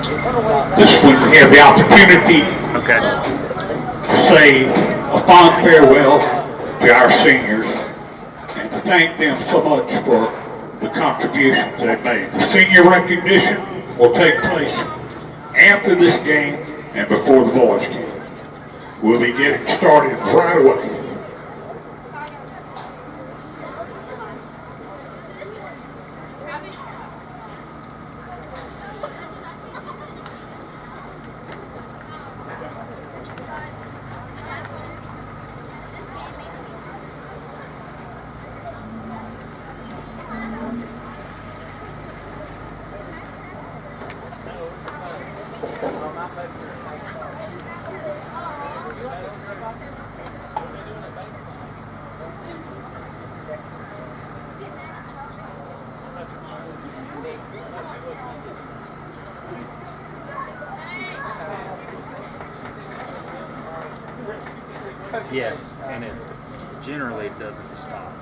This is when we have the opportunity to say a fond farewell to our seniors and to thank them so much for the contributions they've made. The senior recognition will take place after this game and before the boys game. We'll be getting started right away. Yes, and it generally doesn't stop.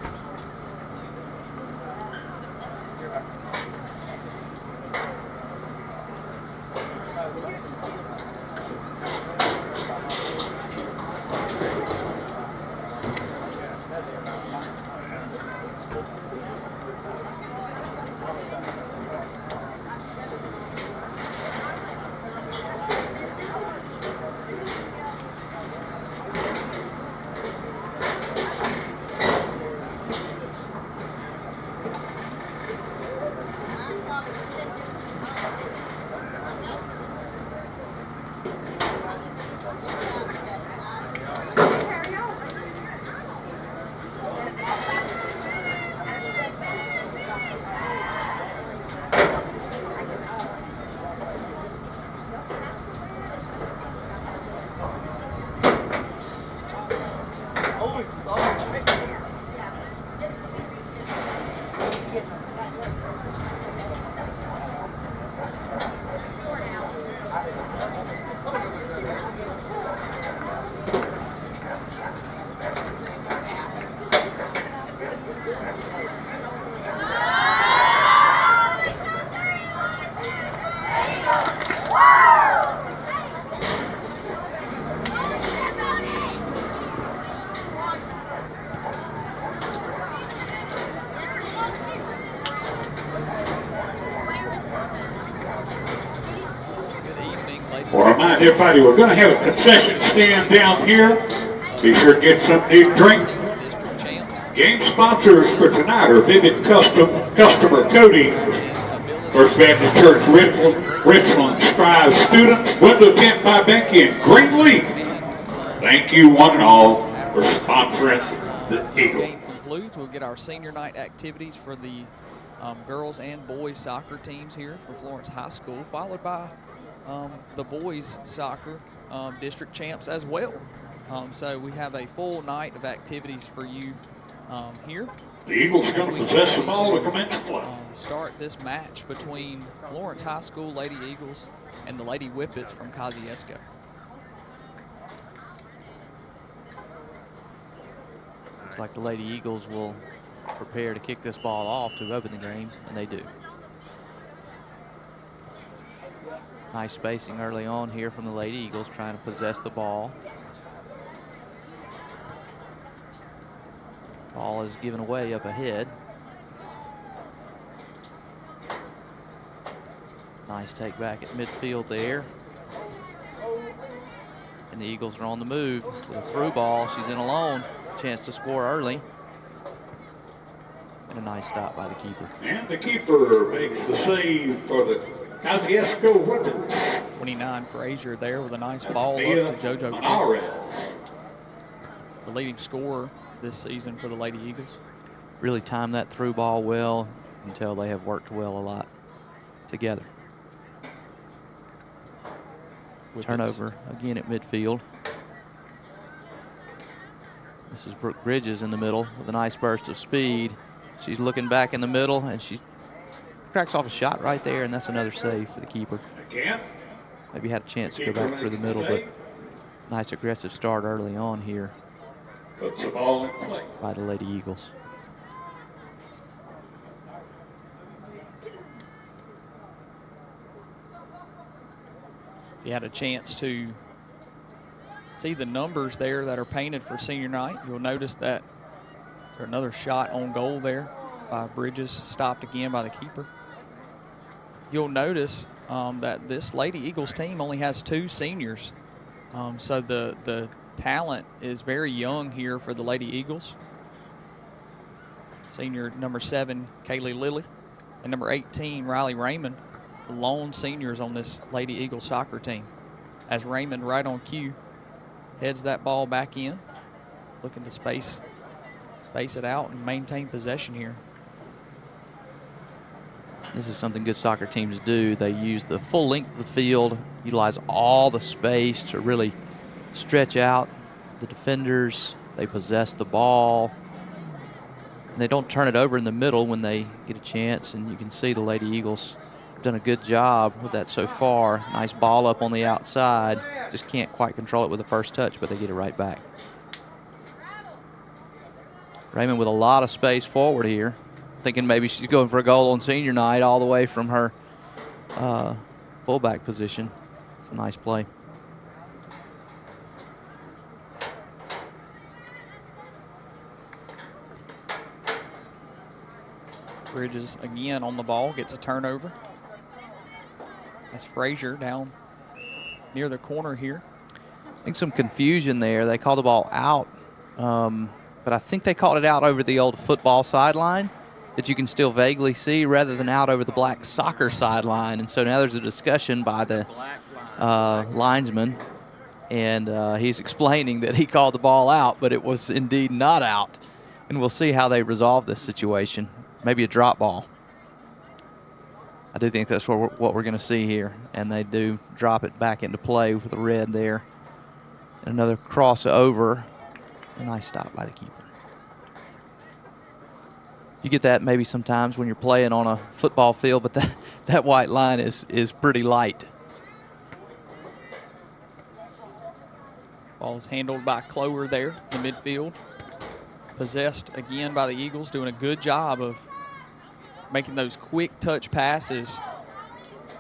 Well, I remind everybody we're going to have a concession stand down here. Be sure to get something to drink. Game sponsors for tonight are Vivid Customer Coatings, First Baptist Church Richland Strive students, window tint by Becky and Greenleaf. Thank you one and all for sponsoring the Eagle. This game concludes, we'll get our senior night activities for the girls and boys soccer teams here for Florence High School, followed by the boys soccer district champs as well. So we have a full night of activities for you here. The Eagles are going to possess the ball to commence play. Start this match between Florence High School Lady Eagles and the Lady Whippets from Kosciusko. Looks like the Lady Eagles will prepare to kick this ball off to open the game, and they do. Nice spacing early on here from the Lady Eagles, trying to possess the ball. Ball is given away up ahead. Nice take back at midfield there. And the Eagles are on the move with a through ball. She's in alone. Chance to score early. And a nice stop by the keeper. And the keeper makes the save for the Kosciusko Whippets. 29 Frazier there with a nice ball up to JoJo. The leading scorer this season for the Lady Eagles. Really timed that through ball well. You can tell they have worked well a lot together. Turnover again at midfield. This is Brooke Bridges in the middle with a nice burst of speed. She's looking back in the middle, and she cracks off a shot right there, and that's another save for the keeper. Again. Maybe had a chance to go back through the middle, but nice aggressive start early on here. Puts the ball in play by the Lady Eagles. If you had a chance to see the numbers there that are painted for senior night, you'll notice that there's another shot on goal there by Bridges, stopped again by the keeper. You'll notice that this Lady Eagles team only has 2 seniors. So the talent is very young here for the Lady Eagles. Senior number 7, Kaylee Lilly, and number 18, Riley Raymond, the lone seniors on this Lady Eagles soccer team. As Raymond, right on cue, heads that ball back in, looking to space it out and maintain possession here. This is something good soccer teams do. They use the full length of the field, utilize all the space to really stretch out the defenders. They possess the ball. And they don't turn it over in the middle when they get a chance. And you can see the Lady Eagles have done a good job with that so far. Nice ball up on the outside. Just can't quite control it with the first touch, but they get it right back. Raymond with a lot of space forward here. Thinking maybe she's going for a goal on senior night all the way from her fullback position. It's a nice play. Bridges again on the ball, gets a turnover. That's Frazier down near the corner here. I think some confusion there. They called the ball out, but I think they called it out over the old football sideline that you can still vaguely see rather than out over the black soccer sideline. And so now there's a discussion by the linesman, and he's explaining that he called the ball out, but it was indeed not out. And we'll see how they resolve this situation. Maybe a drop ball. I do think that's what we're going to see here. And they do drop it back into play with the red there. And another crossover. A nice stop by the keeper. You get that maybe sometimes when you're playing on a football field, but that white line is pretty light. Ball is handled by Clover there in the midfield. Possessed again by the Eagles, doing a good job of making those quick touch passes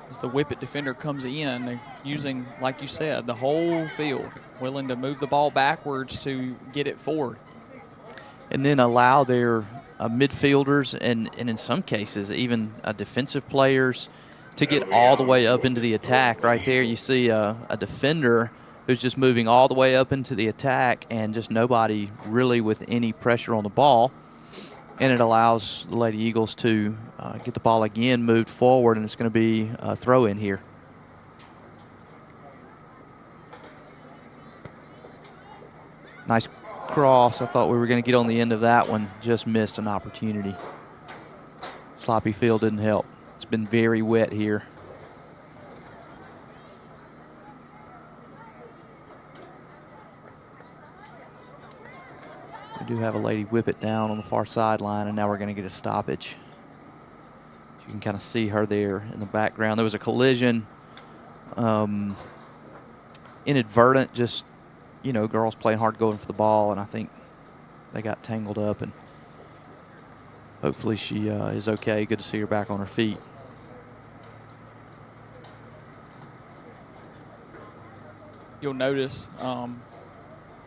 as the Whippet defender comes in. They're using, like you said, the whole field, willing to move the ball backwards to get it forward. And then allow their midfielders and in some cases even defensive players to get all the way up into the attack. Right there you see a defender who's just moving all the way up into the attack and just nobody really with any pressure on the ball. And it allows the Lady Eagles to get the ball again moved forward, and it's going to be a throw in here. Nice cross. I thought we were going to get on the end of that one. Just missed an opportunity. Sloppy field didn't help. It's been very wet here. We do have a Lady Whippet down on the far sideline, and now we're going to get a stoppage. You can kind of see her there in the background. There was a collision. Inadvertent, just, girls playing hard going for the ball, and I think they got tangled up, and hopefully she is okay. Good to see her back on her feet. You'll notice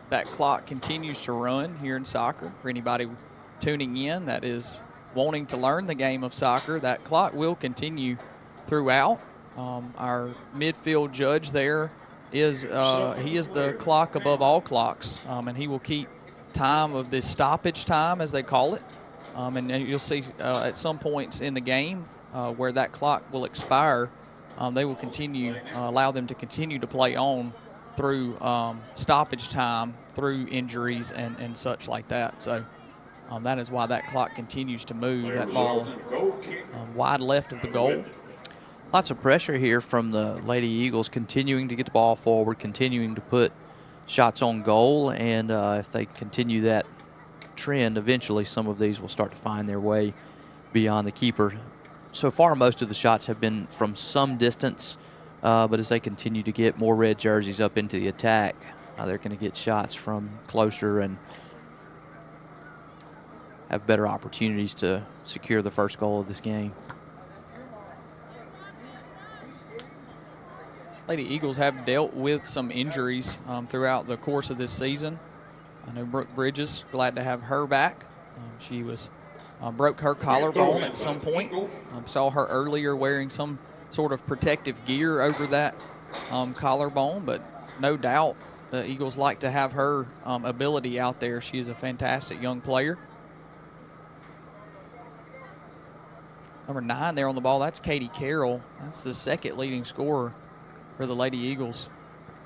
that clock continues to run here in soccer. For anybody tuning in that is wanting to learn the game of soccer, that clock will continue throughout. Our midfield judge there is he is the clock above all clocks, and he will keep time of this stoppage time, as they call it. And you'll see at some points in the game where that clock will expire, they will continue, allow them to continue to play on through stoppage time, through injuries and such like that. So that is why that clock continues to move. That ball wide left of the goal. Lots of pressure here from the Lady Eagles, continuing to get the ball forward, continuing to put shots on goal, and if they continue that trend, eventually some of these will start to find their way beyond the keeper. So far, most of the shots have been from some distance, but as they continue to get more red jerseys up into the attack, they're going to get shots from closer and have better opportunities to secure the first goal of this game. Lady Eagles have dealt with some injuries throughout the course of this season. I know Brooke Bridges, glad to have her back. She was broke her collarbone at some point. Saw her earlier wearing some sort of protective gear over that collarbone, but no doubt the Eagles like to have her ability out there. She is a fantastic young player. Number 9 there on the ball, that's Katie Carroll. That's the second leading scorer for the Lady Eagles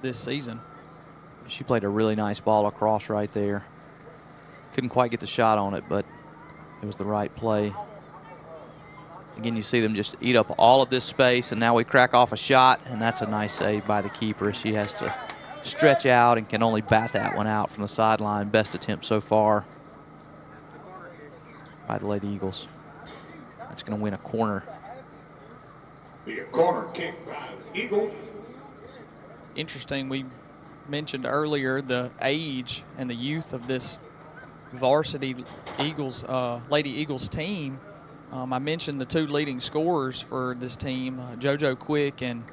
this season. She played a really nice ball across right there. Couldn't quite get the shot on it, but it was the right play. Again, you see them just eat up all of this space, and now we crack off a shot, and that's a nice save by the keeper. She has to stretch out and can only bat that one out from the sideline. Best attempt so far by the Lady Eagles. That's going to win a corner. Be a corner kick by the Eagles. Interesting, we mentioned earlier the age and the youth of this varsity Eagles, Lady Eagles team. I mentioned the 2 leading scorers for this team, JoJo Quick and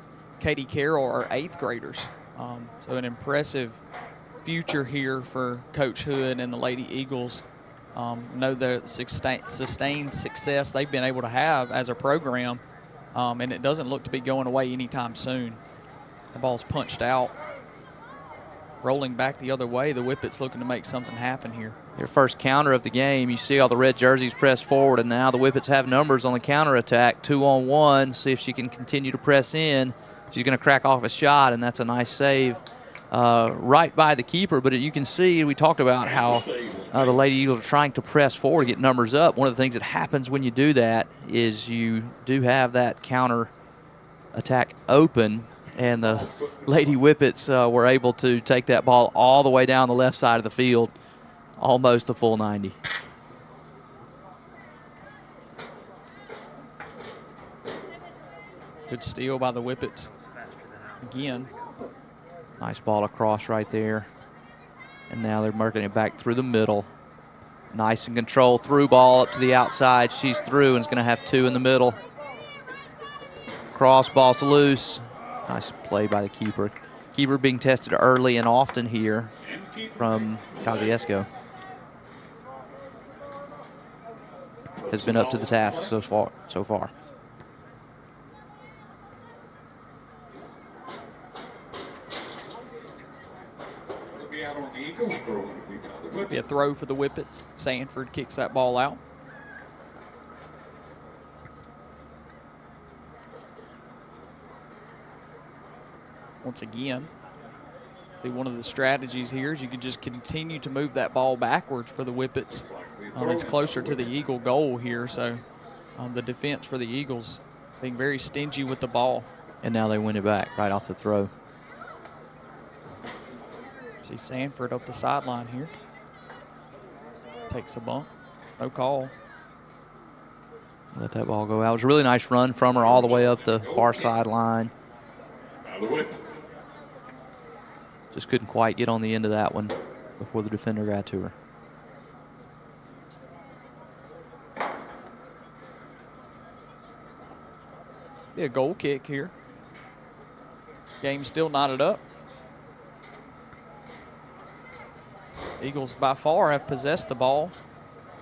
Katie Carroll, are 8th graders. So an impressive future here for Coach Hood and the Lady Eagles. Know the sustained success they've been able to have as a program, and it doesn't look to be going away anytime soon. The ball's punched out. Rolling back the other way, the Whippets looking to make something happen here. Their first counter of the game. You see all the red jerseys press forward, and now the Whippets have numbers on the counter attack. 2-on-1. See if she can continue to press in. She's going to crack off a shot, and that's a nice save right by the keeper. But you can see, we talked about how the Lady Eagles are trying to press forward to get numbers up. One of the things that happens when you do that is you do have that counter attack open, and the Lady Whippets were able to take that ball all the way down the left side of the field, almost a full 90. Good steal by the Whippets. Again. Nice ball across right there. And now they're marking it back through the middle. Nice and controlled through ball up to the outside. She's through and is going to have 2 in the middle. Cross, ball's loose. Nice play by the keeper. Keeper being tested early and often here from Kosciusko. Has been up to the task so far. Be a throw for the Whippets. Sanford kicks that ball out. Once again, see, one of the strategies here is you can just continue to move that ball backwards for the Whippets. It's closer to the Eagle goal here, so the defense for the Eagles being very stingy with the ball. And now they win it back right off the throw. See Sanford up the sideline here. Takes a bump. No call. Let that ball go out. It was a really nice run from her all the way up the far sideline. Just couldn't quite get on the end of that one before the defender got to her. Be a goal kick here. Game still knotted up. Eagles by far have possessed the ball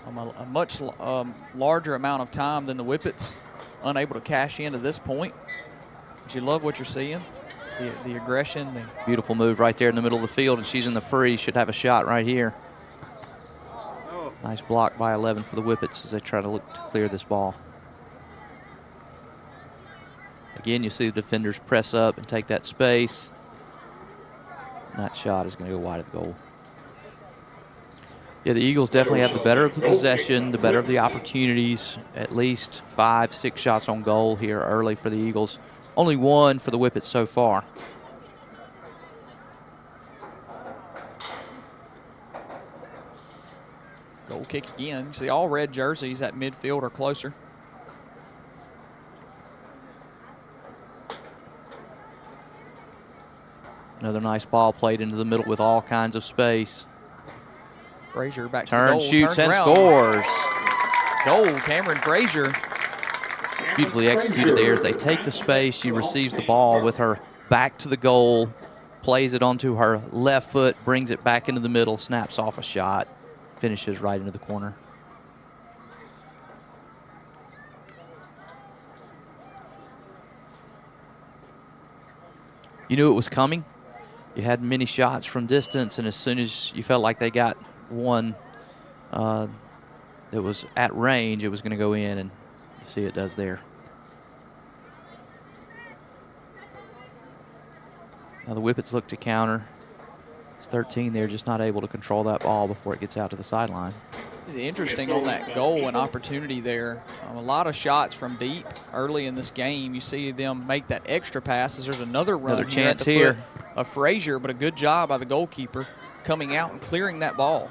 a much larger amount of time than the Whippets, unable to cash in to this point. But you love what you're seeing, the aggression. Beautiful move right there in the middle of the field, and she's in the free. Should have a shot right here. Nice block by 11 for the Whippets as they try to look to clear this ball. Again, you see the defenders press up and take that space. And that shot is going to go wide of the goal. Yeah, the Eagles definitely have the better of the possession, the better of the opportunities. At least 5, 6 shots on goal here early for the Eagles. Only 1 for the Whippets so far. Goal kick again. See, all red jerseys at midfield or closer. Another nice ball played into the middle with all kinds of space. Frazier back to Turns, the goal. shoots, and around. scores. Goal, Cameron Frazier. Beautifully executed there as they take the space. She receives the ball with her back to the goal, plays it onto her left foot, brings it back into the middle, snaps off a shot, finishes right into the corner. You knew it was coming. You had many shots from distance, and as soon as you felt like they got one that was at range, it was going to go in, and you see it does there. Now the Whippets look to counter. It's 13. They're just not able to control that ball before it gets out to the sideline. It's interesting on that goal and opportunity there. A lot of shots from deep early in this game. You see them make that extra pass as there's another run. Another chance here of Frazier, but a good job by the goalkeeper coming out and clearing that ball.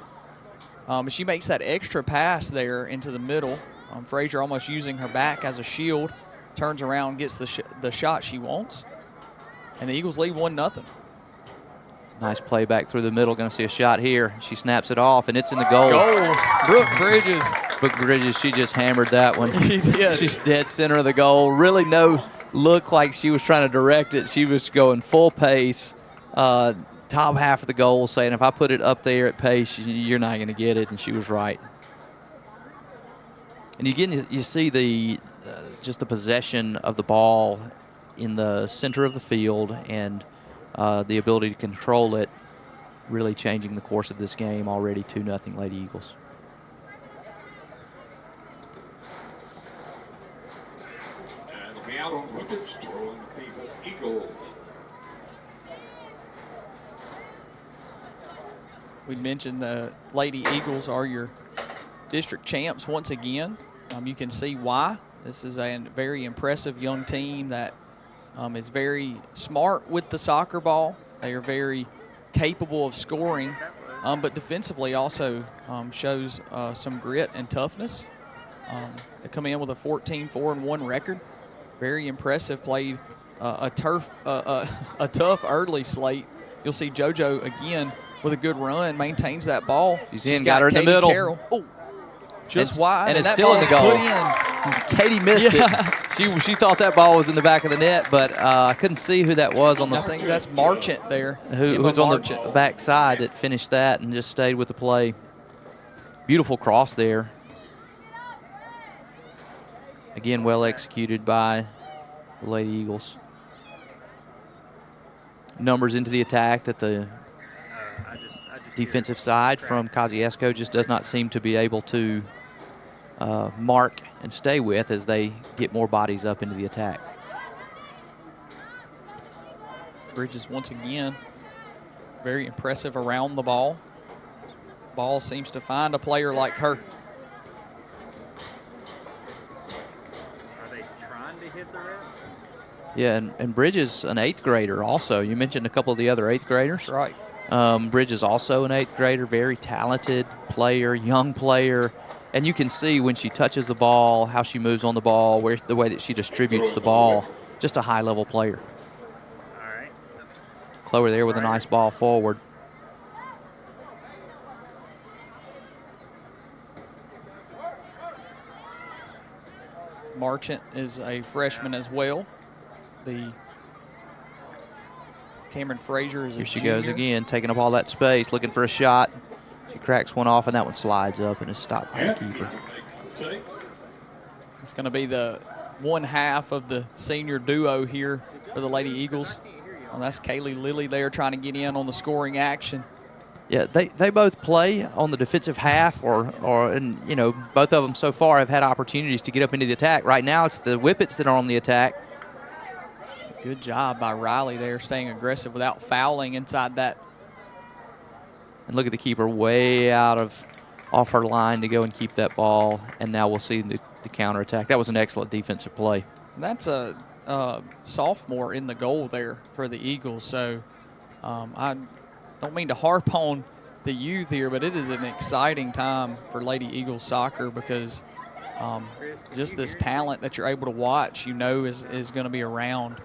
She makes that extra pass there into the middle. Frazier almost using her back as a shield, turns around, gets the shot she wants, and the Eagles lead 1-0. Nice play back through the middle. Going to see a shot here. She snaps it off, and it's in the goal. Brooke Bridges. Brooke Bridges, she just hammered that one. She did. She's dead center of the goal. Really no look like she was trying to direct it. She was going full pace, top half of the goal, saying if I put it up there at pace, you're not going to get it, and she was right. And again, you see the just the possession of the ball in the center of the field and the ability to control it, really changing the course of this game. Already 2-0 Lady Eagles. And it'll be out on Whippets, throwing the people Eagles. We mentioned the Lady Eagles are your district champs once again. You can see why. This is a very impressive young team that is very smart with the soccer ball. They are very capable of scoring, but defensively also shows some grit and toughness. They come in with a 14-4-1 record. Very impressive. Played a tough early slate. You'll see JoJo again with a good run, maintains that ball. She's got her in the middle. Carroll. Oh, just wide. And it's still in the goal. Put in. Katie missed it. She thought that ball was in the back of the net, but I couldn't see who that was on the. I think that's Marchant there. Who's on the back side that finished that and just stayed with the play. Beautiful cross there. Again, well executed by the Lady Eagles. Numbers into the attack that the defensive side from Kosciusko just does not seem to be able to mark and stay with as they get more bodies up into the attack. Bridges once again very impressive around the ball. Ball seems to find a player like her. Are they trying to hit the red? Yeah, and Bridges, an 8th grader also. You mentioned a couple of the other 8th graders. That's right. Bridges also an 8th grader, very talented player, young player. And you can see when she touches the ball, how she moves on the ball, the way that she distributes the ball. Just a high-level player. All right. Chloe there with a nice ball forward. Marchant is a freshman as well. The Cameron Frazier is a Here she junior. goes again, taking up all that space, looking for a shot. She cracks one off, and that one slides up and is stopped by the keeper. It's going to be the one half of the senior duo here for the Lady Eagles. And that's Kaylee Lilly there trying to get in on the scoring action. Yeah, they both play on the defensive half, and you know, both of them so far have had opportunities to get up into the attack. Right now, it's the Whippets that are on the attack. Good job by Riley there, staying aggressive without fouling inside that. And look at the keeper way out off her line to go and keep that ball. And now we'll see the counterattack. That was an excellent defensive play. And that's a sophomore in the goal there for the Eagles. So I don't mean to harp on the youth here, but it is an exciting time for Lady Eagles soccer because just this talent that you're able to watch, you know, is going to be around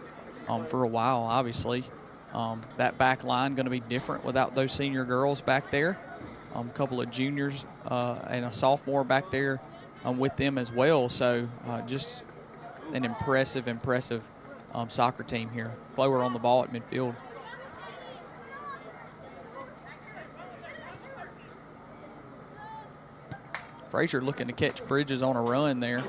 for a while, obviously. That back line going to be different without those senior girls back there. A couple of juniors and a sophomore back there with them as well. So just an impressive soccer team here. Clower on the ball at midfield. Frazier looking to catch Bridges on a run there.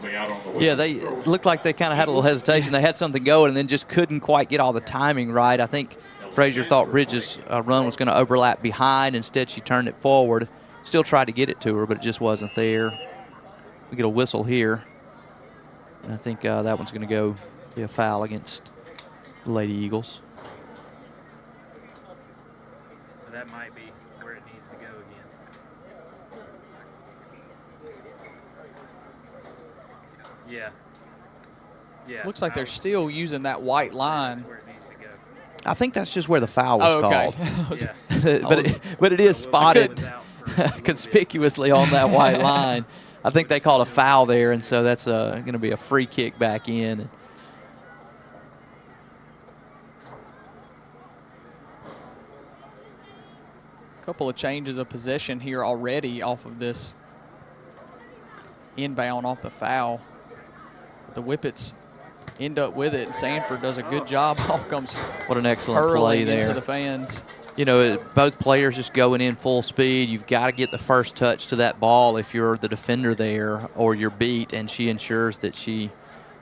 Yeah, they looked like they kind of had a little hesitation. They had something going and then just couldn't quite get all the timing right. I think Frazier thought Bridges' run was going to overlap behind. Instead, she turned it forward. Still tried to get it to her, but it just wasn't there. We get a whistle here. And I think that one's going to be a foul against the Lady Eagles. That might be where it needs to go again. Yeah. Yeah. Looks like they're still using that white line. Where it needs to go. I think that's just where the foul was called. Yeah. but it is spotted conspicuously on that white line. I think they called a foul there, and so that's going to be a free kick back in. A couple of changes of possession here already off of this inbound off the foul. The Whippets end up with it, and Sanford does a good job. All comes what an excellent play there into the fans. You know, both players just going in full speed. You've got to get the first touch to that ball if you're the defender there or you're beat, and she ensures that she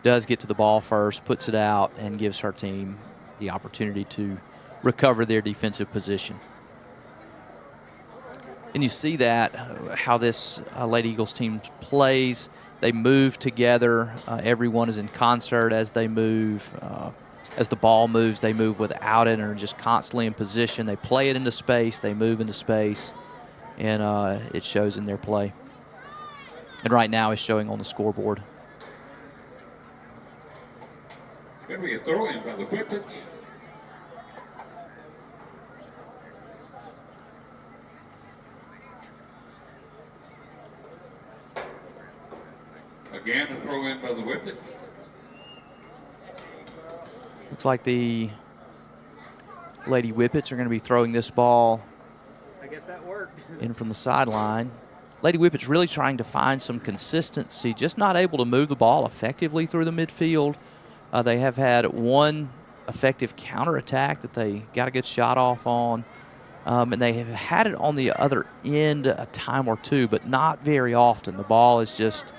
does get to the ball first, puts it out, and gives her team the opportunity to recover their defensive position. And you see that, how this Lady Eagles team plays. They move together. Everyone is in concert as they move. As the ball moves, they move without it and are just constantly in position. They play it into space. They move into space. And it shows in their play. And right now it's showing on the scoreboard. Going to be a throw-in by the Whippets. Again, a throw-in by the Whippets. Looks like the Lady Whippets are going to be throwing this ball I guess that worked. in from the sideline. Lady Whippets really trying to find some consistency, just not able to move the ball effectively through the midfield. They have had one effective counterattack that they got a good shot off on. And they have had it on the other end a time or two, but not very often. The ball has just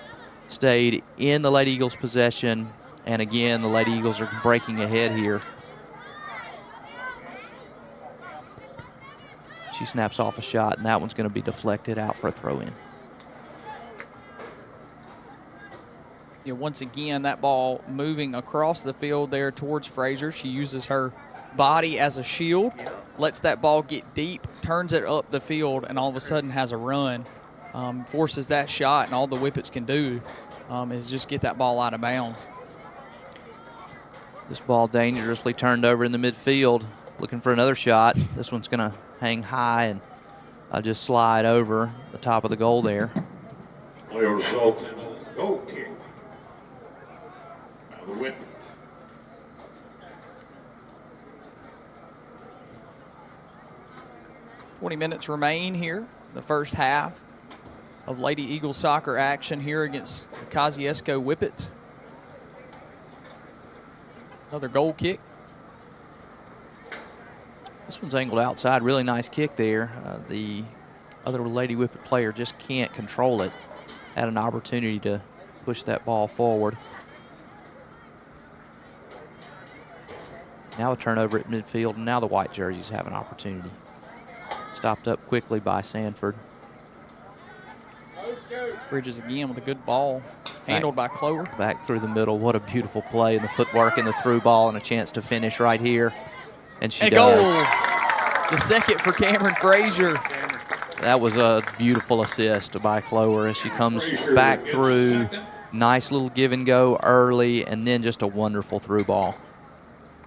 stayed in the Lady Eagles' possession. And again, the Lady Eagles are breaking ahead here. She snaps off a shot, and that one's going to be deflected out for a throw-in. Yeah, once again, that ball moving across the field there towards Frazier. She uses her body as a shield, lets that ball get deep, turns it up the field, and all of a sudden has a run. Forces that shot, and all the Whippets can do is just get that ball out of bounds. This ball dangerously turned over in the midfield, looking for another shot. This one's going to hang high and just slide over the top of the goal there. Play result in a goal kick by the Whippets. 20 minutes remain here, the first half of Lady Eagles soccer action here against the Kosciusko Whippets. Another goal kick. This one's angled outside. Really nice kick there. The other Lady Whippet player just can't control it. Had an opportunity to push that ball forward. Now a turnover at midfield, and now the white jerseys have an opportunity. Stopped up quickly by Sanford. Bridges again with a good ball. Handled by Clover. Back through the middle. What a beautiful play, and the footwork and the through ball and a chance to finish right here. And she does. Goal. The second for Cameron Frazier. That was a beautiful assist by Clover as she comes back through. Nice little give and go early, and then just a wonderful through ball.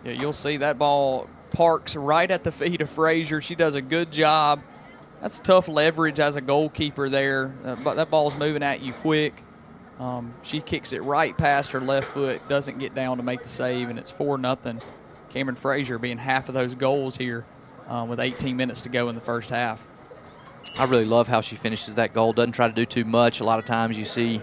Yeah, you'll see that ball parks right at the feet of Frazier. She does a good job. That's tough leverage as a goalkeeper there. But that ball's moving at you quick. She kicks it right past her left foot, doesn't get down to make the save, and it's 4-0. Cameron Frazier being half of those goals here with 18 minutes to go in the first half. I really love how she finishes that goal. Doesn't try to do too much. A lot of times you see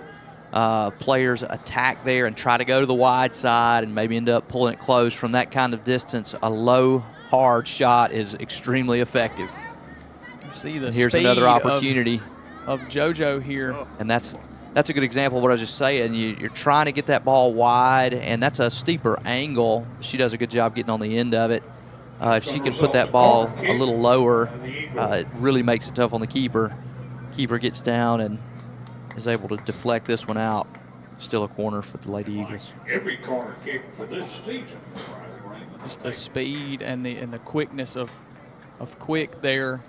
players attack there and try to go to the wide side and maybe end up pulling it close from that kind of distance, a low, hard shot is extremely effective. You see the Here's speed another opportunity of JoJo here. And that's a good example of what I was just saying. You're trying to get that ball wide, and that's a steeper angle. She does a good job getting on the end of it. If she can put that ball a little lower, it really makes it tough on the keeper. Keeper gets down and is able to deflect this one out. Still a corner for the Lady Eagles. Every corner kick for this season. Just the speed and the quickness of Quick there.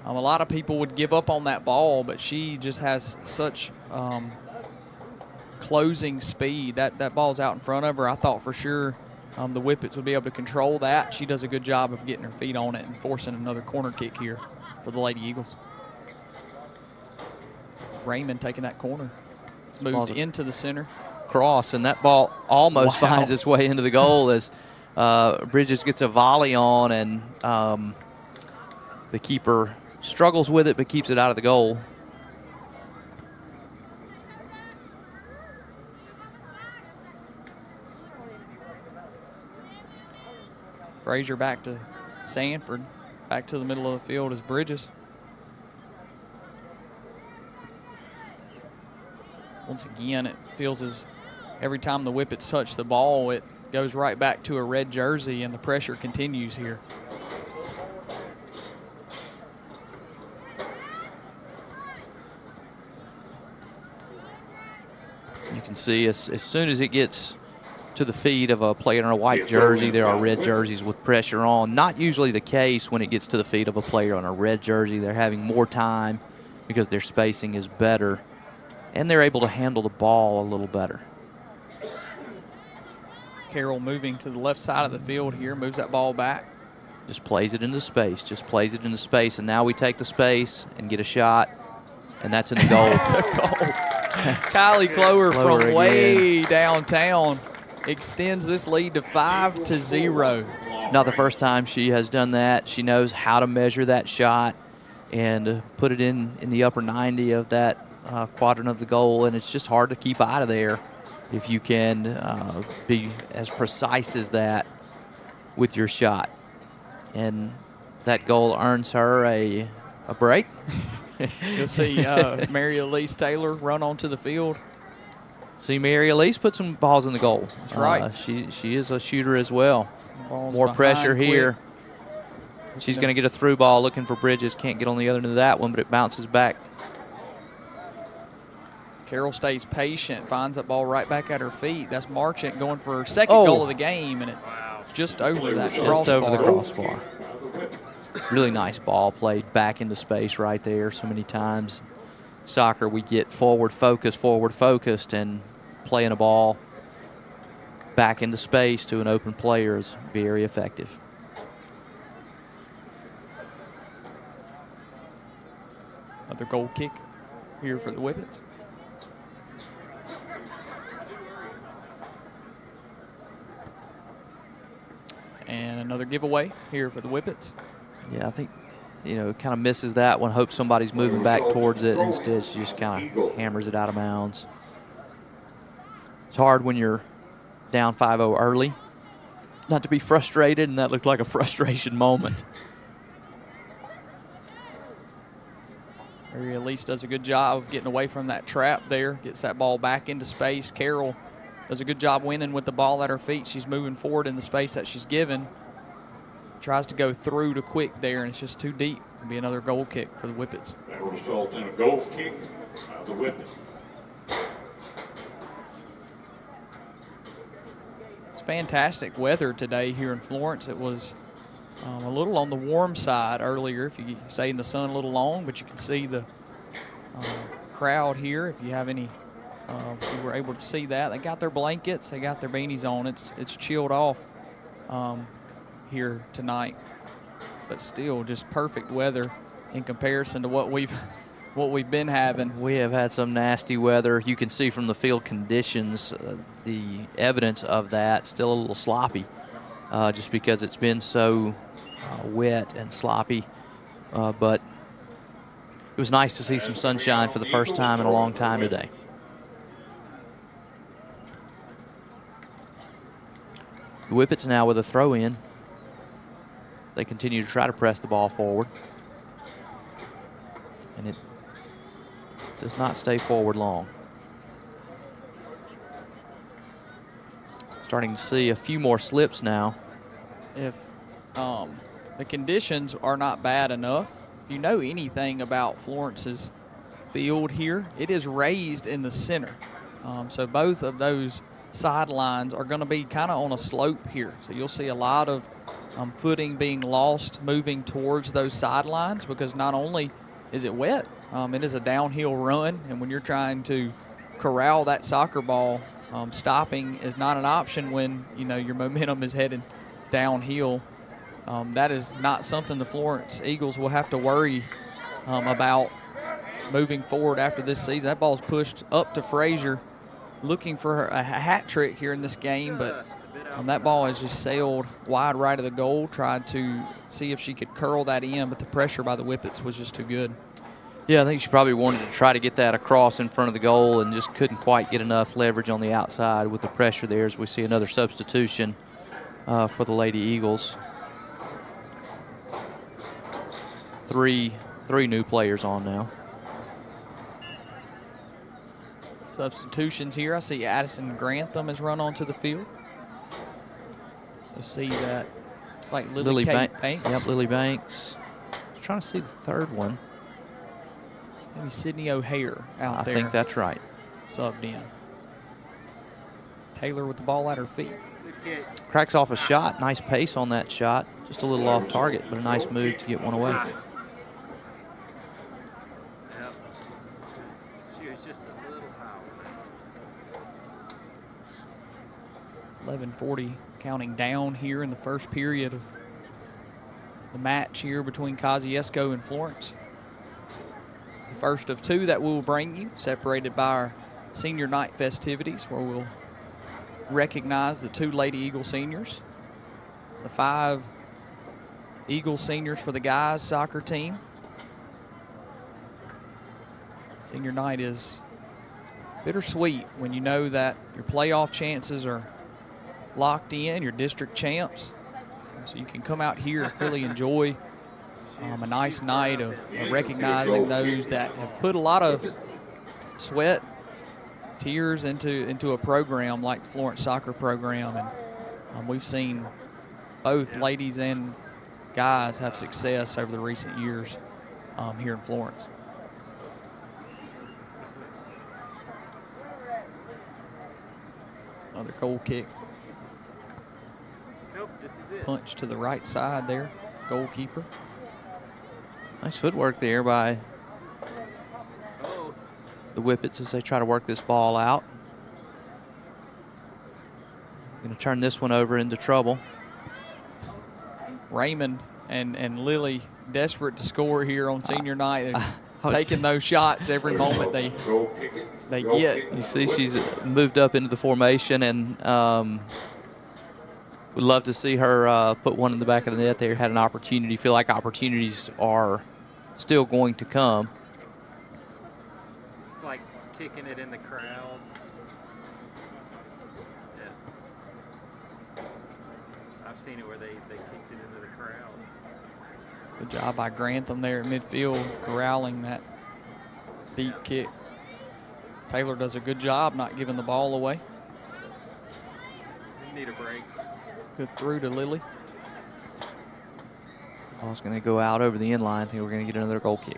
A lot of people would give up on that ball, but she just has such closing speed. That ball's out in front of her. I thought for sure the Whippets would be able to control that. She does a good job of getting her feet on it and forcing another corner kick here for the Lady Eagles. Raymond taking that corner. It's moved into the center. Cross, and that ball almost finds its way into the goal as Bridges gets a volley on, and the keeper struggles with it but keeps it out of the goal. Frazier back to Sanford. Back to the middle of the field is Bridges. Once again, it feels as every time the Whippets touch the ball, it goes right back to a red jersey, and the pressure continues here. You can see as soon as it gets to the feet of a player in a white jersey, there are red jerseys with pressure on. Not usually the case when it gets to the feet of a player on a red jersey. They're having more time because their spacing is better, and they're able to handle the ball a little better. Carroll moving to the left side of the field here, moves that ball back. Just plays it into space, and now we take the space and get a shot, and that's in the goal. It's a goal. Kylie Clower from again. way downtown extends this lead to 5-0. Not the first time she has done that. She knows how to measure that shot and put it in the upper 90 of that quadrant of the goal, and it's just hard to keep out of there if you can be as precise as that with your shot. And that goal earns her a break. You'll see Mary Elise Taylor run onto the field. See Mary Elise put some balls in the goal. That's right. She is a shooter as well. Ball's More pressure Quick. here. She's going to get a through ball looking for Bridges. Can't get on the other end of that one, but it bounces back. Carroll stays patient, finds that ball right back at her feet. That's Marchant going for her second goal of the game, and it's just over that crossbar. Just over the crossbar. Really nice ball played back into space right there so many times. Soccer, we get forward focused, and playing a ball back into space to an open player is very effective. Another goal kick here for the Whippets. And another giveaway here for the Whippets. Yeah, I think, kind of misses that one. Hopes somebody's moving back towards it. Instead, she just kind of hammers it out of bounds. It's hard when you're down 5-0 early not to be frustrated, and that looked like a frustration moment. Mary Elise does a good job of getting away from that trap there, gets that ball back into space. Carroll does a good job winning with the ball at her feet. She's moving forward in the space that she's given. Tries to go through to Quick there, and it's just too deep. It'll be another goal kick for the Whippets. That will result in a goal kick by the Whippets. It's fantastic weather today here in Florence. It was a little on the warm side earlier, if you stay in the sun a little long, but you can see the crowd here. If you have any, if you were able to see that, they got their blankets, they got their beanies on. It's chilled off here tonight, but still just perfect weather in comparison to what we've been having. We have had some nasty weather. You can see from the field conditions the evidence of that. Still a little sloppy, just because it's been so wet and sloppy. But it was nice to see some sunshine for the first time in a long time today. The Whippets now with a throw in. They continue to try to press the ball forward. And it does not stay forward long. Starting to see a few more slips now. If the conditions are not bad enough, if you know anything about Florence's field here, it is raised in the center. So both of those sidelines are going to be kind of on a slope here. So you'll see a lot of footing being lost moving towards those sidelines, because not only is it wet, it is a downhill run, and when you're trying to corral that soccer ball, stopping is not an option when your momentum is heading downhill. That is not something the Florence Eagles will have to worry about moving forward after this season. That ball's pushed up to Frazier, looking for a hat trick here in this game, but that ball has just sailed wide right of the goal. Tried to see if she could curl that in, but the pressure by the Whippets was just too good. Yeah, I think she probably wanted to try to get that across in front of the goal and just couldn't quite get enough leverage on the outside with the pressure there, as we see another substitution for the Lady Eagles. Three new players on now. Substitutions here. I see Addison Grantham has run onto the field. So see that it's like Lily Banks. Yep, Lily Banks. I was trying to see the third one. Maybe Sydney O'Hare out there. I think that's right. Subbed in. Taylor with the ball at her feet. Cracks off a shot. Nice pace on that shot. Just a little off target, but a nice move to get one away. Yep. She was just a little high. 11:40 counting down here in the first period of the match here between Kosciusko and Florence. The first of two that we'll bring you, separated by our senior night festivities, where we'll recognize the two Lady Eagle seniors, the 5 Eagle seniors for the guys soccer team. Senior night is bittersweet when you know that your playoff chances are locked in, your district champs. So you can come out here and really enjoy a nice night of recognizing those that have put a lot of sweat, tears into a program like the Florence soccer program. And we've seen both ladies and guys have success over the recent years here in Florence. Another goal kick. Nope, this is it. Punch to the right side there, goalkeeper. Nice footwork there by the Whippets as they try to work this ball out. Going to turn this one over into trouble. Raymond and Lily desperate to score here on senior night. They're taking those shots every moment they get. You see she's moved up into the formation, and would love to see her put one in the back of the net there. Had an opportunity. Feel like opportunities are still going to come. It's like kicking it in the crowd. Yeah. I've seen it where they kicked it into the crowd. Good job by Grantham there at midfield, corralling that deep kick. Taylor does a good job not giving the ball away. You need a break. Good through to Lily. Ball's going to go out over the end line. I think we're going to get another goal kick.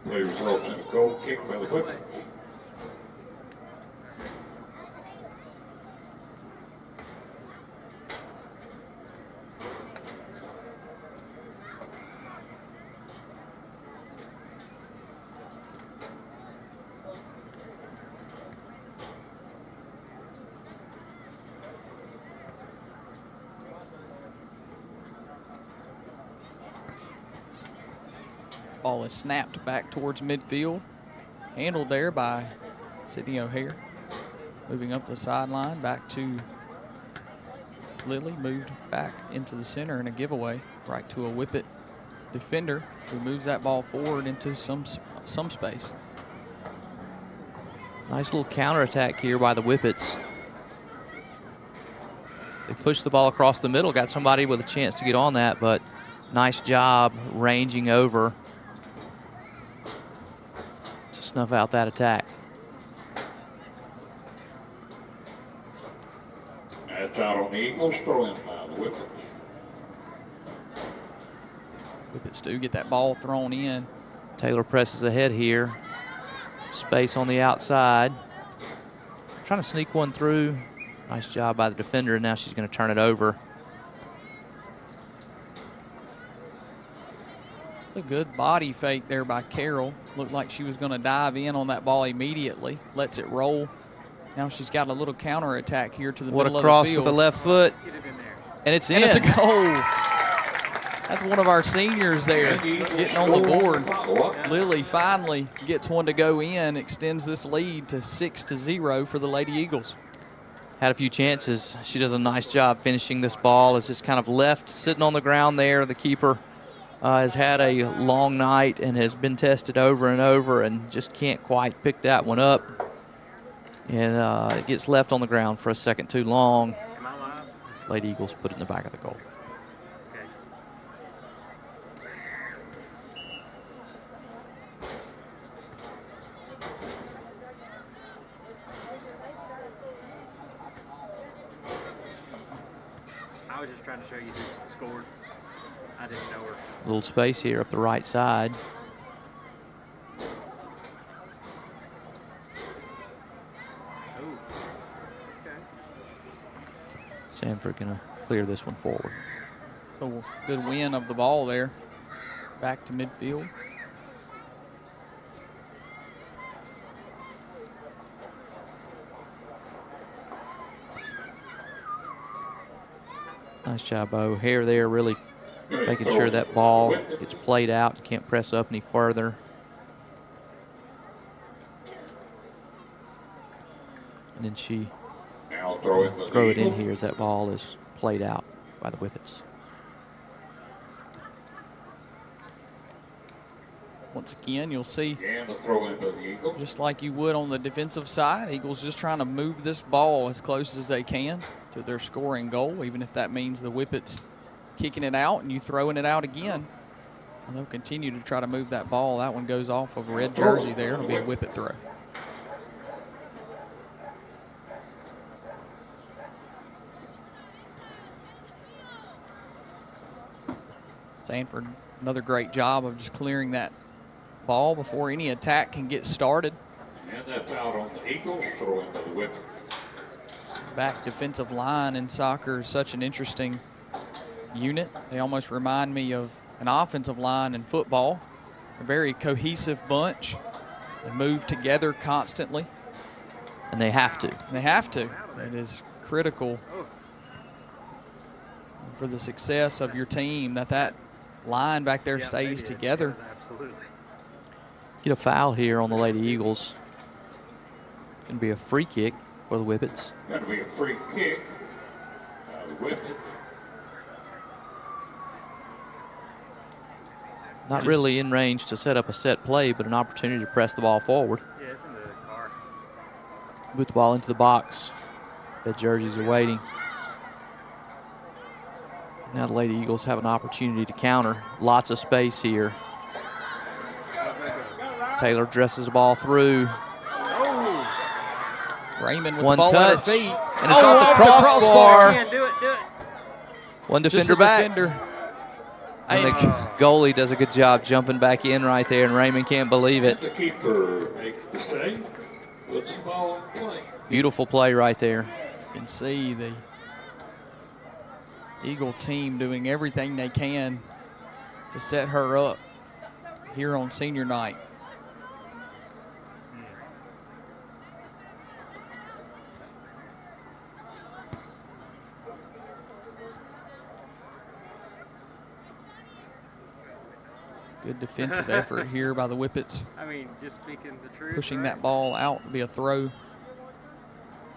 Play results in a goal kick by the Whippets. Ball is snapped back towards midfield. Handled there by Sydney O'Hare. Moving up the sideline, back to Lily. Moved back into the center and a giveaway right to a Whippet defender who moves that ball forward into some space. Nice little counterattack here by the Whippets. They pushed the ball across the middle, got somebody with a chance to get on that, but nice job ranging over to snuff out that attack. That's out on the Eagles, throwing by the Whippets. Whippets do get that ball thrown in. Taylor presses ahead here. Space on the outside. Trying to sneak one through. Nice job by the defender, and now she's going to turn it over. It's a good body fake there by Carroll. Looked like she was going to dive in on that ball immediately. Lets it roll. Now she's got a little counter attack here to the middle of the field. What a cross with the left foot. And it's in. And it's a goal. That's one of our seniors there getting on the board. Lily finally gets one to go in, extends this lead to 6-0 for the Lady Eagles. Had a few chances. She does a nice job finishing this ball. It's just kind of left sitting on the ground there. The keeper has had a long night and has been tested over and over and just can't quite pick that one up. And it gets left on the ground for a second too long. Lady Eagles put it in the back of the goal. I was just trying to show you who scored. I didn't know her. A little space here up the right side. Oh, okay. Sanford gonna clear this one forward. So good win of the ball there. Back to midfield. Nice job by O'Hare there, really making sure that ball gets played out. Can't press up any further. And then she throw it in here as that ball is played out by the Whippets. Once again, you'll see, just like you would on the defensive side, Eagles just trying to move this ball as close as they can to their scoring goal, even if that means the Whippets kicking it out and you throwing it out again. And they'll continue to try to move that ball. That one goes off of a red jersey there. It'll be a Whippet throw. Sanford, another great job of just clearing that ball before any attack can get started. And that's out on the Eagles, throwing by the Whippets. Back defensive line in soccer is such an interesting unit. They almost remind me of an offensive line in football. A very cohesive bunch. They move together constantly. And they have to. And they have to. It is critical for the success of your team that line back there stays together. Absolutely. Get a foul here on the Lady Eagles. Going to be a free kick for the Whippets. Going to be a free kick. The Whippets. Not really in range to set up a set play, but an opportunity to press the ball forward. Yeah, it's in the car. Boot the ball into the box. The jerseys are waiting. Now the Lady Eagles have an opportunity to counter. Lots of space here. Taylor dresses the ball through. Raymond with One the ball touch, at her feet. and it's off the crossbar. Man, do it, do it. One Just defender the back. defender. And the goalie does a good job jumping back in right there, and Raymond can't believe it. The keeper makes the save. Puts the ball in play. Beautiful play right there. You can see the Eagle team doing everything they can to set her up here on senior night. Good defensive effort here by the Whippets. I mean, just speaking the truth. Pushing right? that ball out to be a throw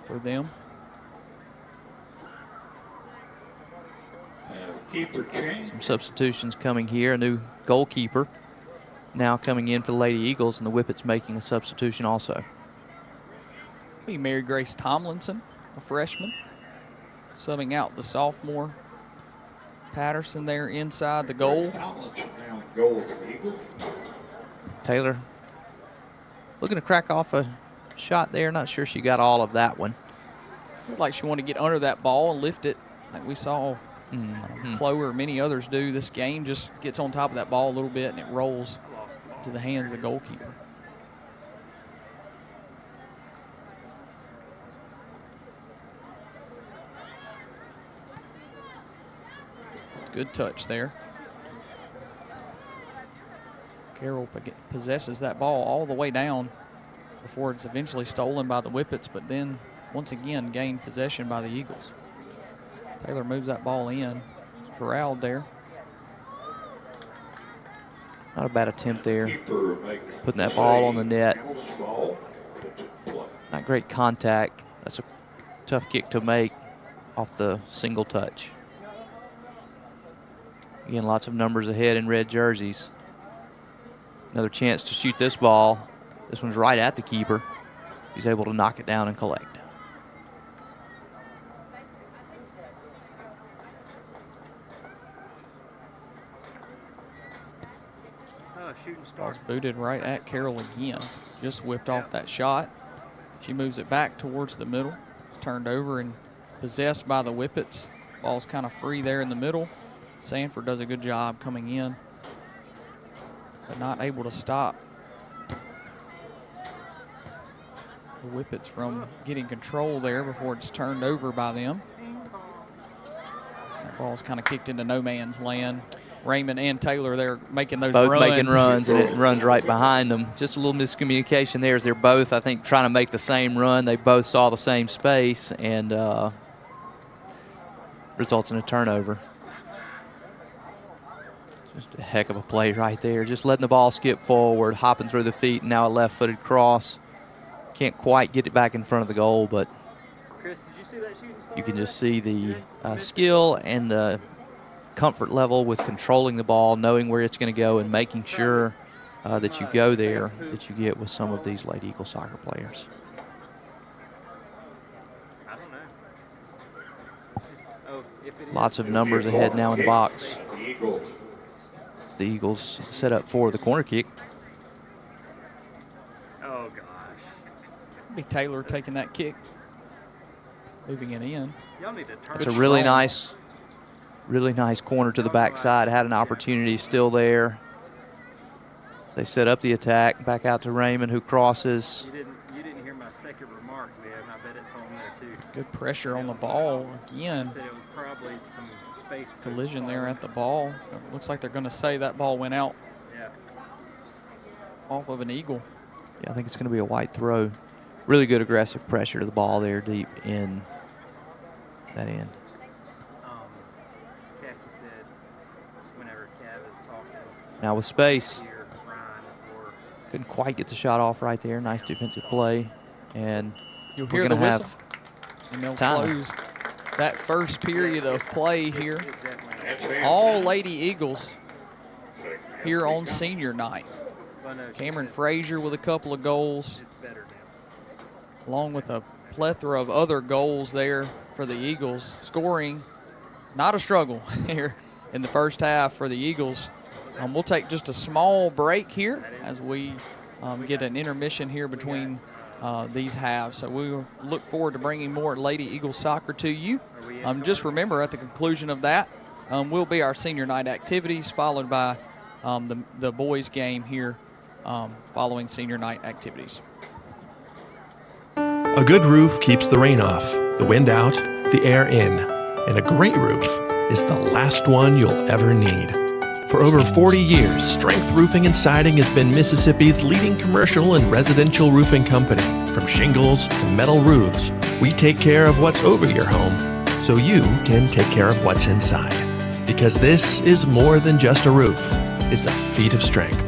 for them. Keeper change. Some substitutions coming here. A new goalkeeper now coming in for the Lady Eagles, and the Whippets making a substitution also. Be Mary Grace Tomlinson, a freshman. subbing out the sophomore Patterson there inside the goal. Now in goal for the Eagles. Taylor looking to crack off a shot there. Not sure she got all of that one. Looked like she wanted to get under that ball and lift it like we saw Chloe or many others do this game. Just gets on top of that ball a little bit and it rolls to the hands of the goalkeeper. Good touch there. Carroll possesses that ball all the way down before it's eventually stolen by the Whippets, but then once again gained possession by the Eagles. Taylor moves that ball in. It's corralled there. Not a bad attempt there. Putting that ball on the net. Not great contact. That's a tough kick to make off the single touch. Again, lots of numbers ahead in red jerseys. Another chance to shoot this ball. This one's right at the keeper. He's able to knock it down and collect. Ball's booted right at Carroll again. Just whipped off that shot. She moves it back towards the middle. It's turned over and possessed by the Whippets. Ball's kind of free there in the middle. Sanford does a good job coming in, but not able to stop the Whippets from getting control there before it's turned over by them. That ball's kind of kicked into no man's land. Raymond and Taylor, they're making those runs. Both making runs, and it runs right behind them. Just a little miscommunication there as they're both, I think, trying to make the same run. They both saw the same space, and results in a turnover. Just a heck of a play right there. Just letting the ball skip forward, hopping through the feet, and now a left-footed cross. Can't quite get it back in front of the goal, but you can just see the skill and the comfort level with controlling the ball, knowing where it's going to go, and making sure that you go there, that you get with some of these Lady Eagle soccer players. Lots of numbers ahead now in the box. The Eagles set up for the corner kick. Oh, gosh. Be Taylor taking that kick, moving it in. It's a really nice corner to the backside. Had an opportunity still there. They set up the attack. Back out to Raymond, who crosses. You didn't hear my second remark there, and I bet it's on there, too. Good pressure on the ball again. I said it was probably some space. Collision there at the ball. It looks like they're going to say that ball went out off of an Eagle. Yeah, I think it's going to be a white throw. Really good aggressive pressure to the ball there deep in that end. Cassie said whenever Cav is talking. Now with space. Couldn't quite get the shot off right there. Nice defensive play. And you'll we're hear the going to whistle, have and they'll time. close that first period of play here. All Lady Eagles here on senior night. Cameron Frazier with a couple of goals, along with a plethora of other goals there for the Eagles. Scoring, not a struggle here in the first half for the Eagles. We'll take just a small break here as we get an intermission here between these halves. So we look forward to bringing more Lady Eagles soccer to you. Just remember, at the conclusion of that will be our senior night activities, followed by the boys game here following senior night activities. A good roof keeps the rain off, the wind out, the air in. And a great roof is the last one you'll ever need. For over 40 years, Strength Roofing and Siding has been Mississippi's leading commercial and residential roofing company. From shingles to metal roofs, we take care of what's over your home so you can take care of what's inside. Because this is more than just a roof. It's a feat of strength.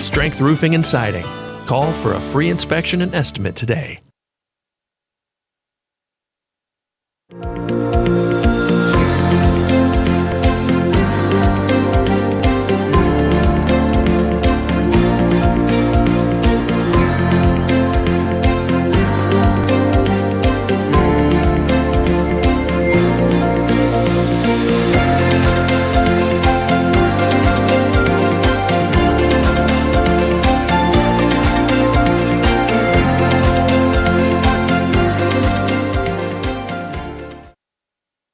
Strength Roofing and Siding. Call for a free inspection and estimate today.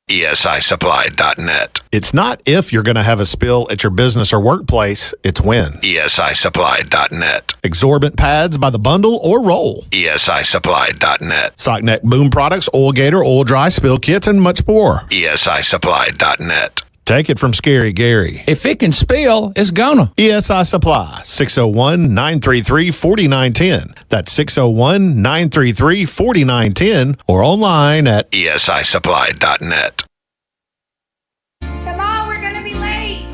ESISupply.net. It's not if you're going to have a spill at your business or workplace, it's when. ESISupply.net. Exorbitant pads by the bundle or roll. ESISupply.net. Sockneck boom products, oil gator, oil dry, spill kits, and much more. ESISupply.net. Take it from Scary Gary. If it can spill, it's gonna. ESI Supply, 601-933-4910. That's 601-933-4910 or online at ESISupply.net. Come on, we're gonna be late.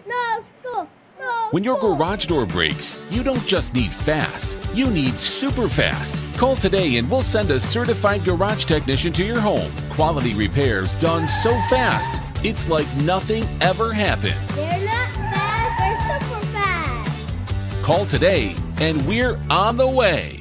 No, school. No. When your garage door breaks, you don't just need fast, you need super fast. Call today and we'll send a certified garage technician to your home. Quality repairs done so fast, it's like nothing ever happened. They're not fast, they're super fast. Call today and we're on the way.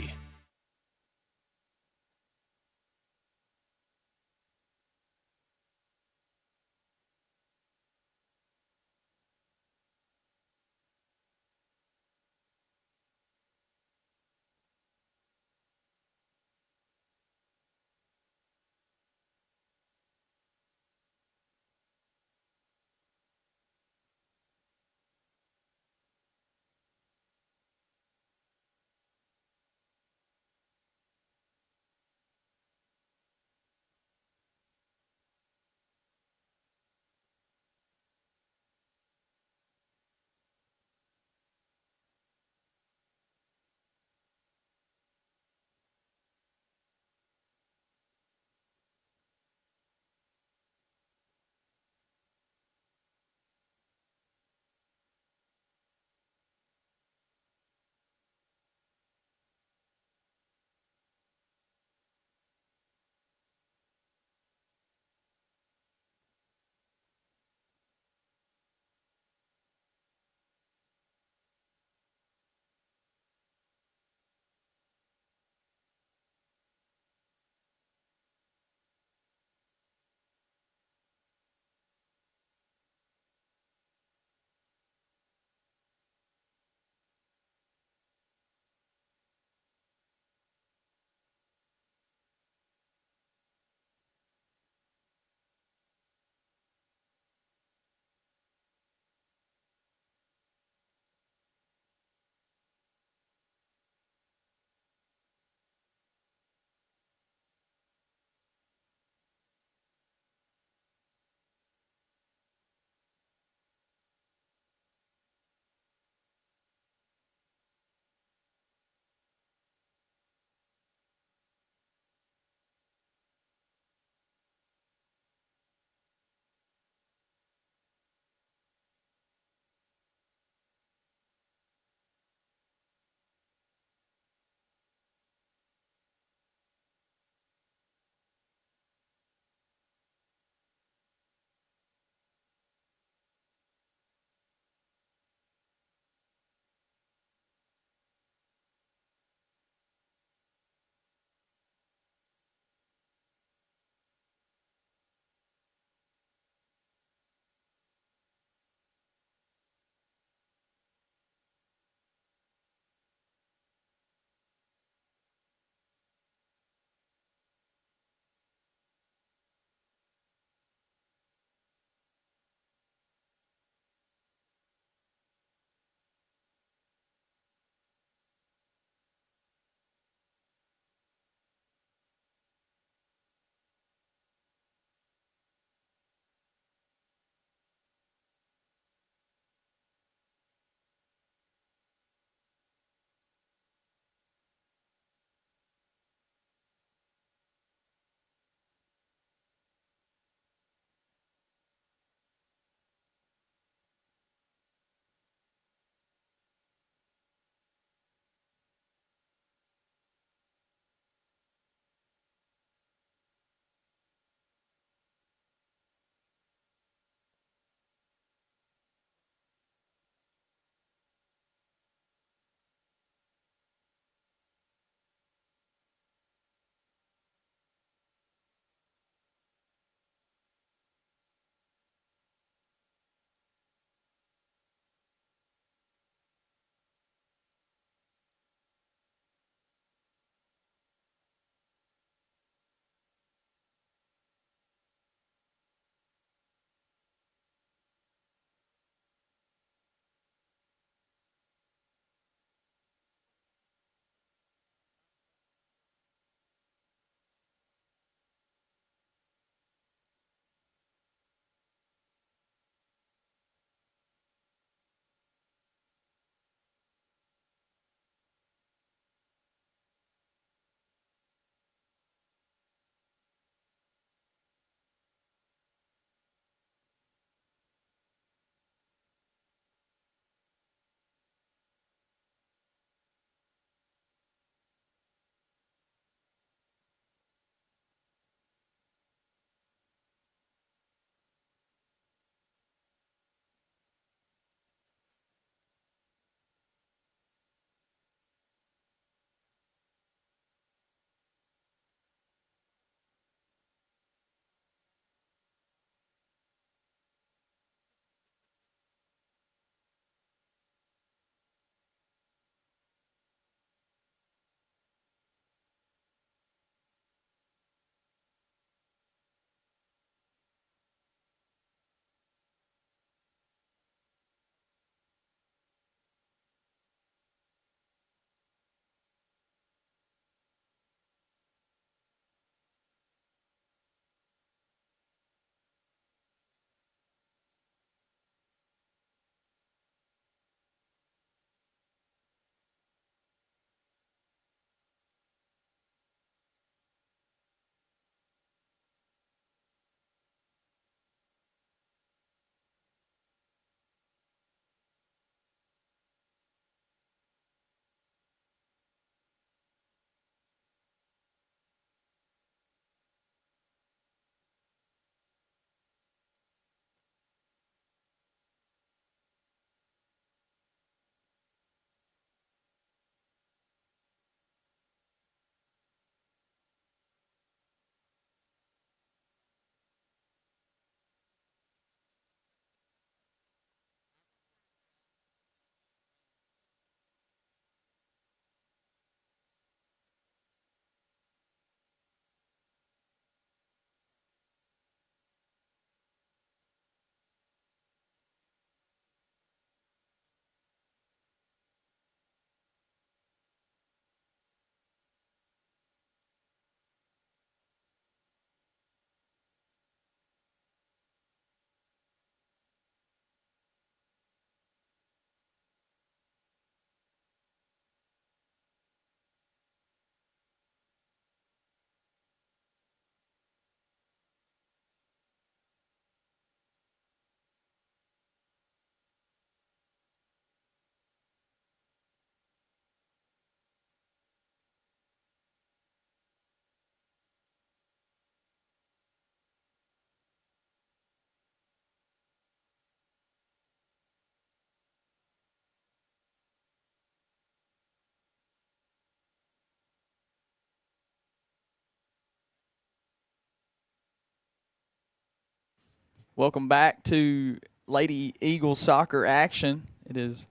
Welcome back to Lady Eagles soccer action. It is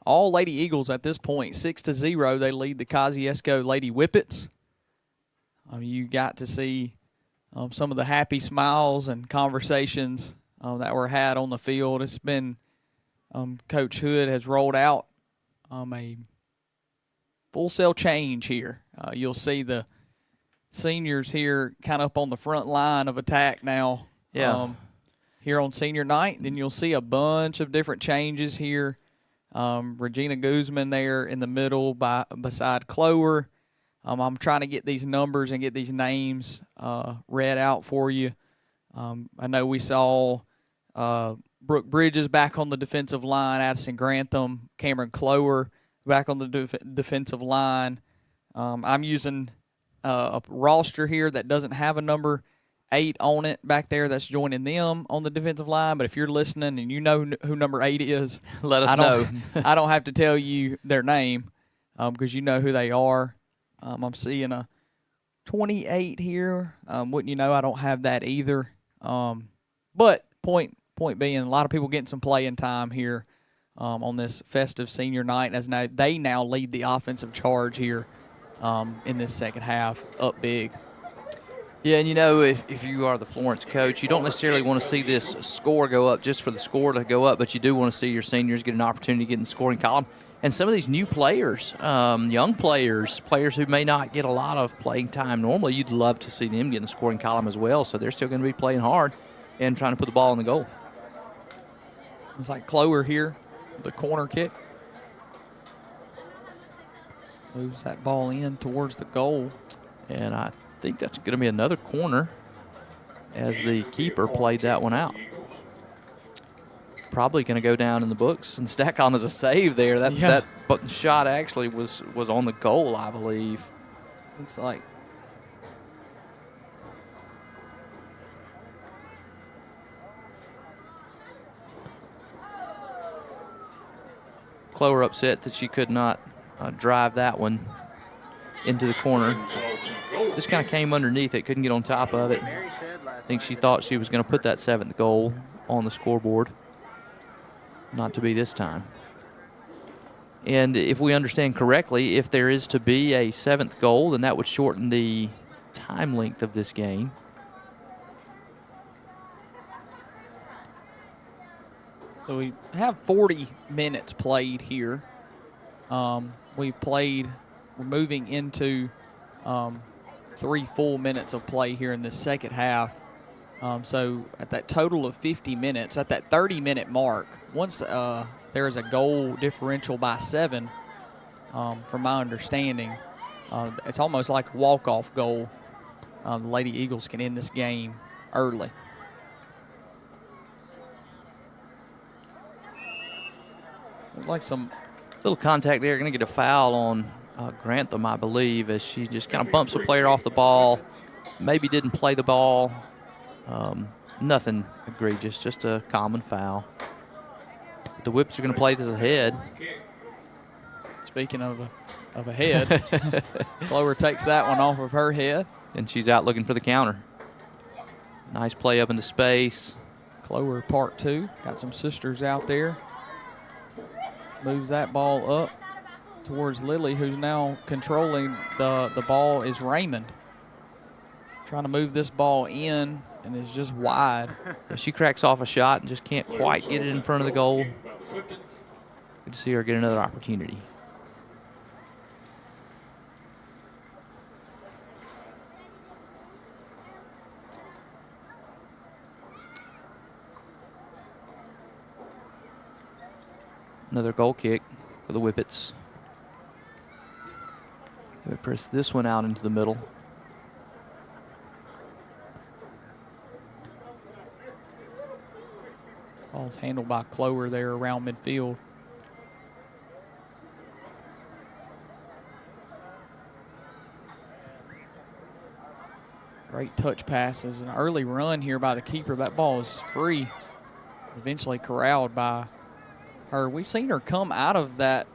all Lady Eagles at this point, 6-0. They lead the Kosciusko Lady Whippets. You got to see some of the happy smiles and conversations that were had on the field. It's been Coach Hood has rolled out a full sail change here. You'll see the seniors here kind of up on the front line of attack now. Yeah. Here on senior night. Then you'll see a bunch of different changes here. Regina Guzman there in the middle beside Clower. I'm trying to get these numbers and get these names read out for you. I know we saw Brooke Bridges back on the defensive line, Addison Grantham, Cameron Clower back on the defensive line. I'm using a roster here that doesn't have a number 8 on it back there that's joining them on the defensive line. But if you're listening and you know who number 8 is, let us know. I don't have to tell you their name because you know who they are. I'm seeing a 28 here. Wouldn't you know, I don't have that either. But point being, a lot of people getting some playing time here on this festive senior night as they now lead the offensive charge here in this second half, up big. Yeah, and you know, if you are the Florence coach, you don't necessarily want to see this score go up just for the score to go up, but you do want to see your seniors get an opportunity to get in the scoring column. And some of these new players, young players who may not get a lot of playing time normally, you'd love to see them get in the scoring column as well. So they're still going to be playing hard and trying to put the ball in the goal. It's like Clower here, the corner kick. Moves that ball in towards the goal. And I think that's going to be another corner as the keeper played that one out. Probably going to go down in the books and stack on as a save there. That shot actually was on the goal, I believe. Looks like. Clower upset that she could not drive that one into the corner. Just kind of came underneath it, couldn't get on top of it. I think she thought she was going to put that 7th goal on the scoreboard. Not to be this time. And if we understand correctly, if there is to be a 7th goal, then that would shorten the time length of this game. So we have 40 minutes played here. We're moving into 3 full minutes of play here in the second half. So at that total of 50 minutes, at that 30-minute mark, once there is a goal differential by 7, from my understanding, it's almost like a walk-off goal. The Lady Eagles can end this game early. Like some little contact there. Going to get a foul on Grantham, I believe, as she just kind of bumps the player off the ball. Maybe didn't play the ball. Nothing egregious, just a common foul. The Whips are going to play this ahead. Speaking of a head, Clover takes that one off of her head. And she's out looking for the counter. Nice play up into space. Clover part 2. Got some sisters out there. Moves that ball up towards Lily, who's now controlling the ball is Raymond. Trying to move this ball in, and is just wide. Yeah, she cracks off a shot and just can't quite get it in front of the goal. Good to see her get another opportunity. Another goal kick for the Whippets. They press this one out into the middle. Ball's handled by Clover there around midfield. Great touch passes. An early run here by the keeper. That ball is free. Eventually corralled by her. We've seen her come out of that.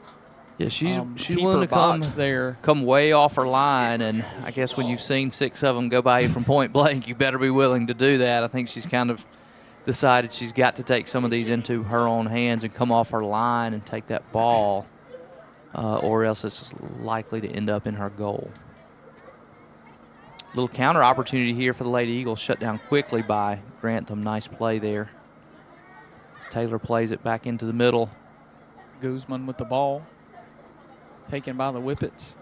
Yeah, she's keeper willing to box there. Come way off her line, and I guess when you've seen 6 of them go by you from point blank, you better be willing to do that. I think she's kind of decided she's got to take some of these into her own hands and come off her line and take that ball, or else it's likely to end up in her goal. Little counter opportunity here for the Lady Eagles, shut down quickly by Grantham. Nice play there. Taylor plays it back into the middle. Guzman with the ball, taken by the Whippets.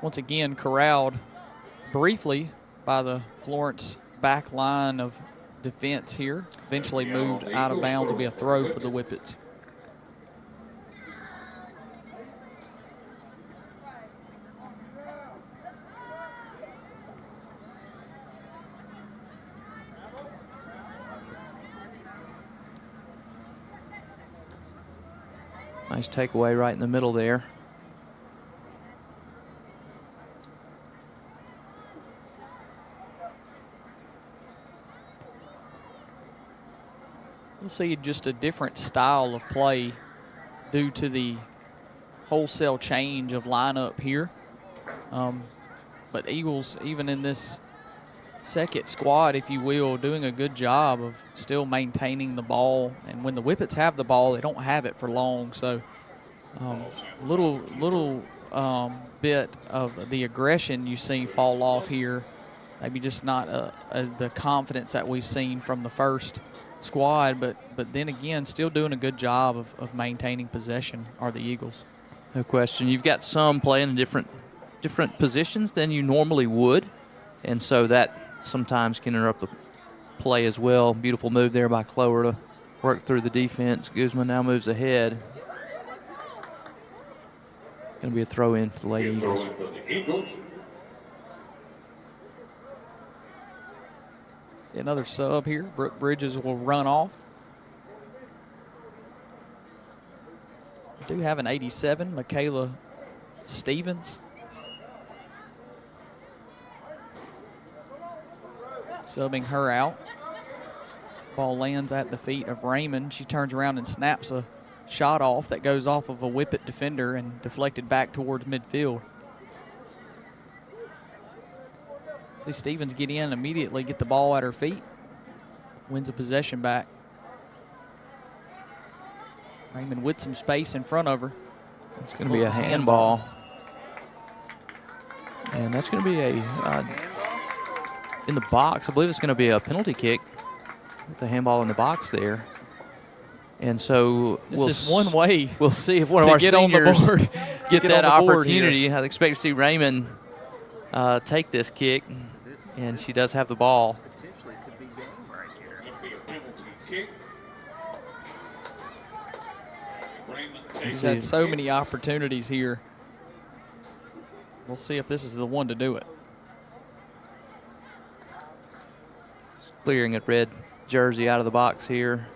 Once again, corralled briefly by the Florence back line of defense here. Eventually moved out of bounds to be a throw for the Whippets. Nice takeaway right in the middle there. We'll see just a different style of play due to the wholesale change of lineup here. But Eagles, even in this second squad, if you will, doing a good job of still maintaining the ball. And when the Whippets have the ball, they don't have it for long. So little bit of the aggression you see fall off here. Maybe just not the confidence that we've seen from the first squad, but then again, still doing a good job of maintaining possession are the Eagles. No question. You've got some playing in different positions than you normally would, and so that sometimes can interrupt the play as well. Beautiful move there by Clower to work through the defense. Guzman now moves ahead. Going to be a throw in for the Lady Eagles. Another sub here. Brooke Bridges will run off. We do have an 87, Michaela Stevens. Subbing her out. Ball lands at the feet of Raymond. She turns around and snaps a shot off that goes off of a Whippet defender and deflected back towards midfield. See Stevens get in immediately, get the ball at her feet. Wins a possession back. Raymond with some space in front of her. It's going to be a handball. And that's going to be in the box. I believe it's going to be a penalty kick with the handball in the box there. And so this is one way. We'll see if one of our get seniors on the board. get that opportunity. I expect to see Raymond take this kick, and she does have the ball. Potentially could be game right here. He's had so many opportunities here. We'll see if this is the one to do it. Clearing a red jersey out of the box here,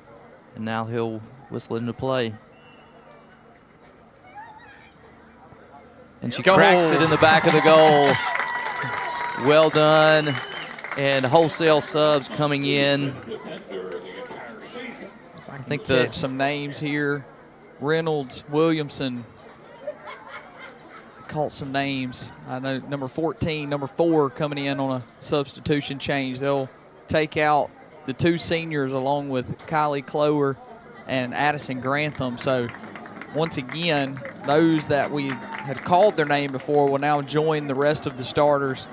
and now he'll whistle into play. And she cracks it in the back of the goal. Well done. And wholesale subs coming in. I think catch some names here. Reynolds, Williamson. I caught some names. I know number 14, number 4 coming in on a substitution change. They'll take out the 2 seniors along with Kylie Clower and Addison Grantham. So once again, those that we had called their name before will now join the rest of the starters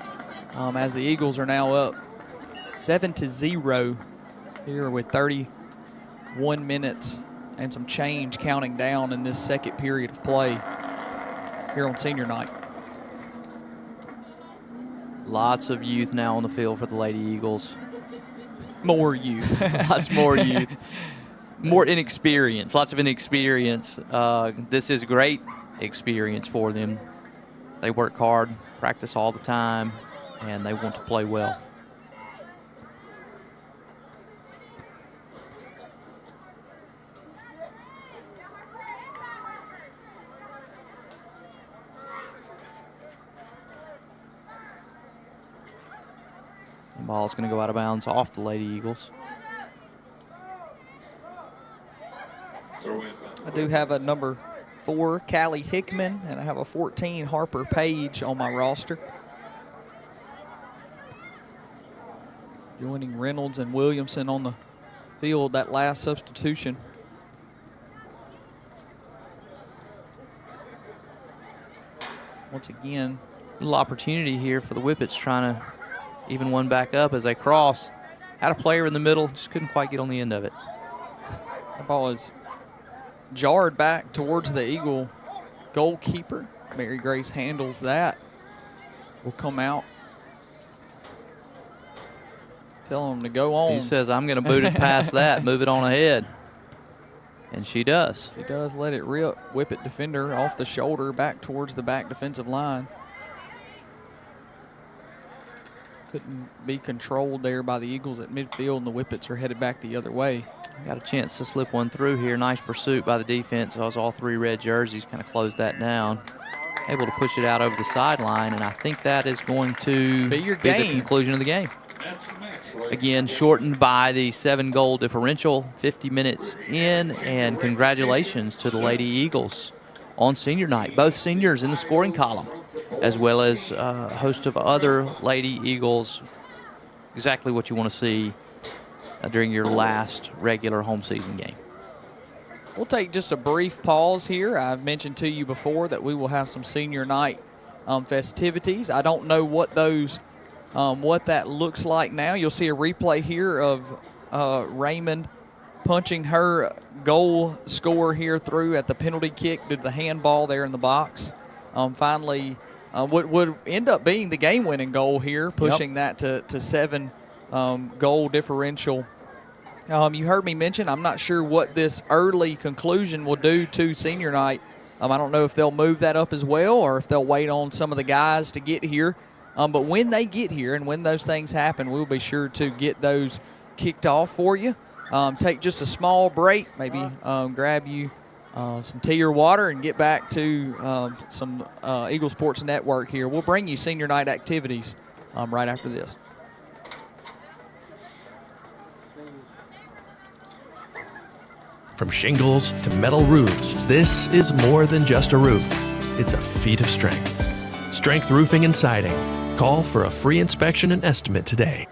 as the Eagles are now up 7-0 here with 31 minutes and some change counting down in this second period of play here on senior night. Lots of youth now on the field for the Lady Eagles. More youth. Lots more youth. More inexperience. Lots of inexperience. This is great experience for them. They work hard, practice all the time, and they want to play well. The ball's going to go out of bounds off the Lady Eagles. I do have a number 4, Callie Hickman, and I have a 14, Harper Page, on my roster. joining Reynolds and Williamson on the field, that last substitution. Once again, little opportunity here for the Whippets, trying to even one back up as they cross. Had a player in the middle, just couldn't quite get on the end of it. The ball is jarred back towards the Eagle goalkeeper. Mary Grace handles that. Will come out. Tell him to go on. He says, I'm going to boot it past that, move it on ahead. And she does. She does let it rip. Whippet defender off the shoulder back towards the back defensive line. Couldn't be controlled there by the Eagles at midfield, and the Whippets are headed back the other way. Got a chance to slip one through here. Nice pursuit by the defense as all three red jerseys kind of closed that down. Able to push it out over the sideline, and I think that is going to be the conclusion of the game. Again, shortened by the 7-goal differential, 50 minutes in, and congratulations to the Lady Eagles on senior night. Both seniors in the scoring column, as well as a host of other Lady Eagles. Exactly what you want to see during your last regular home season game. We'll take just a brief pause here. I've mentioned to you before that we will have some senior night festivities. I don't know what those what that looks like now. You'll see a replay here of Raymond punching her goal score here through at the penalty kick to the handball there in the box. Finally, what would end up being the game-winning goal here, pushing that to 7 goal differential. You heard me mention, I'm not sure what this early conclusion will do to senior night. I don't know if they'll move that up as well or if they'll wait on some of the guys to get here. But when they get here and when those things happen, we'll be sure to get those kicked off for you. Take just a small break, maybe grab you some tea or water and get back to some Eagle Sports Network here. We'll bring you senior night activities right after this. From shingles to metal roofs, this is more than just a roof. It's a feat of strength. Strength Roofing and Siding. Call for a free inspection and estimate today.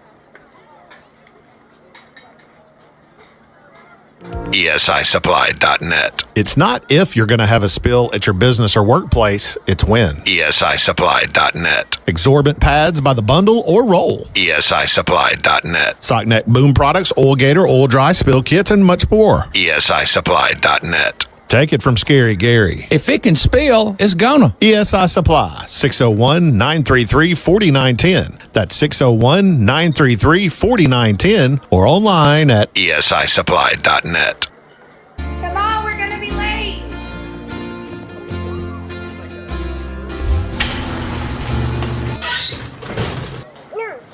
ESISupply.net. It's not if you're going to have a spill at your business or workplace, it's when. ESISupply.net. Exorbitant pads by the bundle or roll. ESISupply.net. Sockneck boom products, oil gator, oil dry, spill kits, and much more. ESISupply.net. Take it from Scary Gary. If it can spill, it's gonna. ESI Supply, 601-933-4910. That's 601-933-4910 or online at ESISupply.net. Come on, we're gonna be late.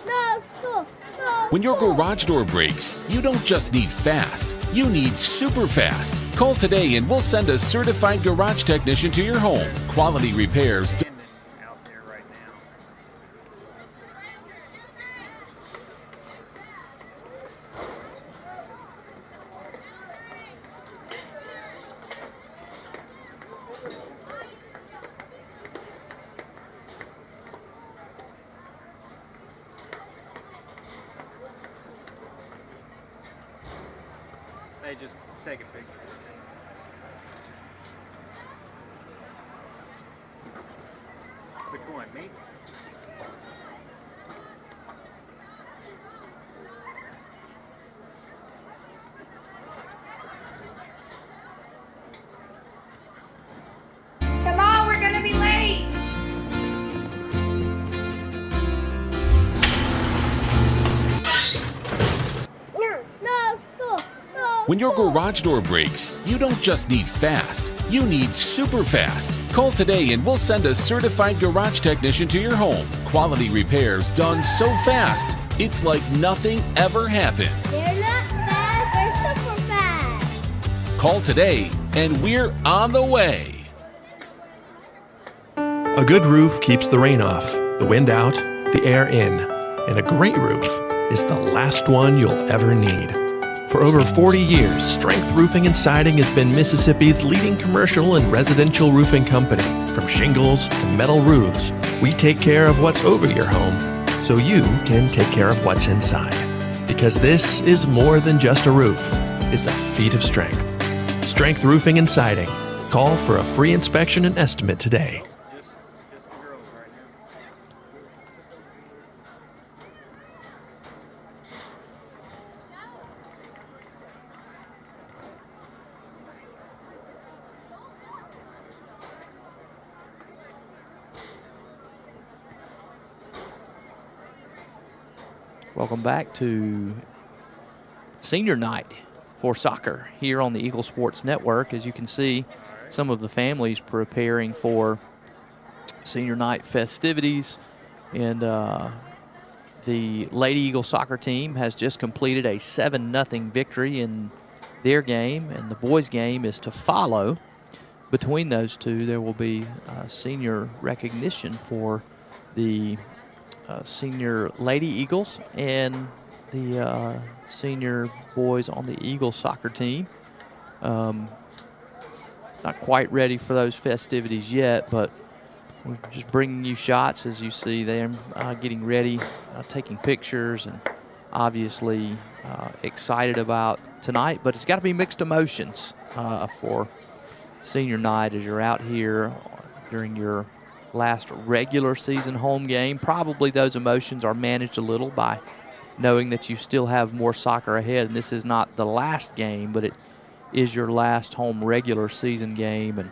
No school. No When your school. garage door breaks, you don't just need fast, you need super fast. Call today and we'll send a certified garage technician to your home. Quality repairs. Out there right now. Hey, just take a picture. Which one, me? Come on, we're gonna be late. No school. No When your school. garage door breaks, you don't just need fast, you need super fast. Call today and we'll send a certified garage technician to your home. Quality repairs done so fast, it's like nothing ever happened. They're not fast. They're super fast. Call today and we're on the way. A good roof keeps the rain off, the wind out, the air in. And a great roof is the last one you'll ever need. For over 40 years, Strength Roofing and Siding has been Mississippi's leading commercial and residential roofing company. From shingles to metal roofs, we take care of what's over your home so you can take care of what's inside. Because this is more than just a roof, it's a feat of strength. Strength Roofing and Siding. Call for a free inspection and estimate today. Just the girls right now. Welcome back to senior night for soccer here on the Eagle Sports Network. As you can see, some of the families preparing for senior night festivities. And the Lady Eagle soccer team has just completed a 7-0 victory in their game, and the boys' game is to follow. Between those two, there will be senior recognition for the senior Lady Eagles and the senior boys on the Eagles soccer team. Not quite ready for those festivities yet, but we're just bringing you shots as you see them getting ready, taking pictures, and obviously excited about tonight. But it's got to be mixed emotions for senior night as you're out here during your last regular season home game. Probably those emotions are managed a little by knowing that you still have more soccer ahead, and this is not the last game, but it is your last home regular season game, and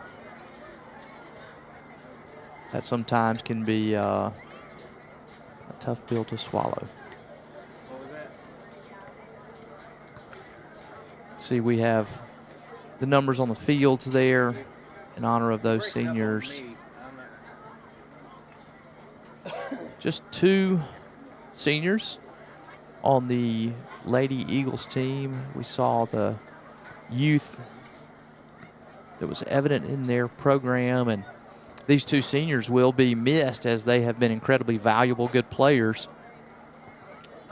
that sometimes can be a tough pill to swallow. What was that? See, we have the numbers on the fields there in honor of those seniors. Just 2 seniors on the Lady Eagles team. We saw the youth that was evident in their program, and these 2 seniors will be missed as they have been incredibly valuable, good players.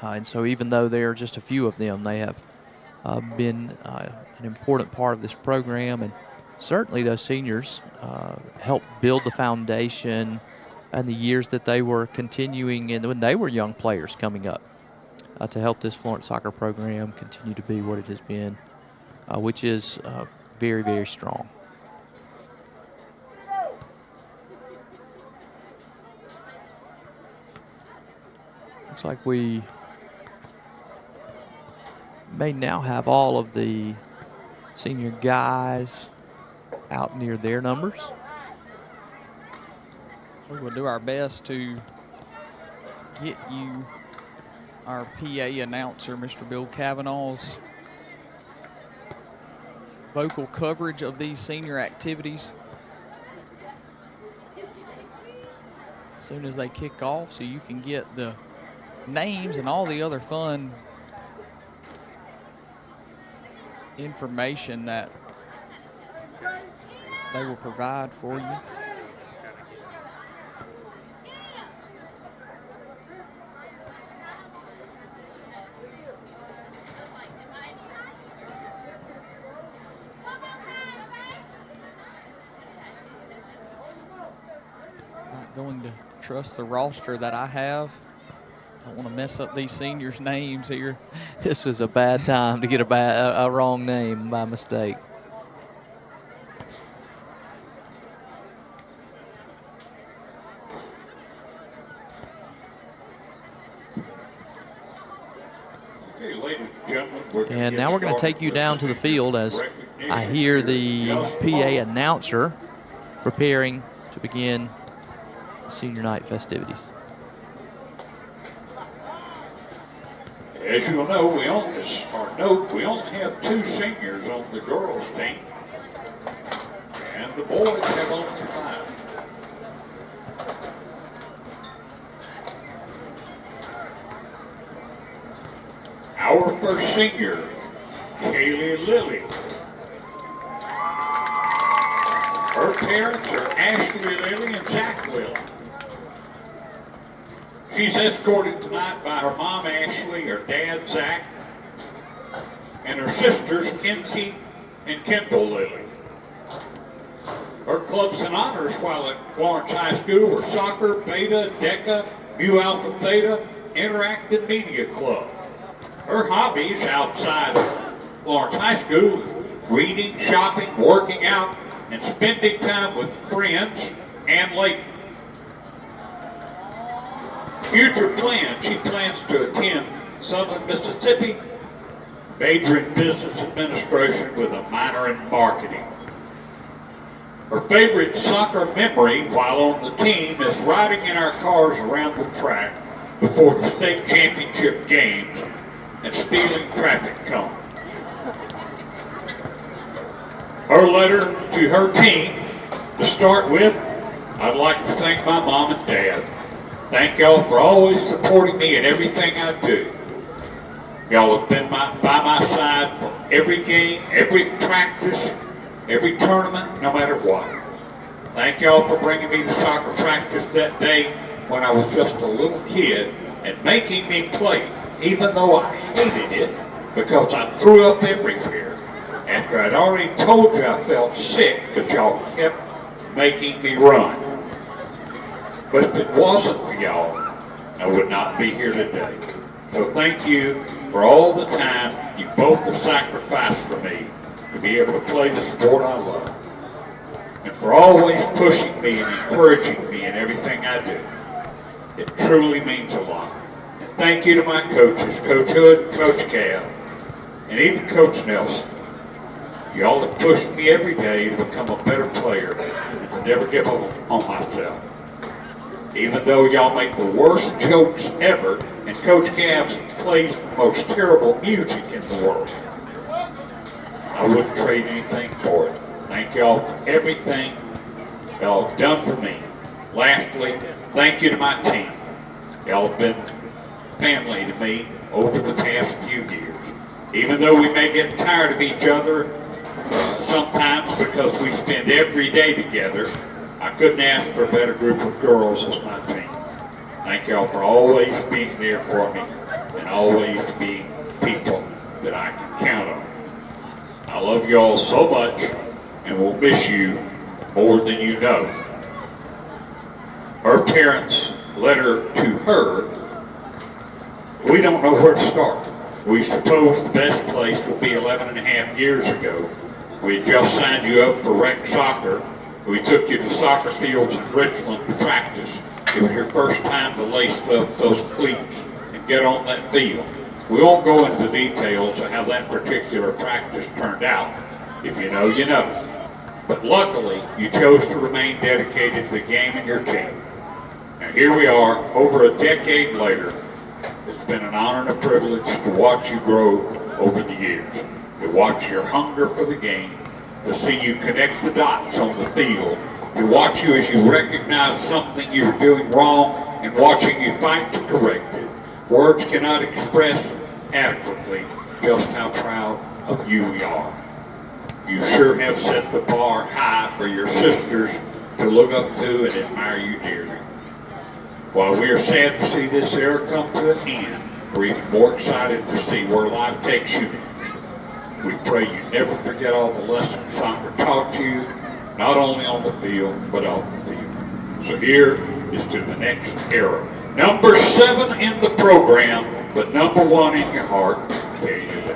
And so even though there are just a few of them, they have been an important part of this program, and certainly those seniors helped build the foundation and the years that they were continuing in when they were young players coming up to help this Florence soccer program continue to be what it has been, which is very, very strong. Looks like we may now have all of the senior guys out near their numbers. We will do our best to get you our PA announcer, Mr. Bill Cavanaugh's vocal coverage of these senior activities as soon as they kick off, so you can get the names and all the other fun information that they will provide for you. Not going to trust the roster that I have. Don't want to mess up these seniors' names here. This is a bad time to get a wrong name by mistake. And now we're going to take you down to the field as I hear the PA announcer preparing to begin senior night festivities. As you'll know, we only have 2 seniors on the girls' team, and the boys have only 5. Our first senior, Kaylee Lilly. Her parents are Ashley Lilly and Zach Lilly. She's escorted tonight by her mom, Ashley, her dad, Zach, and her sisters, Kinsey and Kendall Lilly. Her clubs and honors while at Florence High School were soccer, Beta, DECA, Mu Alpha Theta, Interactive Media Club. Her hobbies outside of Florence High School: reading, shopping, working out, and spending time with friends and ladies. Future plans: she plans to attend Southern Mississippi, major in business administration with a minor in marketing. Her favorite soccer memory while on the team is riding in our cars around the track before the state championship games and stealing traffic cones. Her letter to her team: to start with, I'd like to thank my mom and dad. Thank y'all for always supporting me in everything I do. Y'all have been by my side for every game, every practice, every tournament, no matter what. Thank y'all for bringing me to soccer practice that day when I was just a little kid and making me play, even though I hated it because I threw up everywhere after I'd already told you I felt sick, but y'all kept making me run. But if it wasn't for y'all, I would not be here today. So thank you for all the time you both have sacrificed for me to be able to play the sport I love, and for always pushing me and encouraging me in everything I do. It truly means a lot. And thank you to my coaches, Coach Hood, Coach Cab, and even Coach Nelson. Y'all have pushed me every day to become a better player and to never give up on myself. Even though y'all make the worst jokes ever and Coach Gabs plays the most terrible music in the world, I wouldn't trade anything for it. Thank y'all for everything y'all have done for me. Lastly, thank you to my team. Y'all have been family to me over the past few years. Even though we may get tired of each other sometimes because we spend every day together, I couldn't ask for a better group of girls as my team. Thank y'all for always being there for me and always being people that I can count on. I love y'all so much and will miss you more than you know. Her parents' letter to her: we don't know where to start. We suppose the best place would be 11 and a half years ago. We had just signed you up for rec soccer. We took you to soccer fields in Richland to practice. It was your first time to lace up those cleats and get on that field. We won't go into the details of how that particular practice turned out. If you know, you know. But luckily, you chose to remain dedicated to the game and your team. Now here we are, over a decade later. It's been an honor and a privilege to watch you grow over the years, to watch your hunger for the game, to see you connect the dots on the field, to watch you as you recognize something you're doing wrong and watching you fight to correct it. Words cannot express adequately just how proud of you we are. You sure have set the bar high for your sisters to look up to and admire you dearly. While we are sad to see this era come to an end, we're even more excited to see where life takes you next. We pray you never forget all the lessons soccer taught you, not only on the field, but off the field. So here is to the next era. Number 7 in the program, but number 1 in your heart. There you go.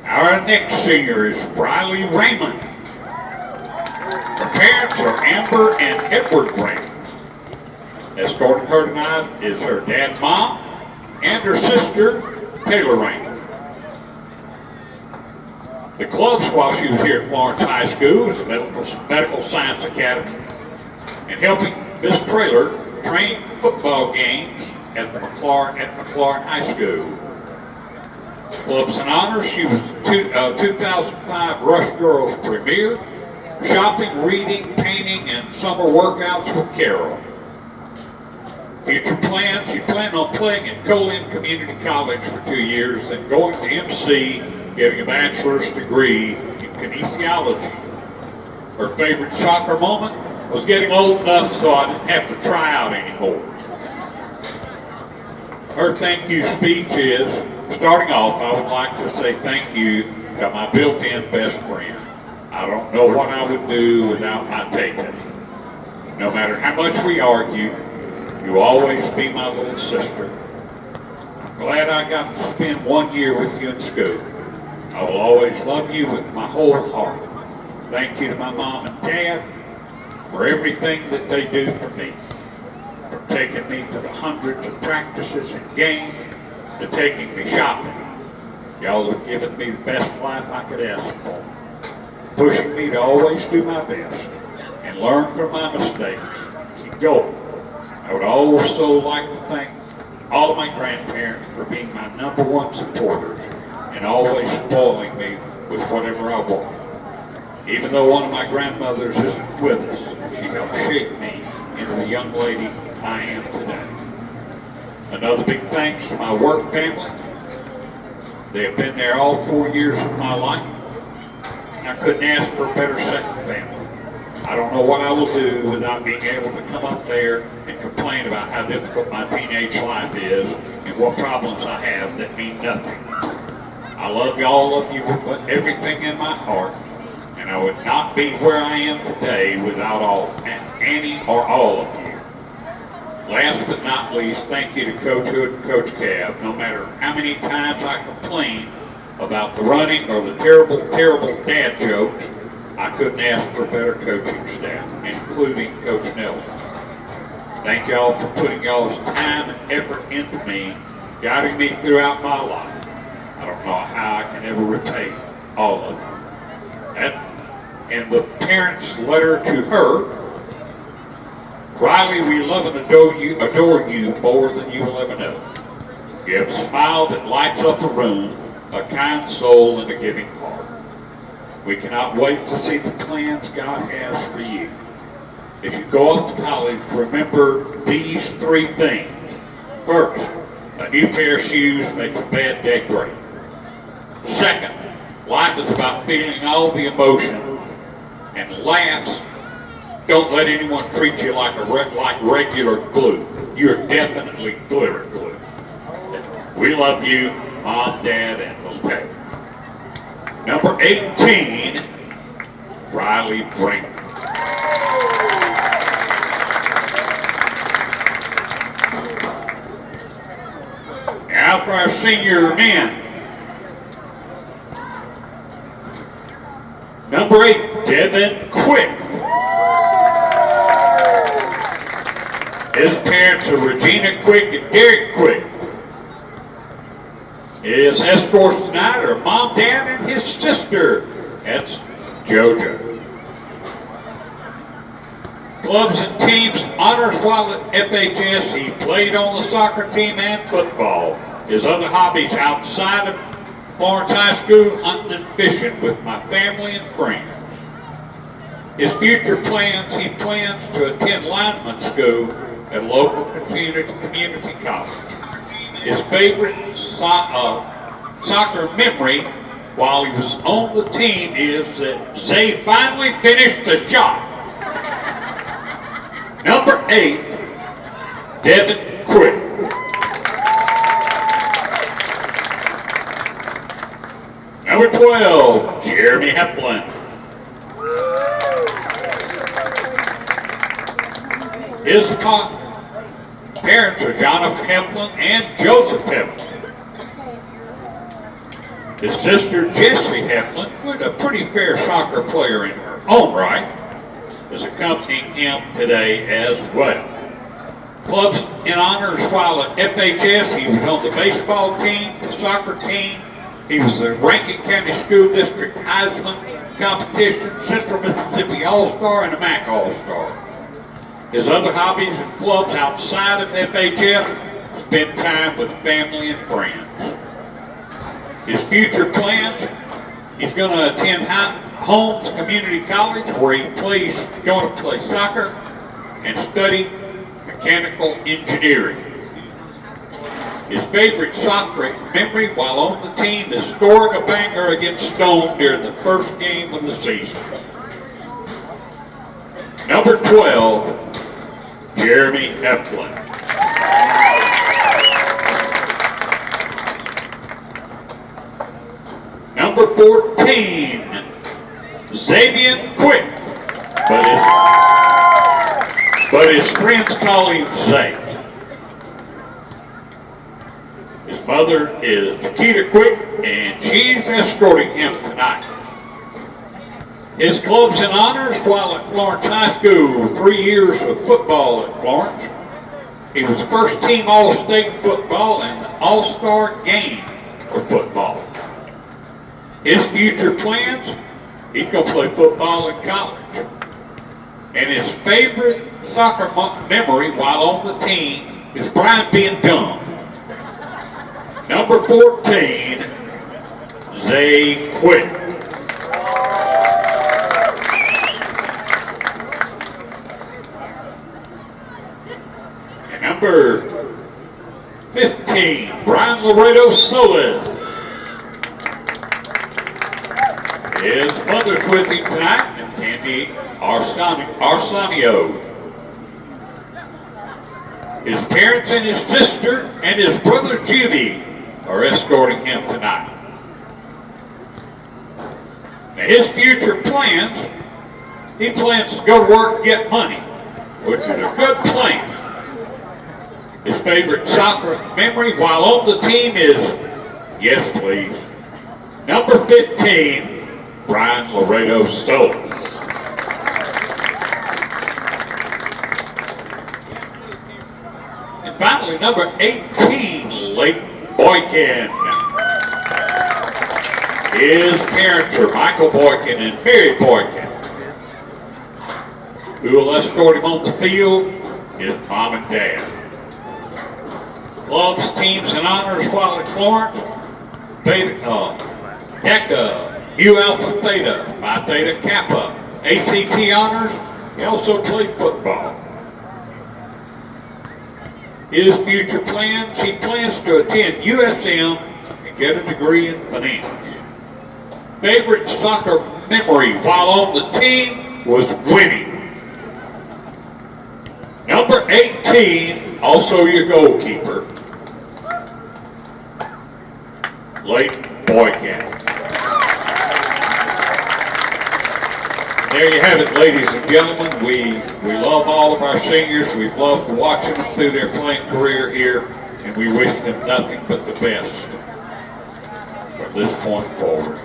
Our next singer is Briley Raymond. Her parents are Amber and Edward Raymond. Escorting her tonight is her dad, mom, and her sister, Taylor Raymond. The clubs while she was here at Florence High School was the Medical Science Academy and helping Miss Traylor train football games at McLaurin High School. Clubs and honors, she was 2005 Rush Girls Premier, shopping, reading, painting, and summer workouts with Carol. Future plans, you plan on playing at Colin Community College for 2 years and going to MC, getting a bachelor's degree in kinesiology. Her favorite soccer moment was getting old enough so I didn't have to try out anymore. Her thank you speech is, starting off, I would like to say thank you to my built-in best friend. I don't know what I would do without my David. No matter how much we argue, you always be my little sister. I'm glad I got to spend 1 year with you in school. I will always love you with my whole heart. Thank you to my mom and dad for everything that they do for me. For taking me to the hundreds of practices and games, to taking me shopping. Y'all have given me the best life I could ask for. Pushing me to always do my best and learn from my mistakes. Keep going. I would also like to thank all of my grandparents for being my #1 supporters and always spoiling me with whatever I want. Even though one of my grandmothers isn't with us, she helped shape me into the young lady I am today. Another big thanks to my work family. They have been there all 4 years of my life. I couldn't ask for a better second family. I don't know what I will do without being able to come up there and complain about how difficult my teenage life is and what problems I have that mean nothing. I love all of you with everything in my heart, and I would not be where I am today without any or all of you. Last but not least, thank you to Coach Hood and Coach Cab. No matter how many times I complain about the running or the terrible, terrible dad jokes, I couldn't ask for a better coaching staff, including Coach Nelson. Thank y'all for putting y'all's time and effort into me, guiding me throughout my life. I don't know how I can ever repay all of it. And the parents' letter to her, Riley, we love and adore you more than you will ever know. You have a smile that lights up a room, a kind soul, and a giving heart. We cannot wait to see the plans God has for you. If you go off to college, remember these 3 things. First, a new pair of shoes makes a bad day great. Second, life is about feeling all the emotion. And last, don't let anyone treat you like regular glue. You're definitely glitter glue. We love you, Mom, Dad, and little Ted. Number 18, Riley Brink. Now for our senior men. Number 8, Devin Quick. His parents are Regina Quick and Derek Quick. His escorts tonight are Mom, Dad, and his sister. That's JoJo. Clubs and teams honors while at FHS. He played on the soccer team and football. His other hobbies outside of Florence High School, hunting and fishing with my family and friends. His future plans, he plans to attend lineman school at a local community college. His favorite soccer memory while he was on the team is that Zay finally finished the job. Number 8, Devin Quick. Number 12, Jeremy Heflin. His parents are John F. Heflin and Joseph Heflin. His sister, Jessie Heflin, who's a pretty fair soccer player in her own right, is accompanying him today as well. Clubs in honors while at FHS, he was on the baseball team, the soccer team. He was the Rankin County School District Heisman competition, Central Mississippi All-Star, and a MAC All-Star. His other hobbies and clubs outside of FHS, spend time with family and friends. His future plans, he's going to attend Holmes Community College where he's going to play soccer and study mechanical engineering. His favorite soccer memory while on the team is scoring a banger against Stone during the first game of the season. Number 12, Jeremy Heflin. Number 14, Xavier Quick, but his friends call him Zay. His mother is Chiquita Quick, and she's escorting him tonight. His clubs and honors while at Florence High School, 3 years of football at Florence. He was first team All-State football and All-Star game for football. His future plans, he's going to play football in college. And his favorite soccer memory while on the team is Brian being dumb. Number 14, Zay Quick. And number 15, Brian Laredo Solis. His mother's with him tonight, and Andy Arsenio. His parents and his sister and his brother Judy are escorting him tonight. Now his future plans, he plans to go to work and get money, which is a good plan. His favorite soccer memory while on the team is, yes please, number 15, Brian Laredo Solis. And finally, number 18, Lake Boykin. His parents are Michael Boykin and Mary Boykin. Who will escort him on the field is mom and dad. Clubs, teams, and honors while at Florence. DECA, Mu Alpha Theta, Phi Theta Kappa, ACT honors. He also played football. His future plans, he plans to attend USM and get a degree in finance. Favorite soccer memory while on the team was winning. Number 18, also your goalkeeper, Lake Boykin. There you have it, ladies and gentlemen. We love all of our seniors. We've loved watching them through their playing career here, and we wish them nothing but the best from this point forward.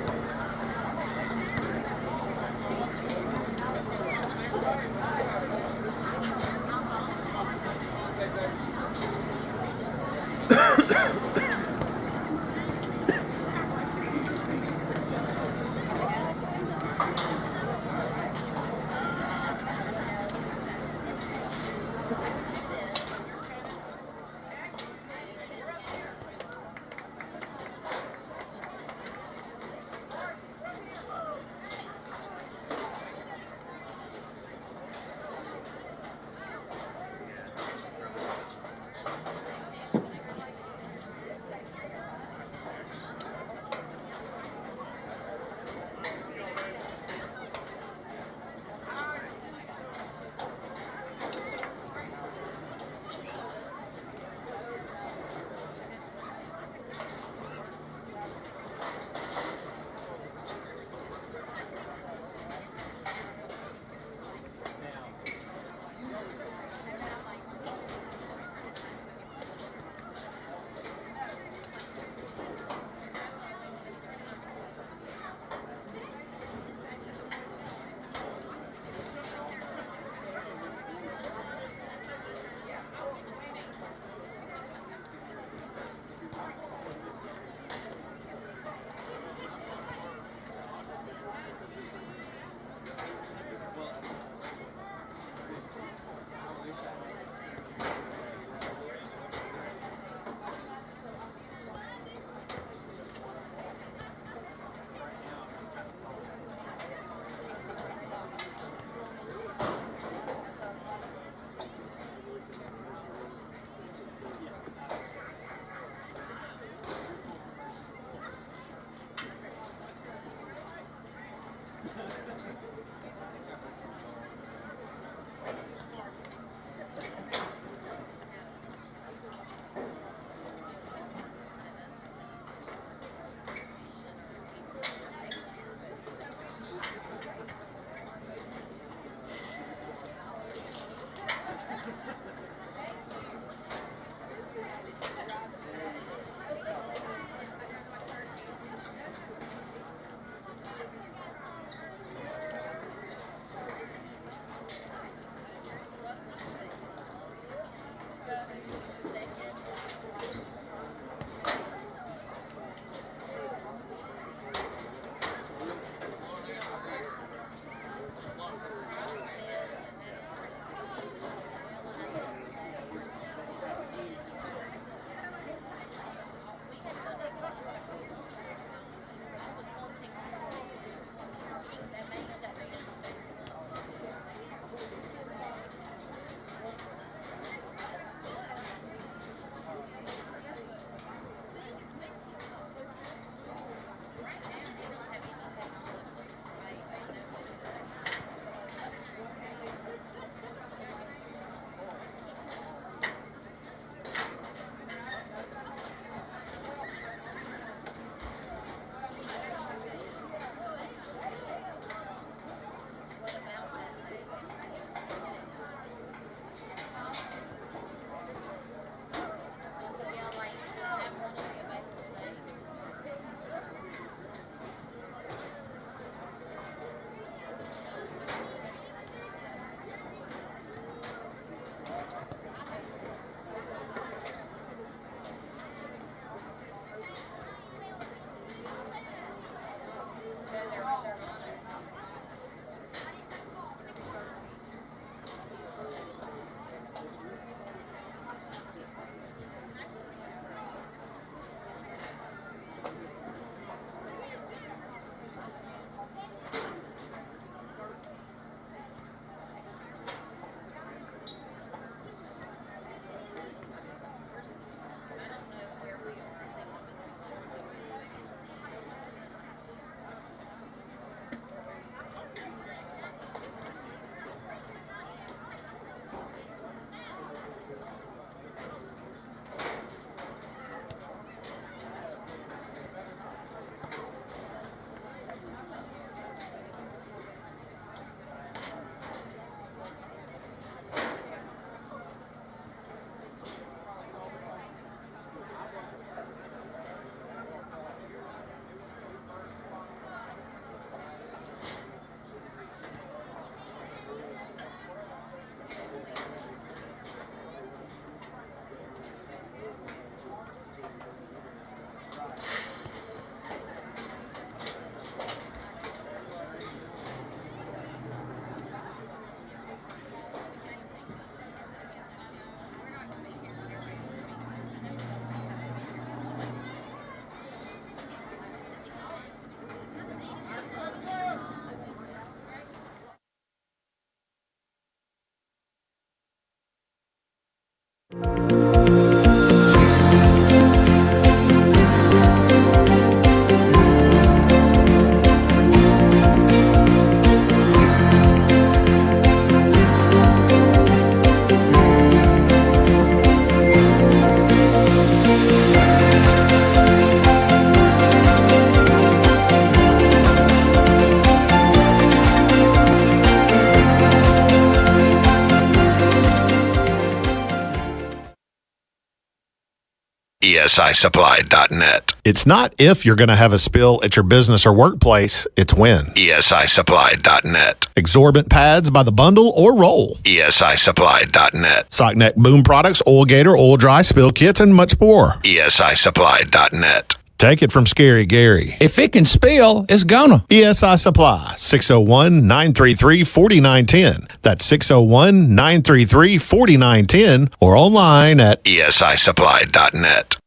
ESISupply.net. It's not if you're going to have a spill at your business or workplace, it's when. ESISupply.net. Exorbitant pads by the bundle or roll. ESISupply.net. Sockneck boom products, oil gator, oil dry, spill kits, and much more. ESISupply.net. Take it from Scary Gary. If it can spill, it's gonna. ESI Supply, 601-933-4910. That's 601-933-4910 or online at ESISupply.net.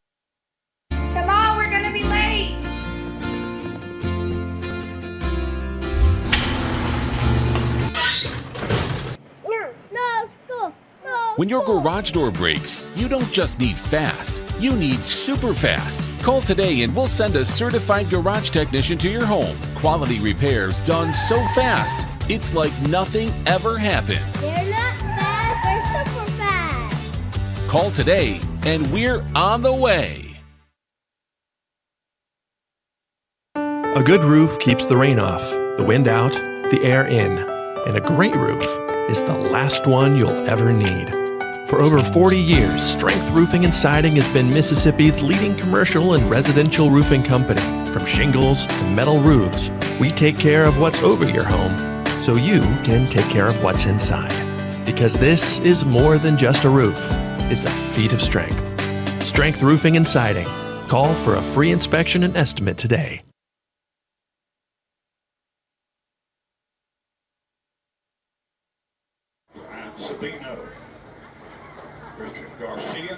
Come on, we're gonna be late. No school. No When your school. garage door breaks, you don't just need fast, you need super fast. Call today and we'll send a certified garage technician to your home. Quality repairs done so fast, it's like nothing ever happened. They're not fast. They're super fast. Call today and we're on the way. A good roof keeps the rain off, the wind out, the air in. And a great roof is the last one you'll ever need. For over 40 years, Strength Roofing and Siding has been Mississippi's leading commercial and residential roofing company. From shingles to metal roofs, we take care of what's over your home so you can take care of what's inside. Because this is more than just a roof, it's a feat of strength. Strength Roofing and Siding. Call for a free inspection and estimate today. Ryan Sabino, Christian Garcia,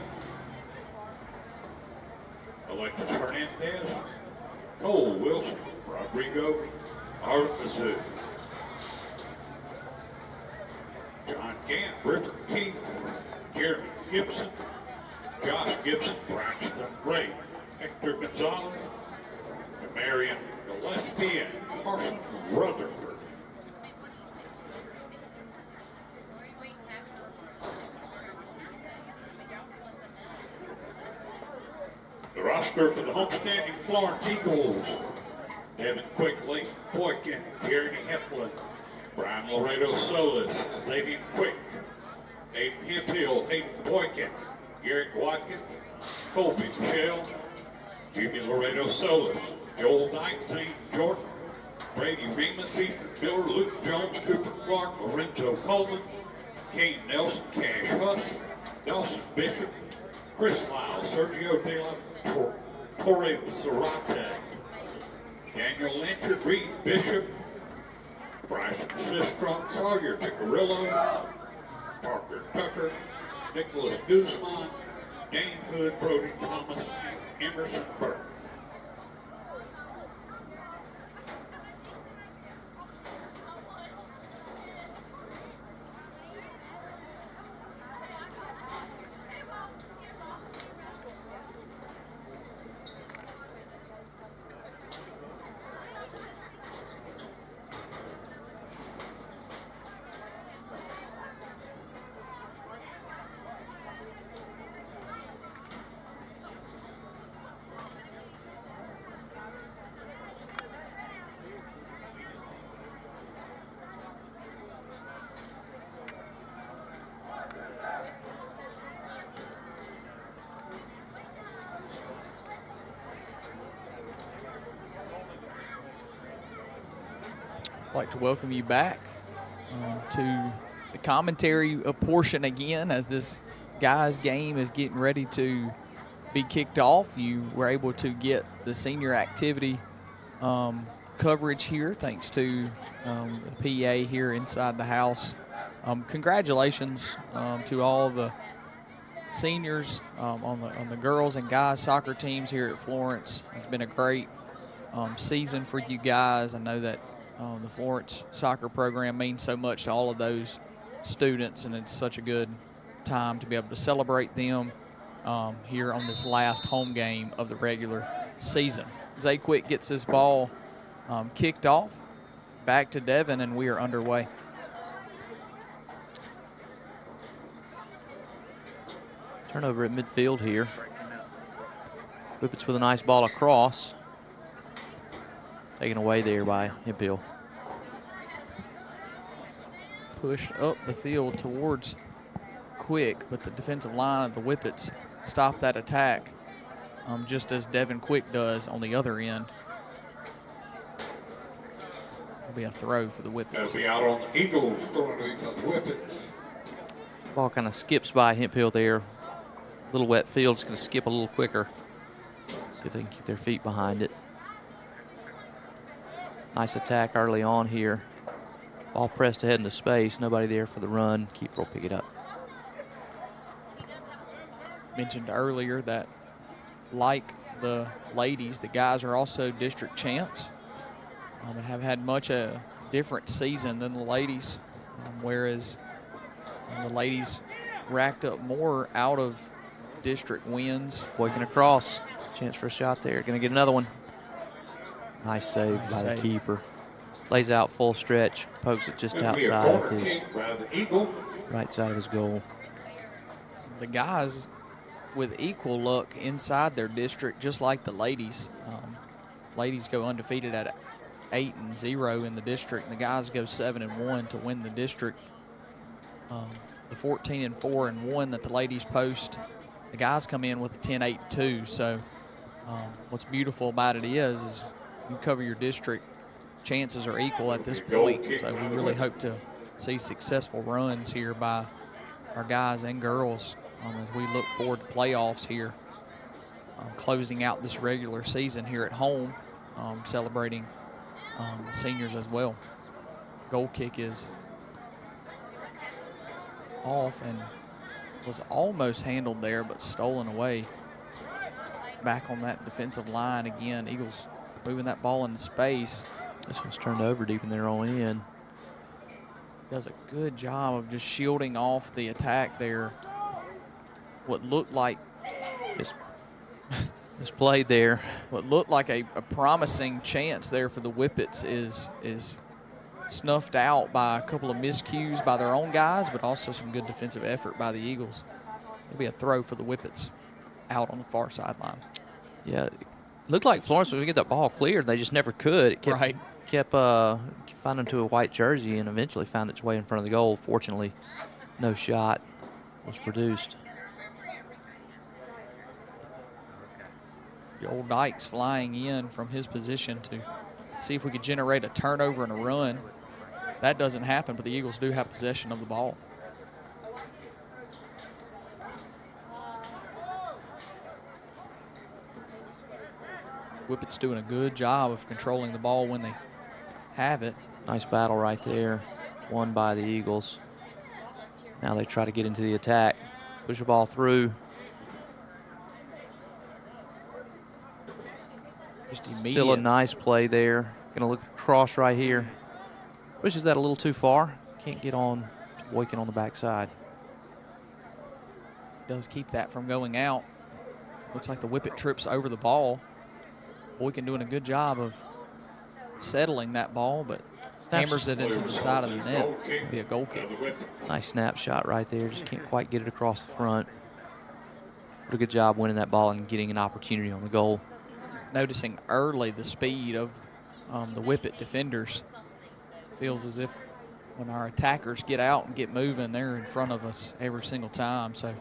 Alexis Hernandez, Cole Wilson, Rodrigo Arvizu, John Gant, River Keith, Jeremy Gibson, Josh Gibson, Braxton Ray, Hector Gonzalez, Marion Gillespie, and Carson Rutherford. The roster for the homestanding Florence Eagles: Devin Quickly, Boykin, Jeremy Heflin, Brian Laredo Solis, Xavier Quick, Aiden Hemphill, Hayden Boykin, Garrett Watkins, Colby Michelle, Jimmy Laredo Solis, Joel Knight, Zane Jordan, Brady Remus, Ethan Miller, Luke Jones, Cooper Clark, Lorenzo Coleman, Kane Nelson, Cash Huss, Nelson Bishop, Chris Lyle, Sergio De La Torre Zarate, Daniel Lynchard, Reed Bishop, Bryson Sistrom, Sawyer Ticarillo, Parker Tucker, Nicholas Guzman, Dane Hood, Brody Thomas, and Emerson Burke. I'd like to welcome you back to the commentary portion again as this guys game is getting ready to be kicked off. You were able to get the senior activity coverage here thanks to the PA here inside the house. Congratulations to all the seniors on the girls and guys soccer teams here at Florence. It's been a great season for you guys. I know that the Florence soccer program means so much to all of those students, and it's such a good time to be able to celebrate them here on this last home game of the regular season. Zay Quick gets this ball kicked off, back to Devin, and we are underway. Turnover at midfield here. Whippets with a nice ball across. Taken away there by Hemphill. Push up the field towards Quick, but the defensive line of the Whippets stopped that attack. just as Devin Quick does on the other end. It'll be a throw for the Whippets. That'll be out on the Eagles, throwing to the Whippets. Ball kind of skips by Hemphill there. Little wet field's going to skip a little quicker. See if they can keep their feet behind it. Nice attack early on here. Ball pressed ahead into space. Nobody there for the run. Keeper will pick it up. Mentioned earlier that, like the ladies, the guys are also district champs and have had much a different season than the ladies, whereas the ladies racked up more out of district wins. Boykin across. Chance for a shot there. Going to get another one. Nice save by the keeper. Lays out full stretch. Pokes it just outside of his right side of his goal. The guys with equal luck inside their district, just like the ladies. Ladies go undefeated at 8-0 in the district, and the guys go 7-1 to win the district. The 14-4-1 that the ladies post, the guys come in with a 10-8-2. So what's beautiful about it is you cover your district, chances are equal at this point. So we really hope to see successful runs here by our guys and girls as we look forward to playoffs here, closing out this regular season here at home, celebrating the seniors as well. Goal kick is off and was almost handled there, but stolen away. Back on that defensive line again. Eagles moving that ball into space. This one's turned over deep in their own end. Does a good job of just shielding off the attack there. What looked like played there. What looked like a promising chance there for the Whippets is snuffed out by a couple of miscues by their own guys, but also some good defensive effort by the Eagles. It'll be a throw for the Whippets out on the far sideline. Yeah, it looked like Florence was going to get that ball cleared. They just never could. It kept finding to a white jersey and eventually found its way in front of the goal. Fortunately, no shot was produced. The old Dykes flying in from his position to see if we could generate a turnover and a run. That doesn't happen, but the Eagles do have possession of the ball. Whippets doing a good job of controlling the ball when they have it. Nice battle right there, won by the Eagles. Now they try to get into the attack, push the ball through. Just immediate. Still a nice play there. Gonna look across right here. Pushes that a little too far. Can't get on to Boykin on the backside. Does keep that from going out. Looks like the Whippet trips over the ball. Boykin doing a good job of settling that ball, but hammers it into the side of the net. It'll be a goal kick. Nice snapshot right there. Just can't quite get it across the front. Did a good job winning that ball and getting an opportunity on the goal. Noticing early the speed of the Whippet defenders. Feels as if when our attackers get out and get moving, they're in front of us every single time. So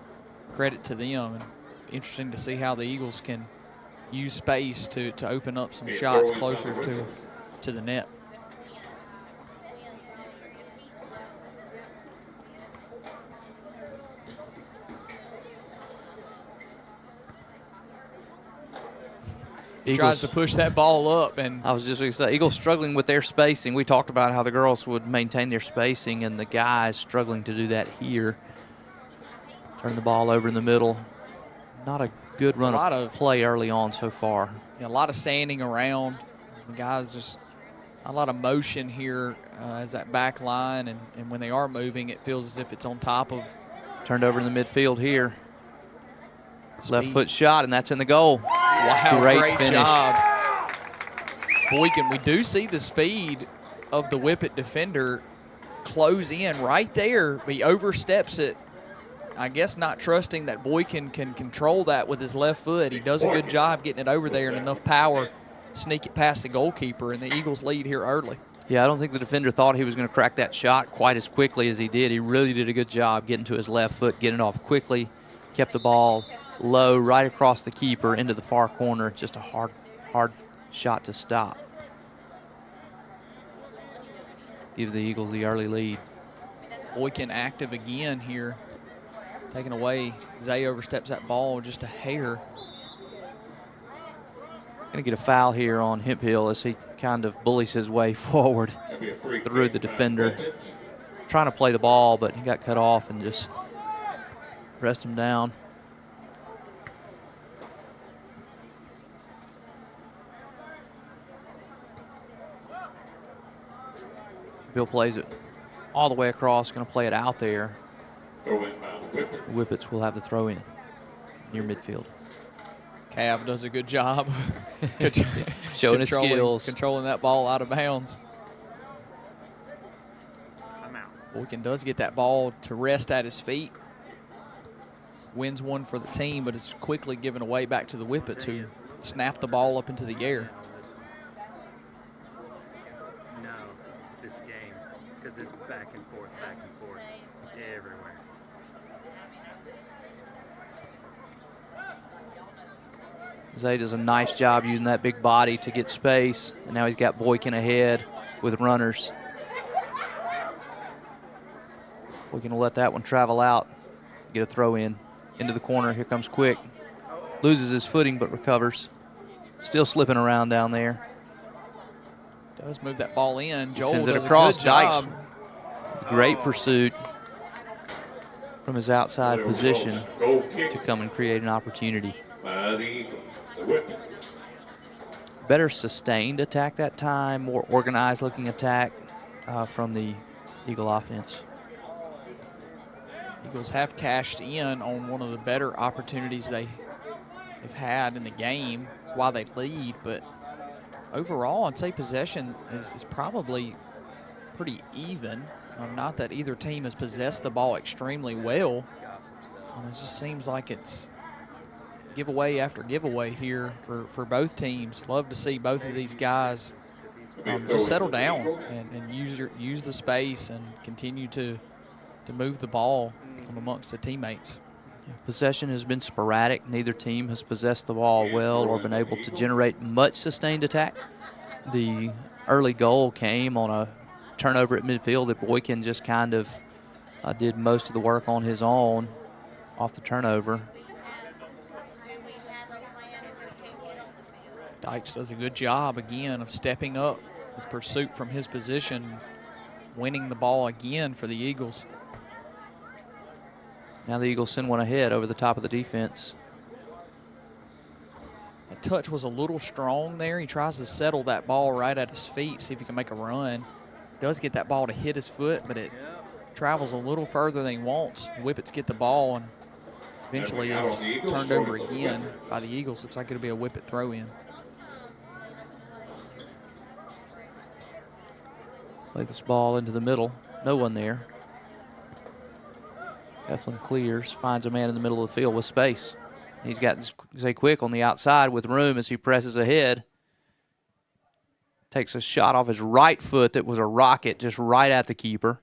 credit to them. And interesting to see how the Eagles can use space to open up some shots closer to the net. Tries to push that ball up, and I was just going to say, Eagles struggling with their spacing. We talked about how the girls would maintain their spacing, and the guys struggling to do that here. Turn the ball over in the middle. Not a good run of play early on so far. A lot of standing around. The guys just a lot of motion here as that back line, and when they are moving, it feels as if it's on top of. Turned over in the midfield here. Left foot shot, and that's in the goal. Wow, great finish. Job. Boykin, we do see the speed of the Whippet defender close in right there. He oversteps it. I guess not trusting that Boykin can control that with his left foot. He does a good job getting it over there and enough power, sneak it past the goalkeeper, and the Eagles lead here early. Yeah, I don't think the defender thought he was going to crack that shot quite as quickly as he did. He really did a good job getting to his left foot, getting it off quickly, kept the ball low right across the keeper into the far corner. Just a hard shot to stop. Give the Eagles the early lead. Boykin active again here. Taken away. Zay oversteps that ball just a hair. Going to get a foul here on Hemphill as he kind of bullies his way forward through the defender. Trying to play the ball, but he got cut off and just pressed him down. Bill plays it all the way across, going to play it out there. The Whippets will have the throw in near midfield. Cav does a good job showing his skills. Controlling that ball out of bounds. I'm out. Boykin does get that ball to rest at his feet. Wins one for the team, but it's quickly given away back to the Whippets, who snap the ball up into the air. No, this game, because it's back and forth everywhere. Zay does a nice job using that big body to get space, and now he's got Boykin ahead with runners. Boykin will let that one travel out, get a throw in into the corner. Here comes Quick. Loses his footing but recovers. Still slipping around down there. Does move that ball in. Joel sends it does across. a good job. Dykes with great pursuit from his outside position to come and create an opportunity. Better sustained attack that time, more organized looking attack from the Eagle offense. Eagles have cashed in on one of the better opportunities they've had in the game. That's why they lead, but overall, I'd say possession is probably pretty even. Not that either team has possessed the ball extremely well. It just seems like it's giveaway after giveaway here for both teams. Love to see both of these guys just settle down and use the space and continue to move the ball amongst the teammates. Possession has been sporadic. Neither team has possessed the ball well or been able to generate much sustained attack. The early goal came on a turnover at midfield that Boykin just kind of did most of the work on his own off the turnover. Dykes does a good job again of stepping up with pursuit from his position, winning the ball again for the Eagles. Now the Eagles send one ahead over the top of the defense. That touch was a little strong there. He tries to settle that ball right at his feet, see if he can make a run. Does get that ball to hit his foot, but it travels a little further than he wants. The Whippets get the ball and eventually is turned over again by the Eagles. Looks like it'll be a Whippet throw-in. Play this ball into the middle. No one there. Eflin clears, finds a man in the middle of the field with space. He's got Zay Quick on the outside with room as he presses ahead. Takes a shot off his right foot that was a rocket just right at the keeper.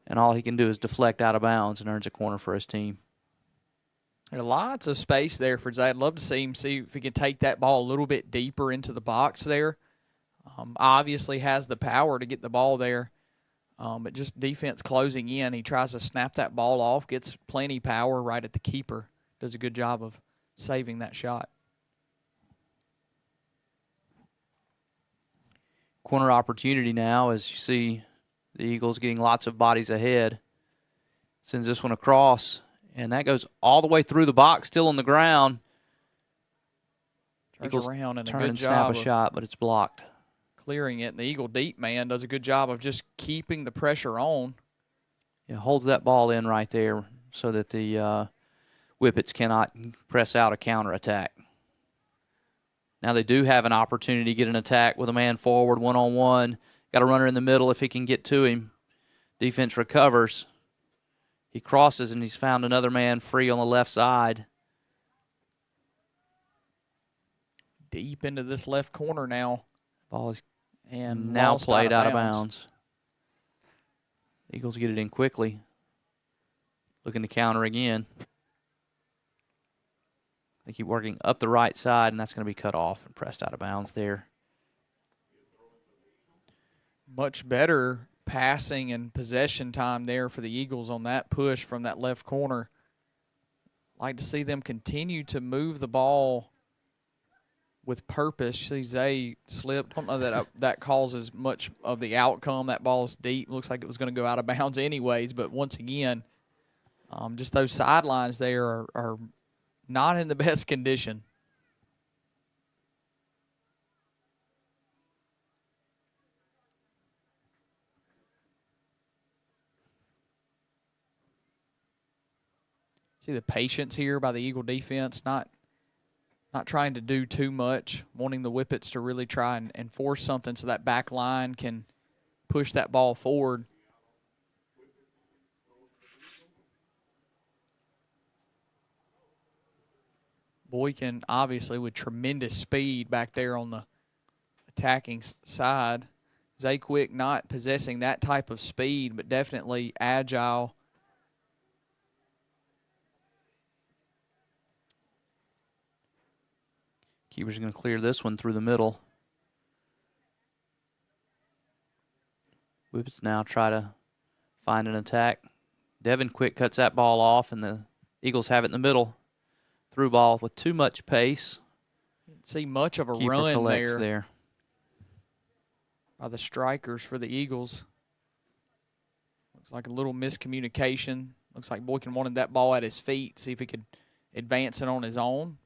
And all he can do is deflect out of bounds and earns a corner for his team. There's lots of space there for Zay. I'd love to see him see if he can take that ball a little bit deeper into the box there. Obviously has the power to get the ball there. But just defense closing in. He tries to snap that ball off, gets plenty power right at the keeper. Does a good job of saving that shot. Corner opportunity now as you see the Eagles getting lots of bodies ahead. Sends this one across, and that goes all the way through the box, still on the ground. Turns Eagles around and turn a good and job snap a of shot, but it's blocked. Clearing it, and the Eagle deep man does a good job of just keeping the pressure on. Yeah, holds that ball in right there so that the Whippets cannot press out a counterattack. Now they do have an opportunity to get an attack with a man forward, one-on-one. Got a runner in the middle if he can get to him. Defense recovers. He crosses, and he's found another man free on the left side. Deep into this left corner now. Ball is and now played out of bounds. Eagles get it in quickly. Looking to counter again. They keep working up the right side, and that's going to be cut off and pressed out of bounds there. Much better passing and possession time there for the Eagles on that push from that left corner. Like to see them continue to move the ball with purpose. See Zay slipped. I don't know that that causes much of the outcome. That ball's deep. Looks like it was going to go out of bounds anyways. But once again, just those sidelines there are not in the best condition. See the patience here by the Eagle defense, not trying to do too much, wanting the Whippets to really try and force something so that back line can push that ball forward. Boykin, obviously, with tremendous speed back there on the attacking side. Zay Quick not possessing that type of speed, but definitely agile. Keeper's going to clear this one through the middle. Whippets now try to find an attack. Devin Quick cuts that ball off, and the Eagles have it in the middle. Through ball with too much pace. Didn't see much of a Keeper run collects there by the strikers for the Eagles. Looks like a little miscommunication. Looks like Boykin wanted that ball at his feet, see if he could advance it on his own.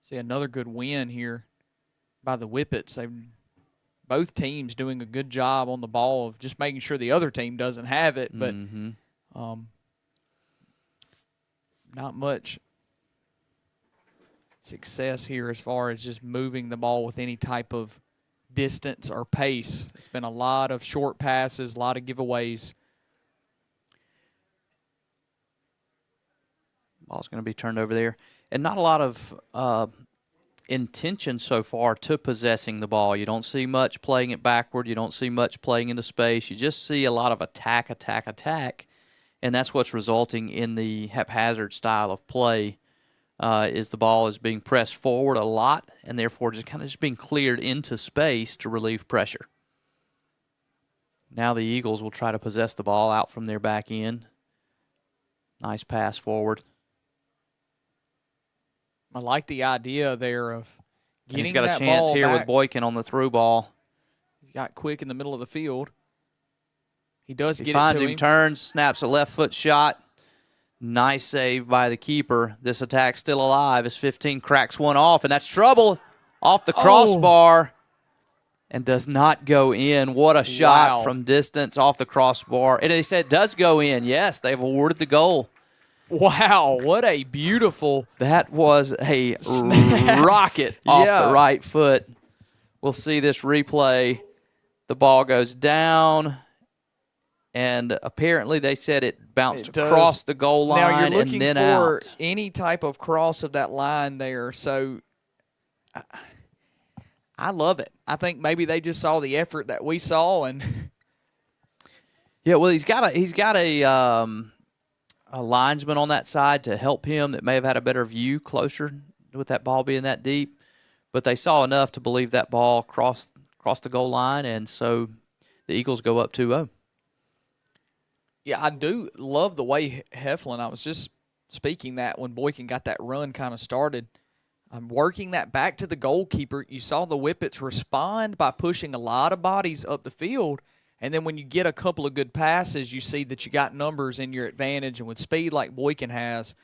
See another good win here by the Whippets. They've both teams doing a good job on the ball of just making sure the other team doesn't have it, but not much success here as far as just moving the ball with any type of distance or pace. It's been a lot of short passes, a lot of giveaways. Ball's going to be turned over there. And not a lot of intention so far to possessing the ball. You don't see much playing it backward. You don't see much playing into space. You just see a lot of attack. And that's what's resulting in the haphazard style of play, is the ball is being pressed forward a lot and therefore just kind of just being cleared into space to relieve pressure. Now the Eagles will try to possess the ball out from their back end. Nice pass forward. I like the idea there of getting he's got that a chance ball here back. with Boykin on the through ball. He's got Quick in the middle of the field. He does He get finds it to him, him. turns, snaps a left foot shot. Nice save by the keeper. This attack still alive as 15 cracks one off, and that's trouble off the crossbar and does not go in. What a shot from distance off the crossbar. And they said it does go in. Yes, they've awarded the goal. Wow, what a beautiful. That was a rocket off the right foot. We'll see this replay. The ball goes down, and apparently they said it bounced across the goal line now you're looking and then for out. any type of cross of that line there, so I love it. I think maybe they just saw the effort that we saw, and yeah, well, he's got a linesman on that side to help him that may have had a better view closer with that ball being that deep, but they saw enough to believe that ball crossed the goal line, and so the Eagles go up 2-0. yeah, I do love the way Heflin, I was just speaking that when Boykin got that run kind of started, working that back to the goalkeeper. You saw the Whippets respond by pushing a lot of bodies up the field, and then when you get a couple of good passes, you see that you got numbers in your advantage, and with speed like Boykin has,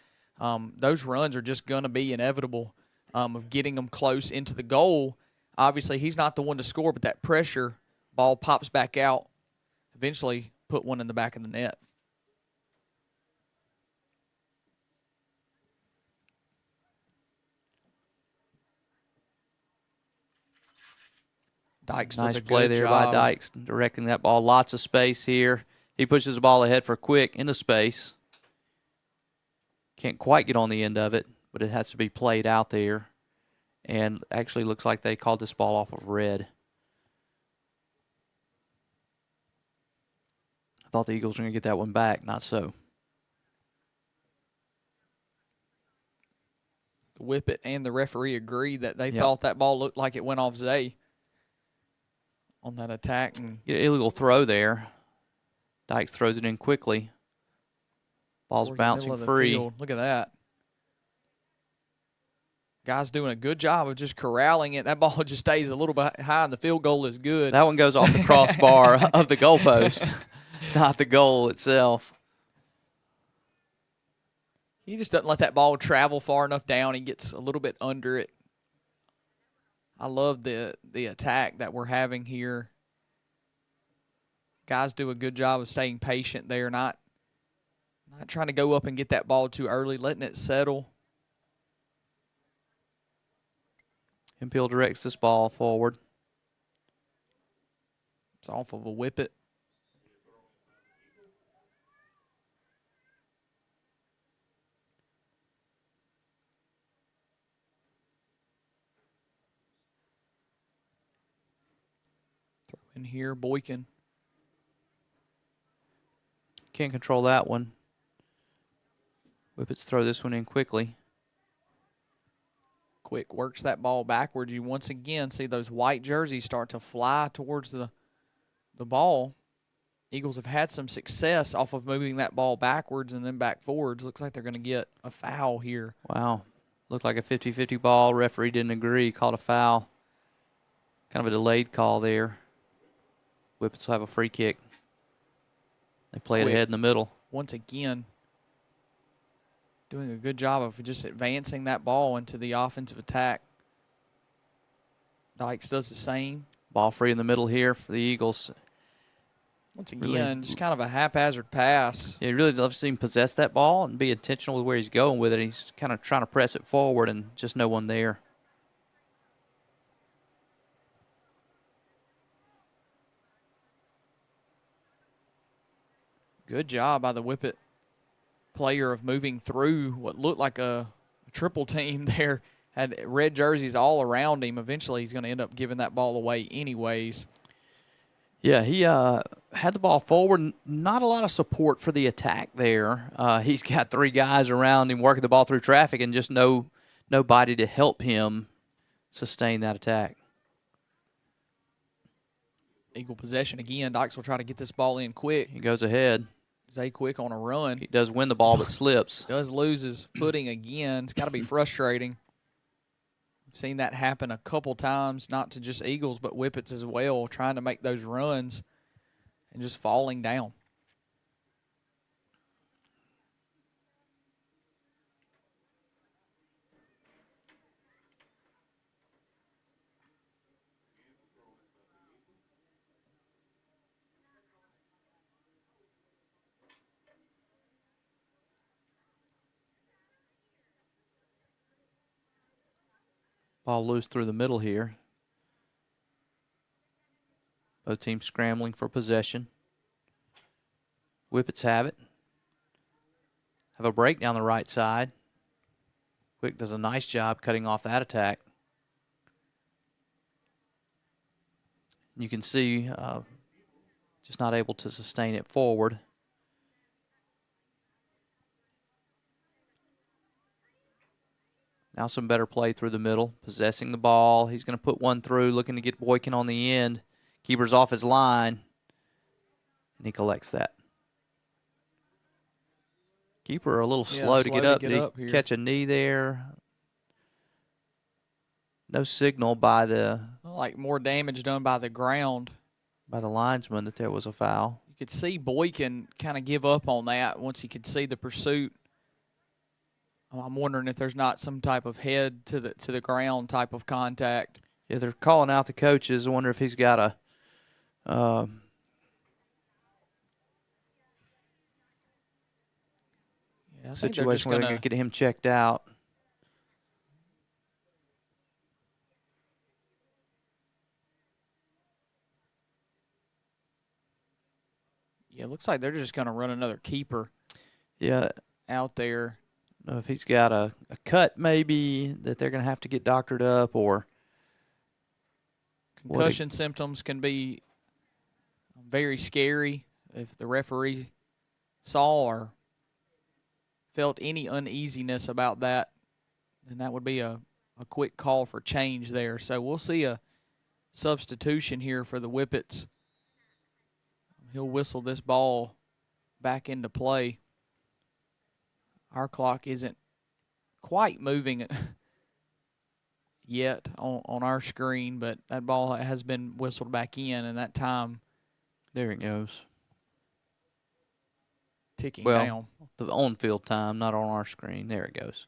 those runs are just going to be inevitable of getting them close into the goal. Obviously, he's not the one to score, but that pressure, ball pops back out, eventually put one in the back of the net. Dykes does Nice a good play there job. by Dykes, directing that ball. Lots of space here. He pushes the ball ahead for Quick into space. Can't quite get on the end of it, but it has to be played out there. And actually looks like they called this ball off of red. I thought the Eagles were going to get that one back. Not so. The Whippet and the referee agreed that they thought that ball looked like it went off Zay on that attack. And illegal throw there. Dykes throws it in quickly. Ball's bouncing free. Field. Look at that. Guy's doing a good job of just corralling it. That ball just stays a little bit high, and the field goal is good. That one goes off the crossbar of the goalpost, not the goal itself. He just doesn't let that ball travel far enough down. He gets a little bit under it. I love the attack that we're having here. Guys do a good job of staying patient there, not trying to go up and get that ball too early, letting it settle. Hemphill directs this ball forward. It's off of a Whippet. Throw in here, Boykin. Can't control that one. Whippets throw this one in quickly. Quick works that ball backwards. You once again see those white jerseys start to fly towards the ball. Eagles have had some success off of moving that ball backwards and then back forwards. Looks like they're going to get a foul here. Wow. Looked like a 50-50 ball. Referee didn't agree. Called a foul. Kind of a delayed call there. Whippets will have a free kick. They play it ahead in the middle. Once again, doing a good job of just advancing that ball into the offensive attack. Dykes does the same. Ball free in the middle here for the Eagles. Once again, just kind of a haphazard pass. Yeah, he really loves to see him possess that ball and be intentional with where he's going with it. He's kind of trying to press it forward and just no one there. Good job by the Whippet player of moving through what looked like a triple team there. Had red jerseys all around him. Eventually, he's going to end up giving that ball away anyways. Yeah, he had the ball forward. Not a lot of support for the attack there. He's got three guys around him working the ball through traffic and just nobody to help him sustain that attack. Eagle possession again. Dykes will try to get this ball in quick. He goes ahead. Zay quick on a run. He does win the ball but slips. Does lose his footing again. It's got to be frustrating. We've seen that happen a couple times, not to just Eagles, but Whippets as well, trying to make those runs and just falling down. Ball loose through the middle here. Both teams scrambling for possession. Whippets have it. Have a break down the right side. Quick does a nice job cutting off that attack. You can see just not able to sustain it forward. Now some better play through the middle, possessing the ball. He's going to put one through, looking to get Boykin on the end. Keeper's off his line, and he collects that. Keeper a little slow to get up. Did he catch a knee there? No signal by the... Like more damage done by the ground. By the linesman that there was a foul. You could see Boykin kind of give up on that once he could see the pursuit. I'm wondering if there's not some type of head to the ground type of contact. Yeah, they're calling out the coaches. I wonder if he's got a situation where they're going to get him checked out. Yeah, it looks like they're just going to run another keeper. Yeah, out there. Know if he's got a cut maybe that they're going to have to get doctored up, or concussion symptoms can be very scary. If the referee saw or felt any uneasiness about that, And that would be a quick call for change there. So we'll see a substitution here for the Whippets. He'll whistle this ball back into play. Our clock isn't quite moving yet on our screen, but that ball has been whistled back in, and that time. There it goes. Ticking well, down. The on-field time, not on our screen. There it goes.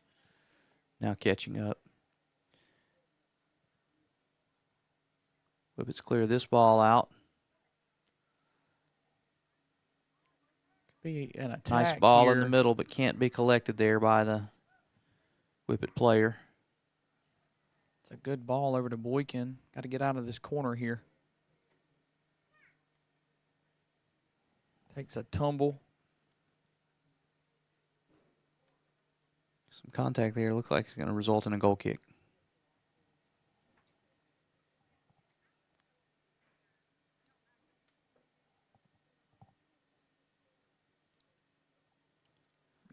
Now catching up. Whippets clear this ball out. Be an attack nice ball here in the middle, but can't be collected there by the Whippet player. It's a good ball over to Boykin. Got to get out of this corner here. Takes a tumble. Some contact there. Looks like it's going to result in a goal kick.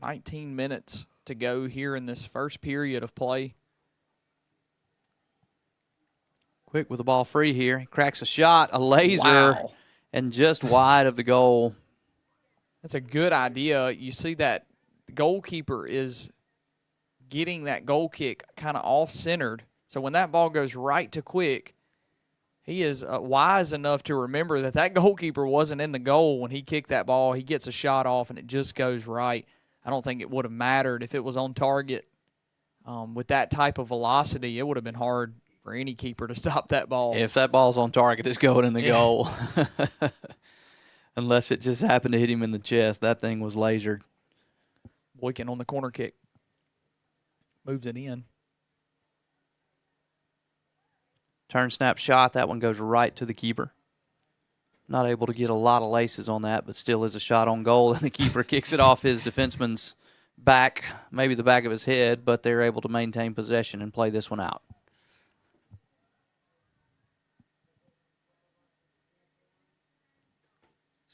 $19 minutes to go here in this first period of play. Quick with the ball free here. He cracks a shot, a laser, wow. And just wide of the goal. That's a good idea. You see that the goalkeeper is getting that goal kick kind of off-centered. So when that ball goes right to Quick, he is wise enough to remember that that goalkeeper wasn't in the goal when he kicked that ball. He gets a shot off, and it just goes right. I don't think it would have mattered if it was on target. With that type of velocity, it would have been hard for any keeper to stop that ball. If that ball's on target, it's going in the goal. Unless it just happened to hit him in the chest. That thing was lasered. Boykin on the corner kick. Moves it in. Turn snap shot. That one goes right to the keeper. Not able to get a lot of laces on that, but still is a shot on goal. And the keeper kicks it off his defenseman's back, maybe the back of his head, but they're able to maintain possession and play this one out.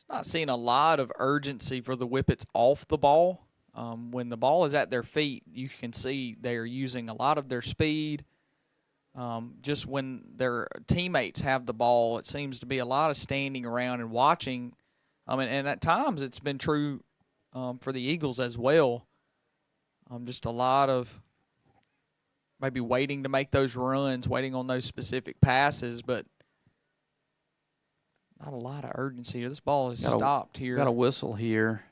Not seeing a lot of urgency for the Whippets off the ball. When the ball is at their feet, you can see they're using a lot of their speed. Just when their teammates have the ball, it seems to be a lot of standing around and watching. And at times it's been true for the Eagles as well. Just a lot of maybe waiting to make those runs, waiting on those specific passes, but not a lot of urgency. This ball is stopped here. Got a whistle here.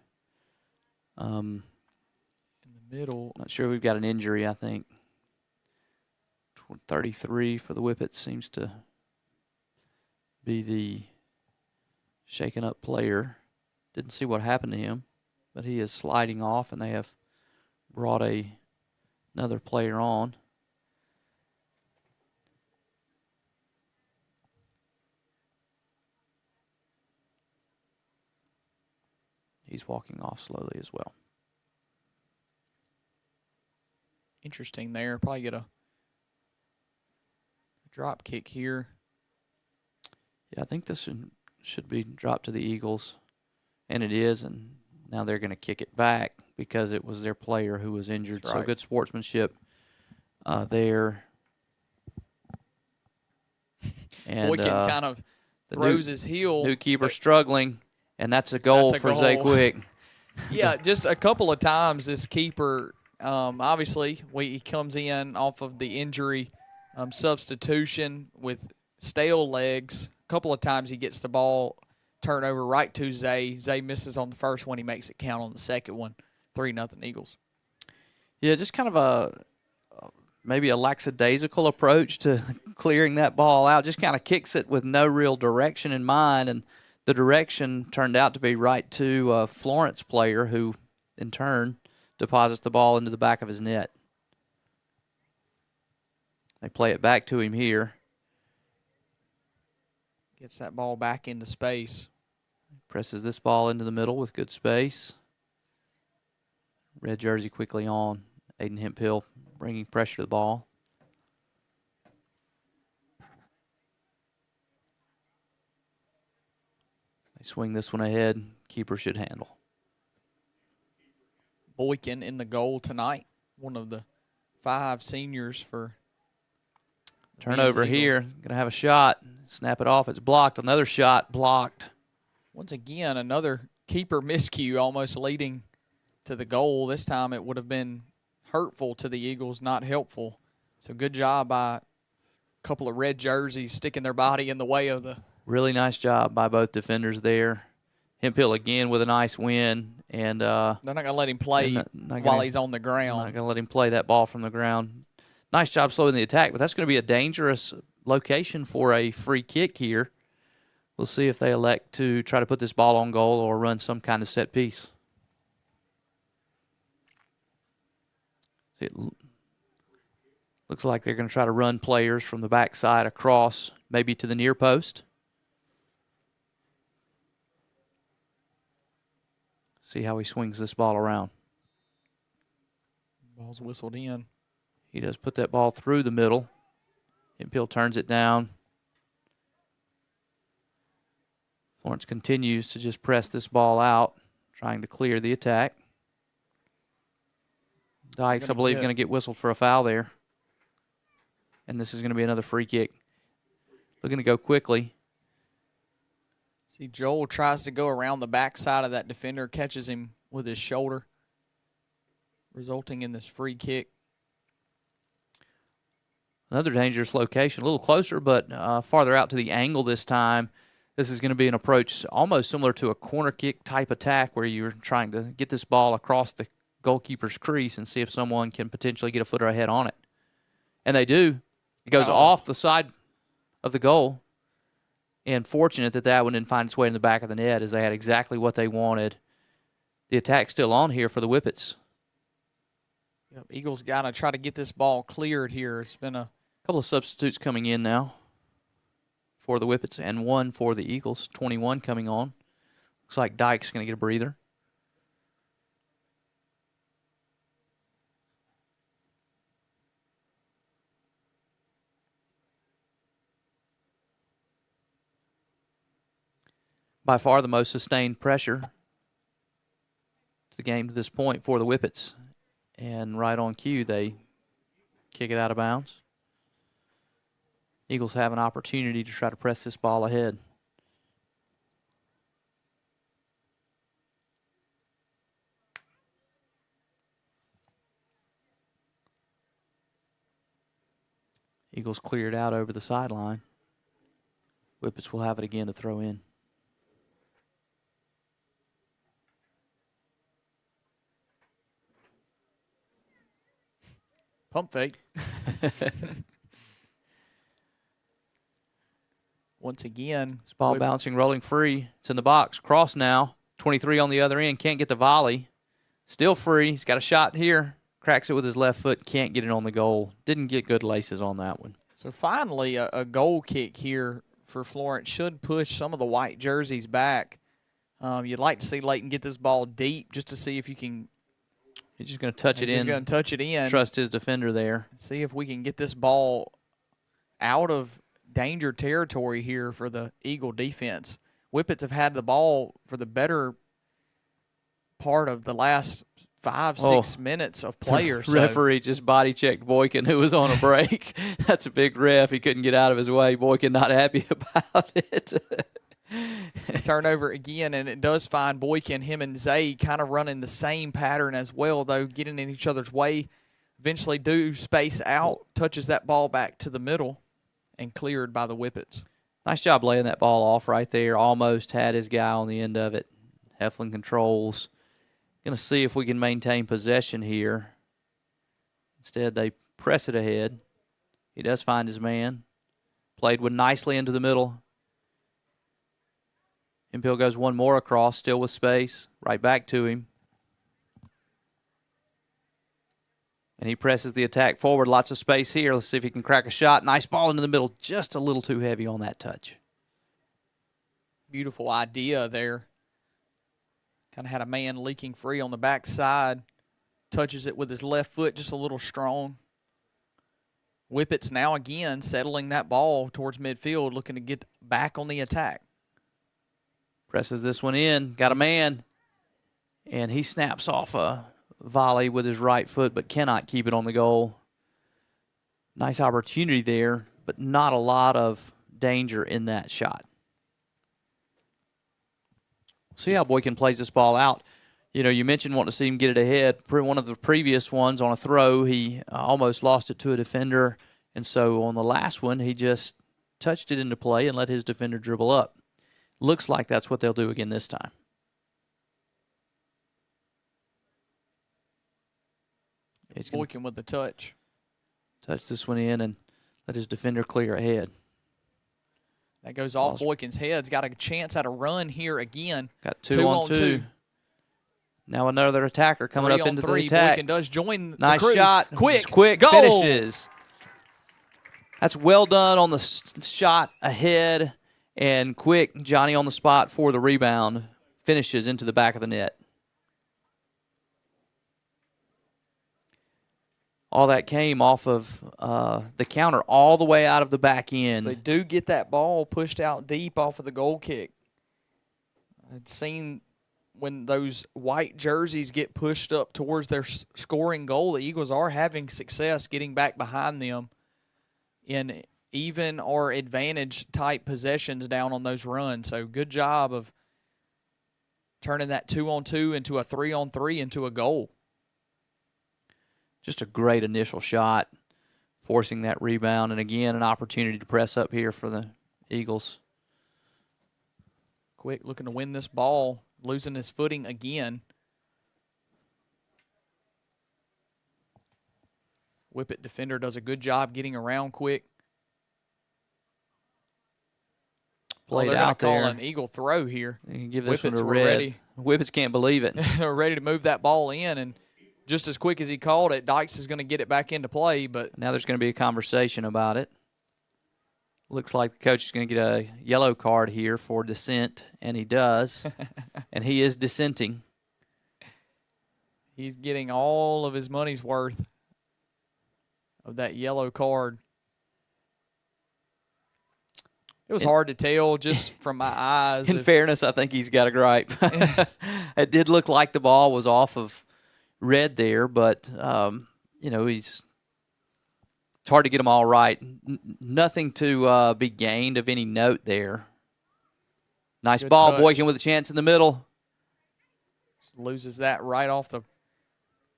In the middle. Not sure we've got an injury, I think. 33 for the Whippets seems to be the shaken up player. Didn't see what happened to him, but he is sliding off, and they have brought another player on. He's walking off slowly as well. Interesting there. Probably get a drop kick here. Yeah, I think this should be dropped to the Eagles, and it is, and now they're going to kick it back because it was their player who was injured. That's so right. good sportsmanship there. And Boykin kind of throws his heel. New keeper struggling, and that's a goal for Zay Quick. Yeah, just a couple of times this keeper, obviously, he comes in off of the injury substitution with stale legs. A couple of times he gets the ball turned over right to Zay. Zay misses on the first one. He makes it count on the second one. 3-0 Eagles. Yeah, just kind of maybe a lackadaisical approach to clearing that ball out. Just kind of kicks it with no real direction in mind, and the direction turned out to be right to a Florence player who, in turn, deposits the ball into the back of his net. They play it back to him here. Gets that ball back into space. Presses this ball into the middle with good space. Red jersey quickly on. Aiden Hemphill bringing pressure to the ball. They swing this one ahead. Keeper should handle. Boykin in the goal tonight. One of the 5 seniors for Turnover Eagles. here. Going to have a shot. Snap it off. It's blocked. Another shot blocked. Once again, another keeper miscue almost leading to the goal. This time it would have been hurtful to the Eagles, not helpful. So good job by a couple of red jerseys sticking their body in the way of the. Really nice job by both defenders there. Hemphill again with a nice win. And they're not going to let him play while he's on the ground. Not going to let him play that ball from the ground. Nice job slowing the attack, but that's going to be a dangerous location for a free kick here. We'll see if they elect to try to put this ball on goal or run some kind of set piece. See, it looks like they're going to try to run players from the backside across, maybe to the near post. See how he swings this ball around. Ball's whistled in. He does put that ball through the middle. Hemphill turns it down. Florence continues to just press this ball out, trying to clear the attack. Dykes, I believe, going to get whistled for a foul there. And this is going to be another free kick. Looking to go quickly. See, Joel tries to go around the backside of that defender, catches him with his shoulder, resulting in this free kick. Another dangerous location, a little closer, but farther out to the angle this time. This is going to be an approach almost similar to a corner kick type attack where you're trying to get this ball across the goalkeeper's crease and see if someone can potentially get a footer ahead on it. And they do. It goes off the side of the goal. And fortunate that that one didn't find its way in the back of the net as they had exactly what they wanted. The attack's still on here for the Whippets. Yep, Eagles got to try to get this ball cleared here. It's been a couple of substitutes coming in now for the Whippets and one for the Eagles. 21 coming on. Looks like Dyke's going to get a breather. By far the most sustained pressure to the game to this point for the Whippets. And right on cue, they kick it out of bounds. Eagles have an opportunity to try to press this ball ahead. Eagles cleared out over the sideline. Whippets will have it again to throw in. Pump fake. Once again. This ball bouncing, rolling free. It's in the box. Cross now. 23 on the other end. Can't get the volley. Still free. He's got a shot here. Cracks it with his left foot. Can't get it on the goal. Didn't get good laces on that one. So finally, a goal kick here for Florence should push some of the white jerseys back. You'd like to see Layton get this ball deep just to see if you can. He's just going to touch it in. He's going to touch it in. Trust his defender there. See if we can get this ball out of danger territory here for the Eagle defense. Whippets have had the ball for the better part of the last 5-6 minutes of players. Referee just body checked Boykin, who was on a break. That's a big ref. He couldn't get out of his way. Boykin not happy about it. Turnover again, and it does find Boykin, him and Zay kind of running the same pattern as well, though getting in each other's way. Eventually do space out, touches that ball back to the middle, and cleared by the Whippets. Nice job laying that ball off right there. Almost had his guy on the end of it. Heflin controls. Going to see if we can maintain possession here. Instead, they press it ahead. He does find his man. Played one nicely into the middle. Hemphill goes one more across, still with space. Right back to him. And he presses the attack forward. Lots of space here. Let's see if he can crack a shot. Nice ball into the middle. Just a little too heavy on that touch. Beautiful idea there. Kind of had a man leaking free on the backside. Touches it with his left foot, just a little strong. Whippets now again settling that ball towards midfield, looking to get back on the attack. Presses this one in. Got a man. And he snaps off a volley with his right foot, but cannot keep it on the goal. Nice opportunity there, but not a lot of danger in that shot. See how Boykin plays this ball out. You know, you mentioned wanting to see him get it ahead. One of the previous ones on a throw, he almost lost it to a defender. And so on the last one, he just touched it into play and let his defender dribble up. Looks like that's what they'll do again this time. Boykin with the touch. Touch this one in and let his defender clear ahead. That goes off Boykin's head. He's got a chance at a run here again. Got two on two. Now another attacker coming up into the attack. Boykin does join nice the crew. Shot. Quick goal. Finishes. That's well done on the shot ahead. And Quick, Johnny on the spot for the rebound. Finishes into the back of the net. All that came off of the counter all the way out of the back end. So they do get that ball pushed out deep off of the goal kick. I'd seen when those white jerseys get pushed up towards their scoring goal, the Eagles are having success getting back behind them in even or advantage type possessions down on those runs. So good job of turning that 2-on-2 into a 3-on-3 into a goal. Just a great initial shot, forcing that rebound, and again, an opportunity to press up here for the Eagles. Quick looking to win this ball, losing his footing again. Whippet defender does a good job getting around Quick. Played they're out going to there. call an Eagle throw here. You can give this Whippets one a were red. ready. Whippets can't believe it. They're ready to move that ball in, and just as quick as he called it, Dykes is going to get it back into play. But now there's going to be a conversation about it. Looks like the coach is going to get a yellow card here for dissent, and he does. And he is dissenting. He's getting all of his money's worth of that yellow card. It was hard to tell just from my eyes. In fairness, I think he's got a gripe. It did look like the ball was off of red there, but, you know, it's hard to get them all right. Nothing to be gained of any note there. Nice Good ball. touch. Boykin with a chance in the middle. Loses that right off the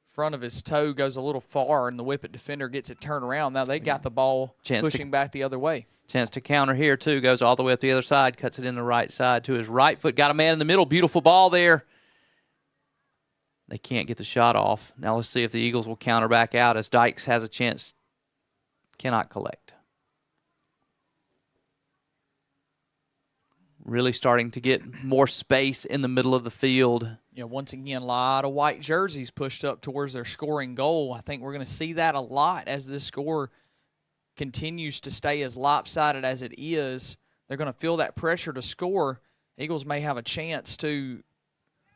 front of his toe, goes a little far, and the Whippet defender gets it turned around. Now they got the ball pushing back the other way. Chance to counter here, too. Goes all the way up the other side, cuts it in the right side to his right foot. Got a man in the middle. Beautiful ball there. They can't get the shot off. Now let's see if the Eagles will counter back out as Dykes has a chance. Cannot collect. Really starting to get more space in the middle of the field. You know, once again, a lot of white jerseys pushed up towards their scoring goal. I think we're going to see that a lot as this score continues to stay as lopsided as it is. They're going to feel that pressure to score. Eagles may have a chance to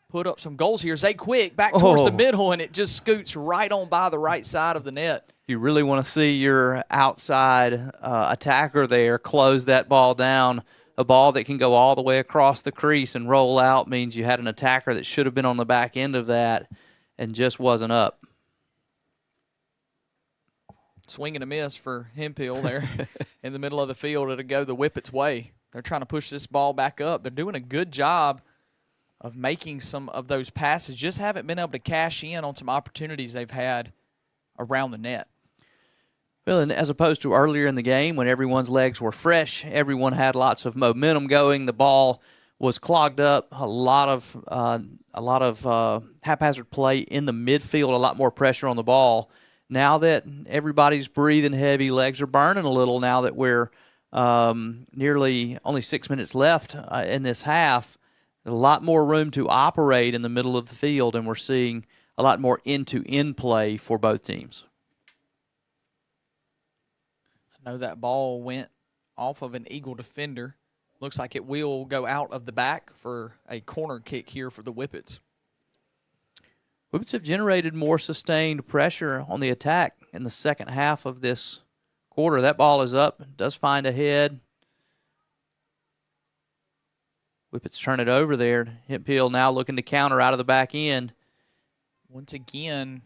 put up some goals here. Zay Quick back towards the middle, and it just scoots right on by the right side of the net. You really want to see your outside attacker there close that ball down. A ball that can go all the way across the crease and roll out means you had an attacker that should have been on the back end of that and just wasn't up. Swing and a miss for Hemphill there in the middle of the field. It'll go the Whippets' way. They're trying to push this ball back up. They're doing a good job of making some of those passes. Just haven't been able to cash in on some opportunities they've had around the net. Well, and as opposed to earlier in the game when everyone's legs were fresh, everyone had lots of momentum going. The ball was clogged up. A lot of haphazard play in the midfield. A lot more pressure on the ball. Now that everybody's breathing heavy, legs are burning a little. Now that we're nearly only 6 minutes left in this half, a lot more room to operate in the middle of the field, and we're seeing a lot more end-to-end play for both teams. I know that ball went off of an Eagle defender. Looks like it will go out of the back for a corner kick here for the Whippets. Whippets have generated more sustained pressure on the attack in the second half of this quarter. That ball is up, does find a head. Whippets turn it over there. Hemphill now looking to counter out of the back end. Once again,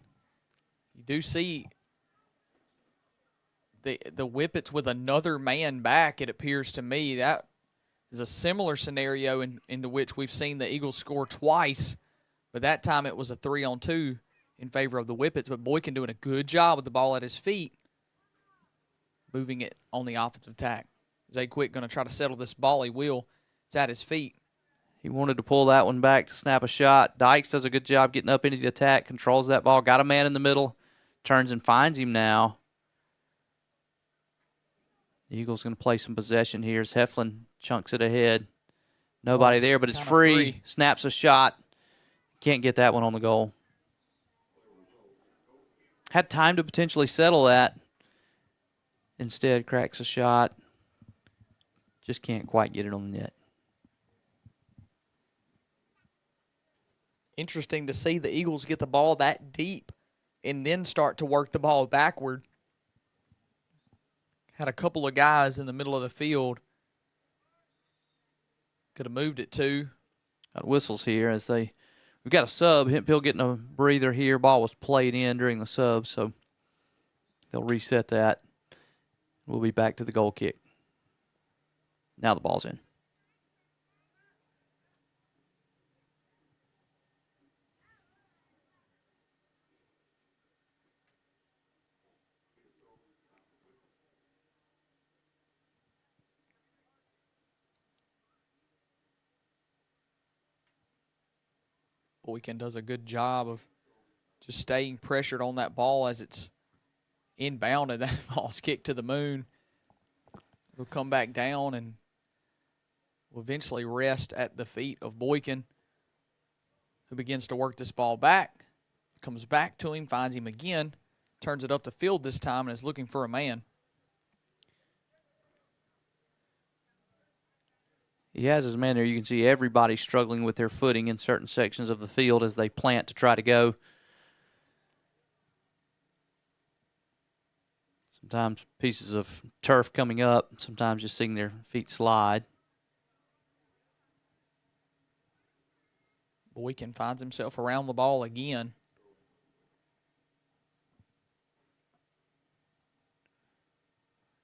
you do see the Whippets with another man back, it appears to me. That is a similar scenario into which we've seen the Eagles score twice, but that time it was a 3-on-2 in favor of the Whippets. But Boykin doing a good job with the ball at his feet, moving it on the offensive attack. Zay Quick going to try to settle this ball. He will. It's at his feet. He wanted to pull that one back to snap a shot. Dykes does a good job getting up into the attack, controls that ball, got a man in the middle, turns and finds him now. The Eagles going to play some possession here as Heflin chunks it ahead. Nobody there, but it's free. Snaps a shot. Can't get that one on the goal. Had time to potentially settle that. Instead, cracks a shot. Just can't quite get it on the net. Interesting to see the Eagles get the ball that deep and then start to work the ball backward. Had a couple of guys in the middle of the field. Could have moved it too. Got whistles here as we've got a sub. Hemp Hill getting a breather here. Ball was played in during the sub, so they'll reset that. We'll be back to the goal kick. Now the ball's in. Boykin does a good job of just staying pressured on that ball as it's inbound, and that ball's kicked to the moon. It'll come back down and will eventually rest at the feet of Boykin, who begins to work this ball back. Comes back to him, finds him again, turns it up the field this time and is looking for a man. He has his man there. You can see everybody struggling with their footing in certain sections of the field as they plant to try to go. Sometimes pieces of turf coming up, sometimes just seeing their feet slide. Boykin finds himself around the ball again.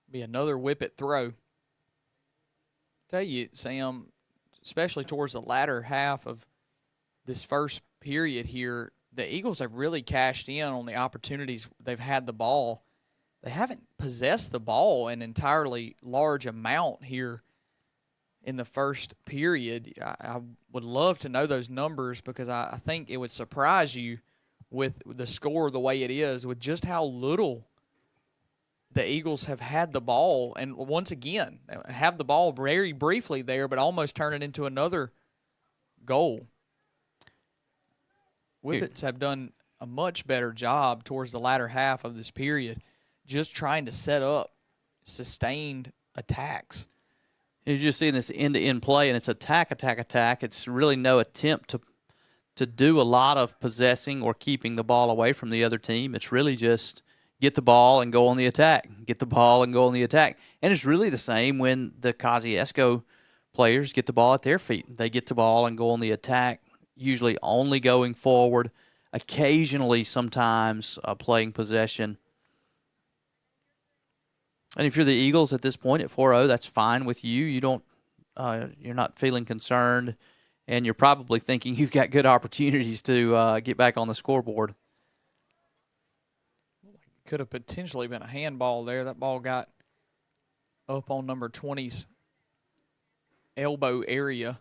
Be another Whippet throw. Tell you, Sam, especially towards the latter half of this first period here, the Eagles have really cashed in on the opportunities they've had the ball. They haven't possessed the ball an entirely large amount here in the first period. I would love to know those numbers because I think it would surprise you with the score the way it is, with just how little the Eagles have had the ball, and once again, have the ball very briefly there, but almost turn it into another goal. Whippets have done a much better job towards the latter half of this period, just trying to set up sustained attacks. You're just seeing this end-to-end play, and it's attack, attack, attack. It's really no attempt to do a lot of possessing or keeping the ball away from the other team. It's really just get the ball and go on the attack. Get the ball and go on the attack. And it's really the same when the Kosciusko players get the ball at their feet. They get the ball and go on the attack, usually only going forward, occasionally sometimes playing possession. And if you're the Eagles at this point at 4-0, that's fine with you. You're not feeling concerned, and you're probably thinking you've got good opportunities to get back on the scoreboard. Could have potentially been a handball there. That ball got up on number 20's elbow area.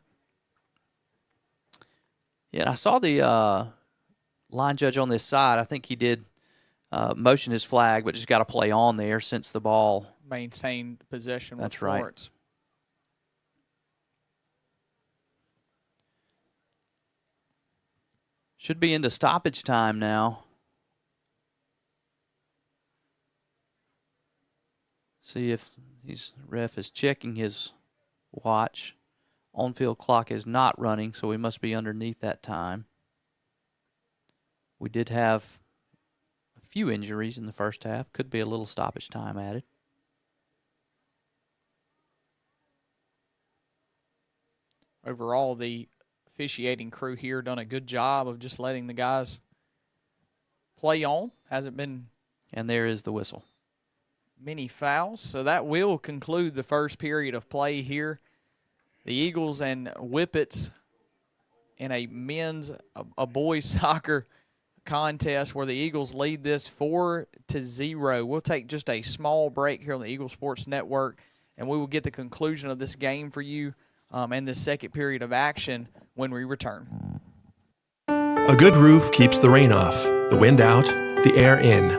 Yeah, and I saw the line judge on this side. I think he did motion his flag, but just got to play on there since the ball maintained possession with That's Florence. Right. Should be into stoppage time now. See if ref is checking his watch. On-field clock is not running, so we must be underneath that time. We did have a few injuries in the first half. Could be a little stoppage time added. Overall, the officiating crew here done a good job of just letting the guys play on. Hasn't been. And there is the whistle. many fouls. So that will conclude the first period of play here. The Eagles and Whippets in a boys soccer contest where the Eagles lead this 4-0. We'll take just a small break here on the Eagle Sports Network, and we will get the conclusion of this game for you and the second period of action when we return. A good roof keeps the rain off, the wind out, the air in.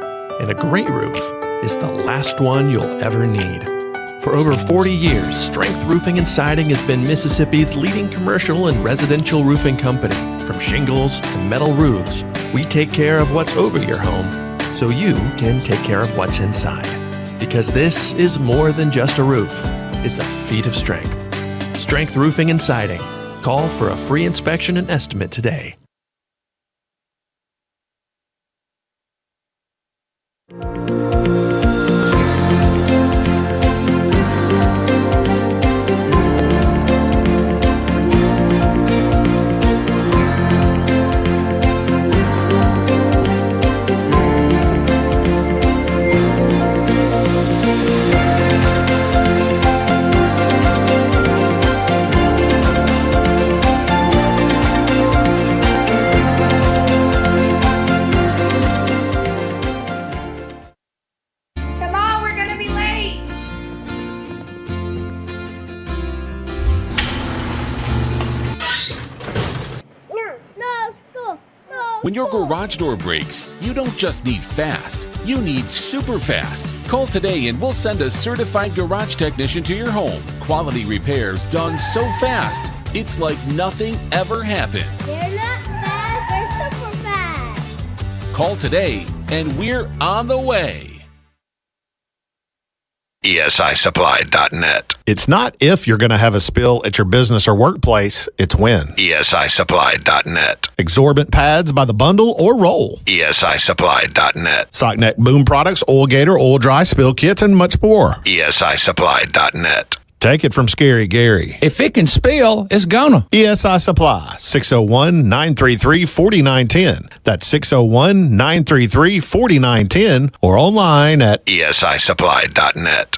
And a great roof is the last one you'll ever need. For over 40 years, Strength Roofing and Siding has been Mississippi's leading commercial and residential roofing company. From shingles to metal roofs, we take care of what's over your home so you can take care of what's inside. Because this is more than just a roof, it's a feat of strength. Strength Roofing and Siding. Call for a free inspection and estimate today. Come on, we're gonna be late. No school. No When your school. garage door breaks, you don't just need fast, you need super fast. Call today and we'll send a certified garage technician to your home. Quality repairs done so fast, it's like nothing ever happened. They're not fast. They're super fast. Call today and we're on the way. ESISupply.net. It's not if you're going to have a spill at your business or workplace, it's when. ESISupply.net. Exorbitant pads by the bundle or roll. ESISupply.net. Sock neck boom products, oil gator, oil dry, spill kits, and much more. ESISupply.net. Take it from Scary Gary. If it can spill, it's gonna. ESI Supply, 601-933-4910. That's 601-933-4910 or online at ESISupply.net.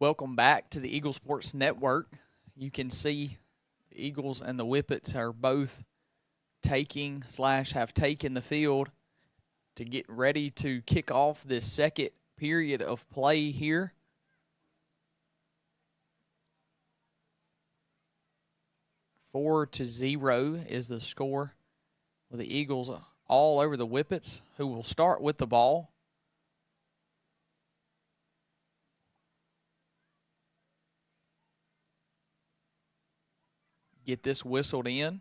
Welcome back to the Eagle Sports Network. You can see the Eagles and the Whippets are both have taken the field to get ready to kick off this second period of play here. Four to 0 is the score, with the Eagles all over the Whippets, who will start with the ball. Get this whistled in.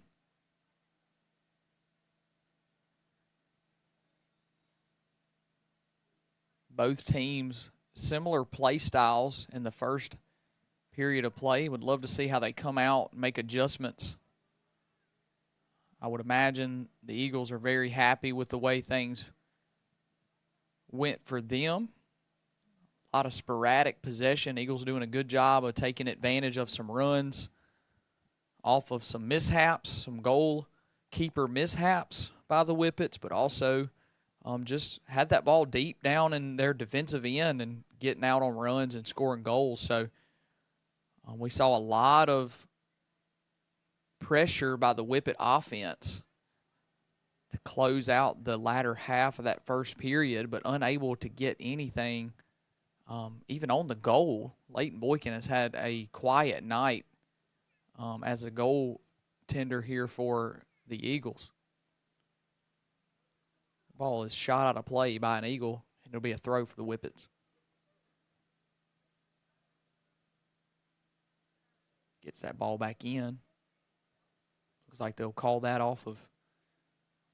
Both teams similar play styles in the first period of play. Would love to see how they come out and make adjustments. I would imagine the Eagles are very happy with the way things went for them. A lot of sporadic possession. Eagles doing a good job of taking advantage of some runs off of some mishaps, some goalkeeper mishaps by the Whippets, but also just had that ball deep down in their defensive end and getting out on runs and scoring goals. So we saw a lot of pressure by the Whippet offense to close out the latter half of that first period, but unable to get anything even on the goal. Leighton Boykin has had a quiet night as a goaltender here for the Eagles. The ball is shot out of play by an Eagle, and it'll be a throw for the Whippets. Gets that ball back in. Looks like they'll call that off of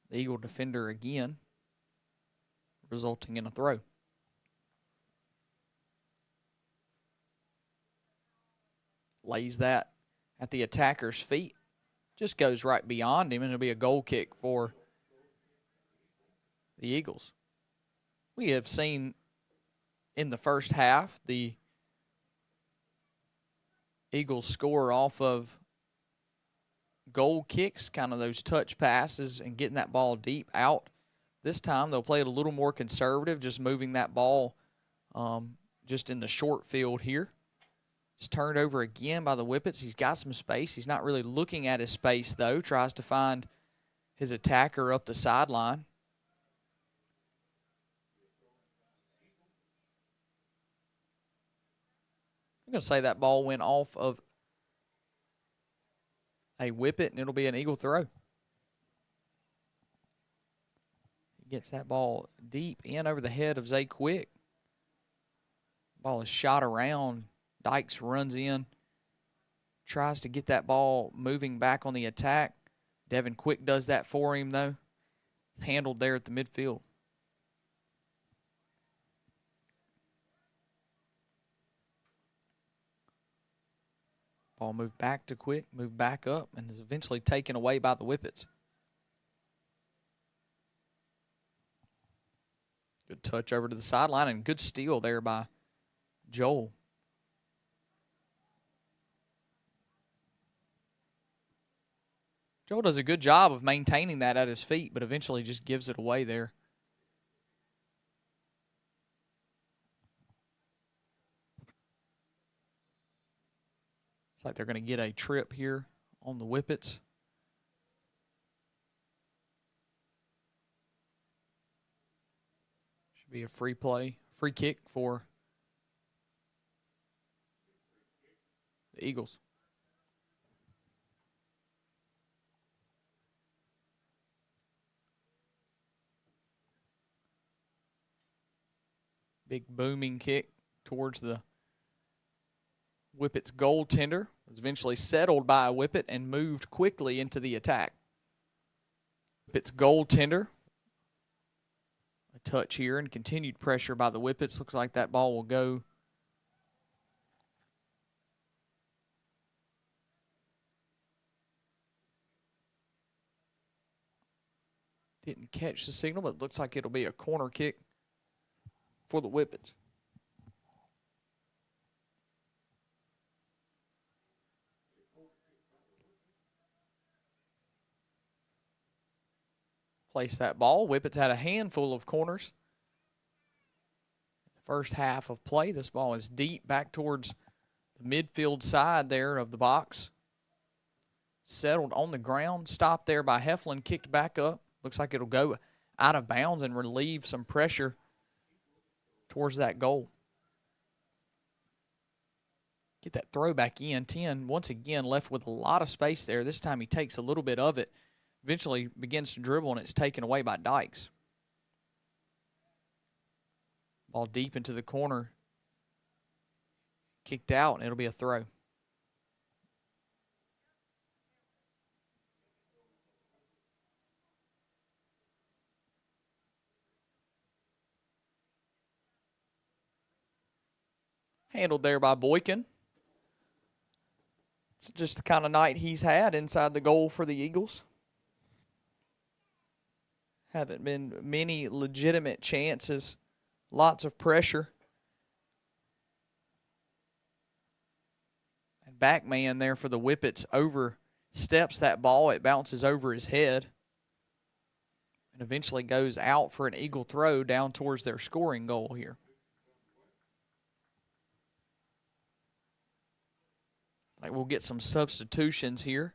the Eagle defender again, resulting in a throw. Lays that at the attacker's feet. Just goes right beyond him, and it'll be a goal kick for the Eagles. We have seen in the first half the Eagles score off of goal kicks, kind of those touch passes and getting that ball deep out. This time they'll play it a little more conservative, just moving that ball just in the short field here. It's turned over again by the Whippets. He's got some space. He's not really looking at his space, though. Tries to find his attacker up the sideline. I'm going to say that ball went off of a Whippet, and it'll be an Eagle throw. He gets that ball deep in over the head of Zay Quick. Ball is shot around. Dykes runs in, tries to get that ball moving back on the attack. Devin Quick does that for him, though. Handled there at the midfield. Ball moved back to Quick, moved back up, and is eventually taken away by the Whippets. Good touch over to the sideline and good steal there by Joel. Joel does a good job of maintaining that at his feet, but eventually just gives it away there. It's like they're going to get a trip here on the Whippets. Should be a free kick for the Eagles. Big booming kick towards the Whippets goaltender. Was eventually settled by a Whippet and moved quickly into the attack. Whippets goaltender. A touch here and continued pressure by the Whippets. Looks like that ball will go didn't catch the signal, but it looks like it'll be a corner kick for the Whippets. Place that ball. Whippets had a handful of corners. first half of play. This ball is deep back towards the midfield side there of the box. Settled on the ground, stopped there by Heflin, kicked back up. Looks like it'll go out of bounds and relieve some pressure towards that goal. Get that throw back in. 10, once again, left with a lot of space there. This time he takes a little bit of it, eventually begins to dribble, and it's taken away by Dykes. Ball deep into the corner. Kicked out, and it'll be a throw. Handled there by Boykin. It's just the kind of night he's had inside the goal for the Eagles. Haven't been many legitimate chances. Lots of pressure. And back man there for the Whippets oversteps that ball. It bounces over his head and eventually goes out for an Eagle throw down towards their scoring goal here. Like we'll get some substitutions here.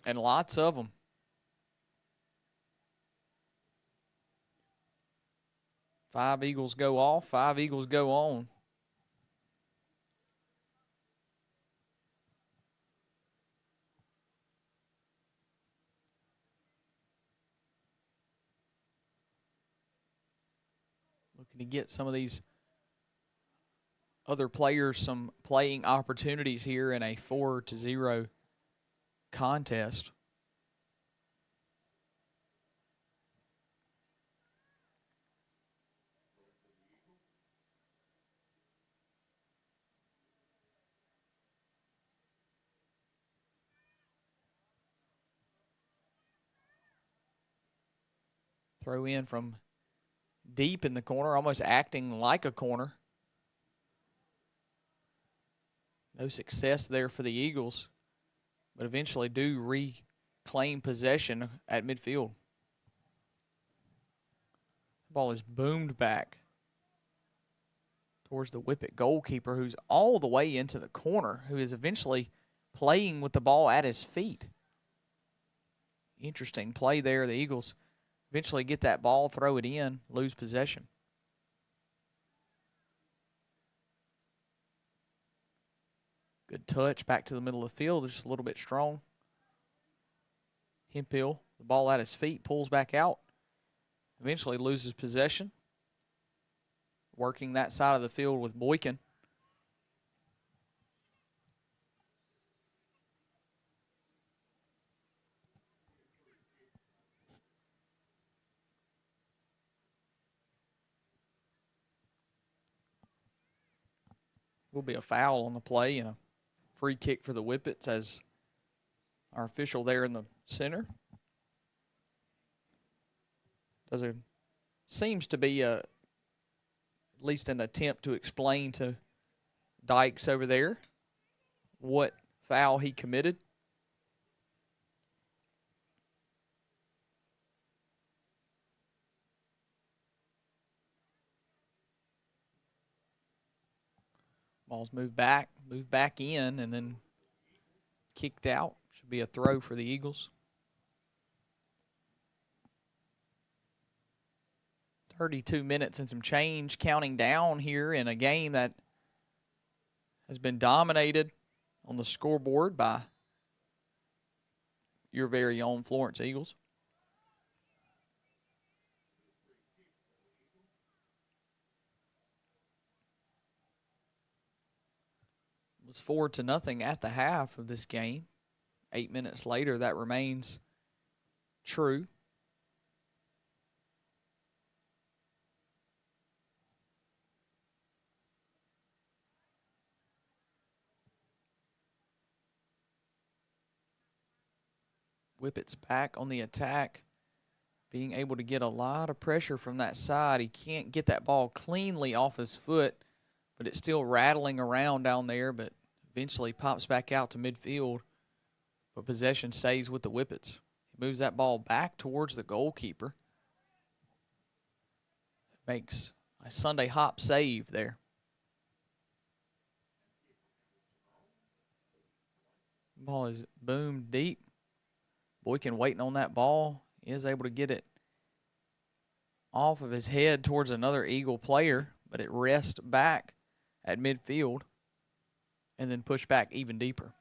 And lots of them. Five Eagles go off, 5 Eagles go on. Looking to get some of these other players some playing opportunities here in a 4-0 contest. Throw in from deep in the corner, almost acting like a corner. No success there for the Eagles, but eventually do reclaim possession at midfield. The ball is boomed back towards the Whippet goalkeeper, who's all the way into the corner, who is eventually playing with the ball at his feet. Interesting play there. The Eagles eventually get that ball, throw it in, lose possession. Good touch back to the middle of the field, just a little bit strong. Hemphill, the ball at his feet, pulls back out. Eventually loses possession. Working that side of the field with Boykin. Will be a foul on the play and a free kick for the Whippets as our official there in the center. Seems to be at least an attempt to explain to Dykes over there what foul he committed. Ball's moved back in, and then kicked out. Should be a throw for the Eagles. 32 minutes and some change counting down here in a game that has been dominated on the scoreboard by your very own Florence Eagles. It was 4-0 at the half of this game. 8 minutes later, that remains true. Whippets back on the attack, being able to get a lot of pressure from that side. He can't get that ball cleanly off his foot, but it's still rattling around down there, but eventually pops back out to midfield But possession stays with the Whippets. He moves that ball back towards the goalkeeper. Makes a Sunday hop save there. Ball is boomed deep. Boykin waiting on that ball. He is able to get it off of his head towards another Eagle player, but it rests back at midfield and then pushed back even deeper.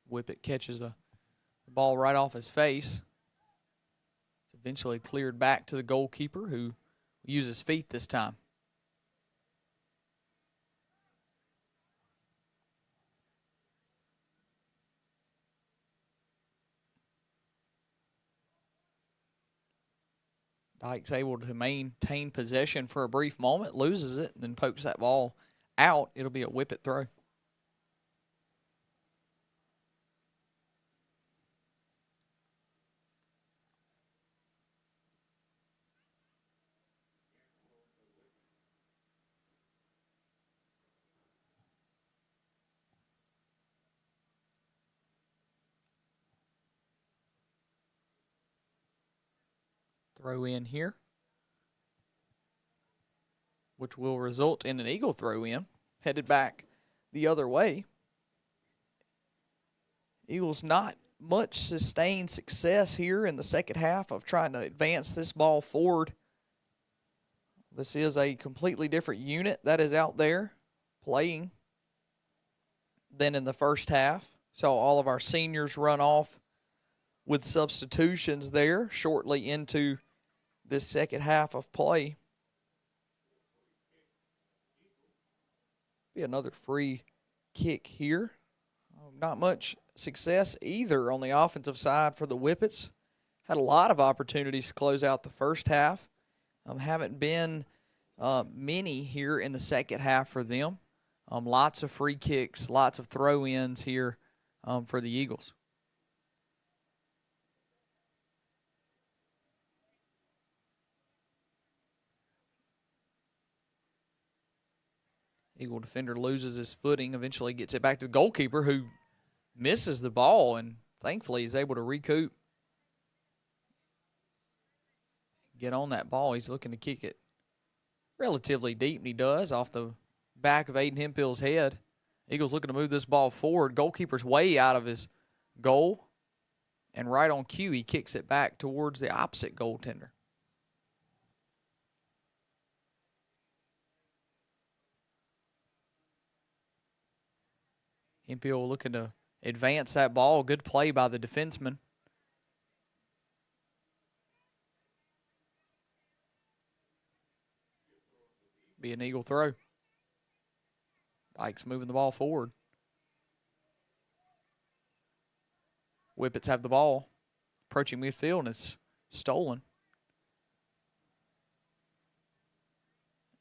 Whippet catches the ball right off his face. It's eventually cleared back to the goalkeeper, who uses feet this time. Dyke's able to maintain possession for a brief moment, loses it, and then pokes that ball out. It'll be a Whippet throw. Throw in here, which will result in an Eagle throw in, headed back the other way. Eagles not much sustained success here in the second half of trying to advance this ball forward. This is a completely different unit that is out there playing than in the first half. Saw all of our seniors run off with substitutions there shortly into this second half of play. Be another free kick here. Not much success either on the offensive side for the Whippets. Had a lot of opportunities to close out the first half. Haven't been many here in the second half for them. Lots of free kicks, lots of throw-ins here for the Eagles. Eagle defender loses his footing, eventually gets it back to the goalkeeper, who misses the ball and thankfully is able to recoup. Get on that ball. He's looking to kick it relatively deep, and he does, off the back of Aiden Hempill's head. Eagles looking to move this ball forward. Goalkeeper's way out of his goal, and right on cue, he kicks it back towards the opposite goaltender. Hempill looking to advance that ball. Good play by the defenseman. Be an Eagle throw. Dyke's moving the ball forward. Whippets have the ball. Approaching midfield, and it's stolen.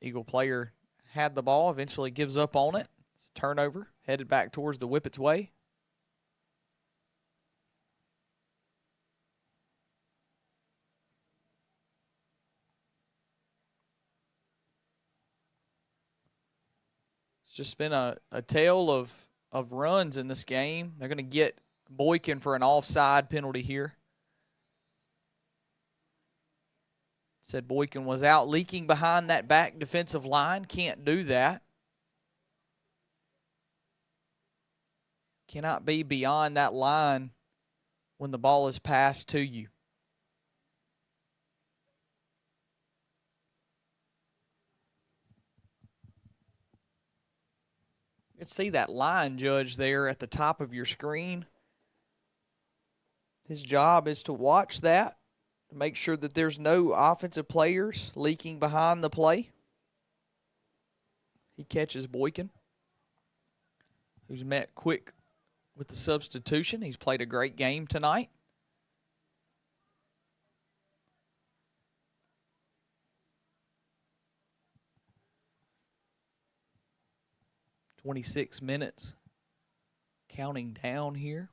Eagle player had the ball, eventually gives up on it. It's a turnover, headed back towards the Whippets' way. It's just been a tale of runs in this game. They're going to get Boykin for an offside penalty here. Said Boykin was out leaking behind that back defensive line. Can't do that. Cannot be beyond that line when the ball is passed to you. You can see that line judge there at the top of your screen. His job is to watch that, to make sure that there's no offensive players leaking behind the play. He catches Boykin, who's met quick with the substitution. He's played a great game tonight. "26 minutes, counting down here.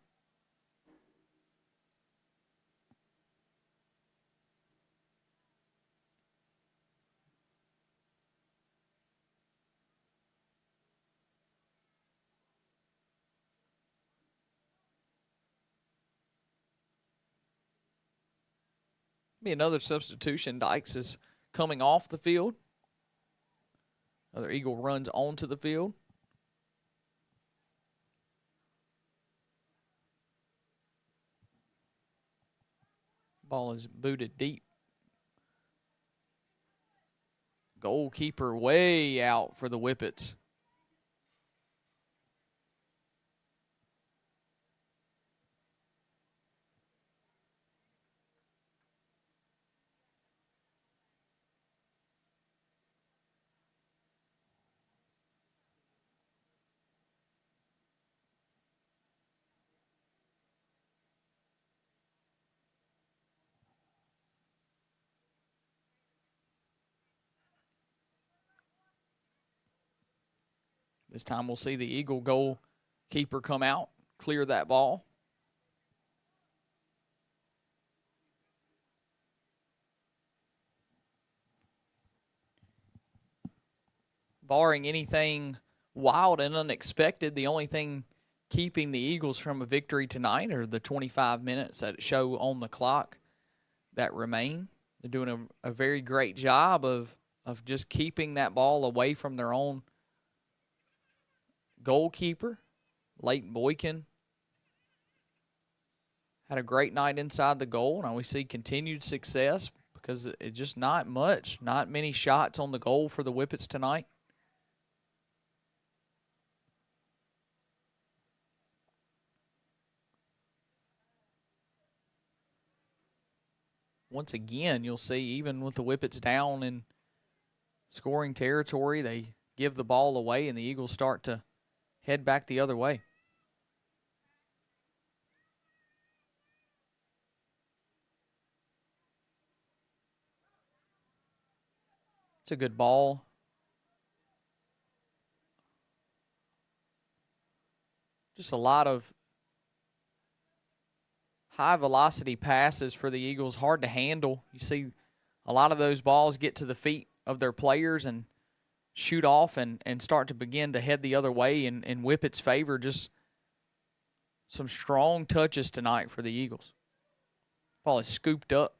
Be another substitution. Dykes is coming off the field. Another Eagle runs onto the field. Ball is booted deep. Goalkeeper way out for the Whippets. This time we'll see the Eagle goalkeeper come out, clear that ball. Barring anything wild and unexpected, the only thing keeping the Eagles from a victory tonight are the 25 minutes that show on the clock that remain. They're doing a very great job of just keeping that ball away from their own goalkeeper. Leighton Boykin had a great night inside the goal. Now we see continued success because it's just not many shots on the goal for the Whippets tonight. Once again, you'll see even with the Whippets down in scoring territory, they give the ball away and the Eagles start to head back the other way. It's a good ball. Just a lot of high velocity passes for the Eagles, hard to handle. You see a lot of those balls get to the feet of their players and shoot off and start to begin to head the other way in Whippet's favor. Just some strong touches tonight for the Eagles. Ball is scooped up,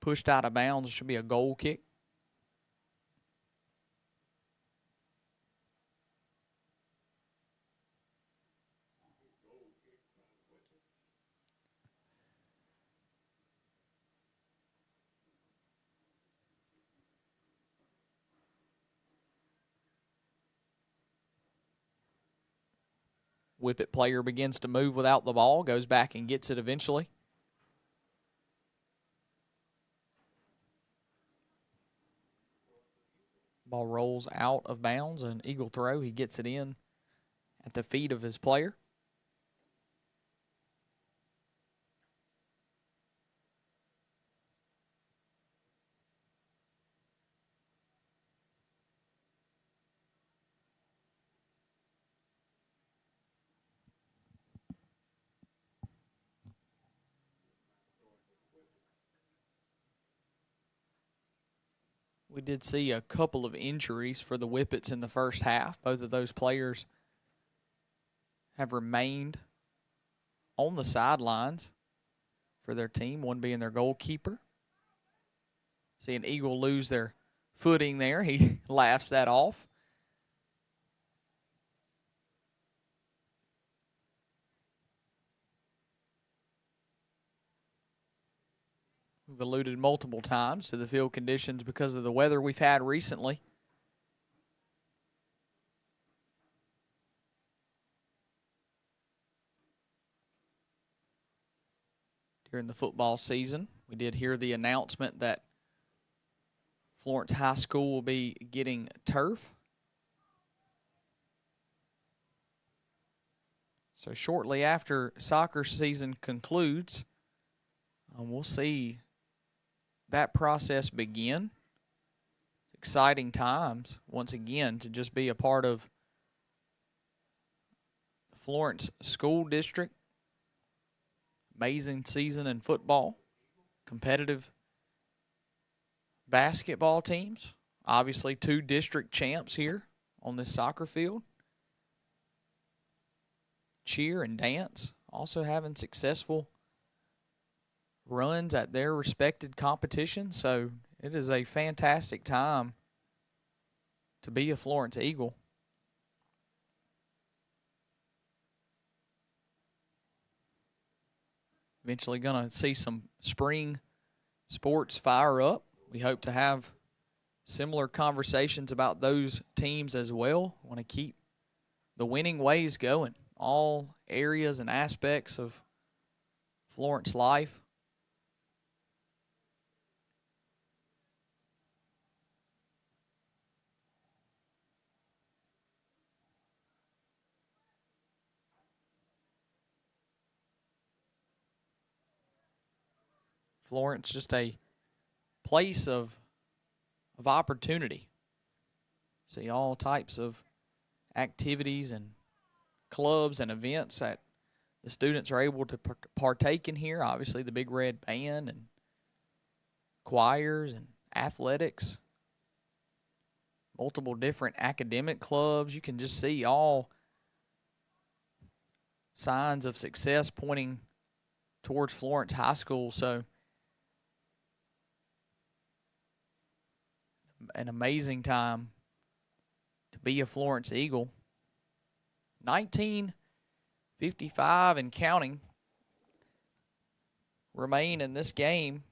pushed out of bounds. Should be a goal kick. Whippet player begins to move without the ball, goes back and gets it eventually. Ball rolls out of bounds, an Eagle throw. He gets it in at the feet of his player. We did see a couple of injuries for the Whippets in the first half. Both of those players have remained on the sidelines for their team, one being their goalkeeper. See an Eagle lose their footing there. He laughs that off. We've alluded multiple times to the field conditions because of the weather we've had recently. During the football season, we did hear the announcement that Florence High School will be getting turf. So shortly after soccer season concludes, we'll see that process begin. Exciting times, once again, to just be a part of the Florence School District. Amazing season in football. Competitive basketball teams. Obviously, 2 district champs here on this soccer field. Cheer and dance. Also having successful runs at their respected competition. So it is a fantastic time to be a Florence Eagle. Eventually going to see some spring sports fire up. We hope to have similar conversations about those teams as well. Want to keep the winning ways going. All areas and aspects of Florence life. Florence just a place of opportunity. See all types of activities and clubs and events that the students are able to partake in here. Obviously, the Big Red Band and choirs and athletics, multiple different academic clubs. You can just see all signs of success pointing towards Florence High School. So an amazing time to be a Florence Eagle. 19:55 and counting remain in this game.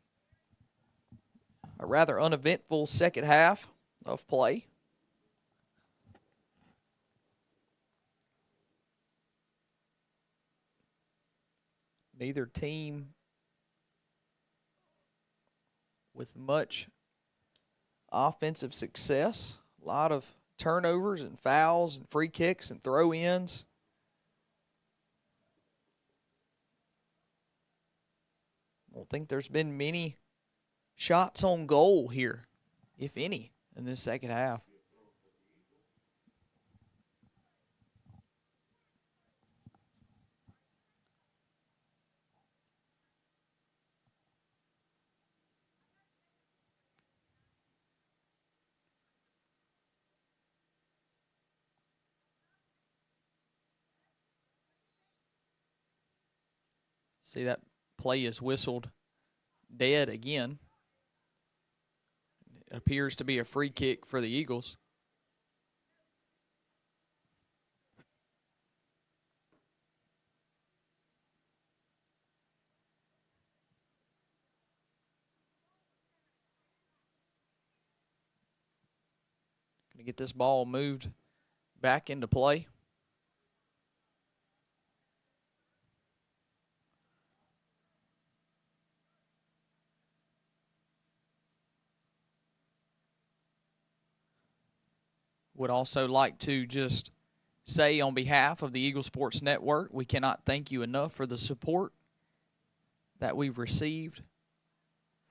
A rather uneventful second half of play. Neither team with much offensive success. A lot of turnovers and fouls and free kicks and throw-ins. I don't think there's been many shots on goal here, if any, in this second half. See, that play is whistled dead again. It appears to be a free kick for the Eagles. Going to get this ball moved back into play. Would also like to just say on behalf of the Eagle Sports Network, we cannot thank you enough for the support that we've received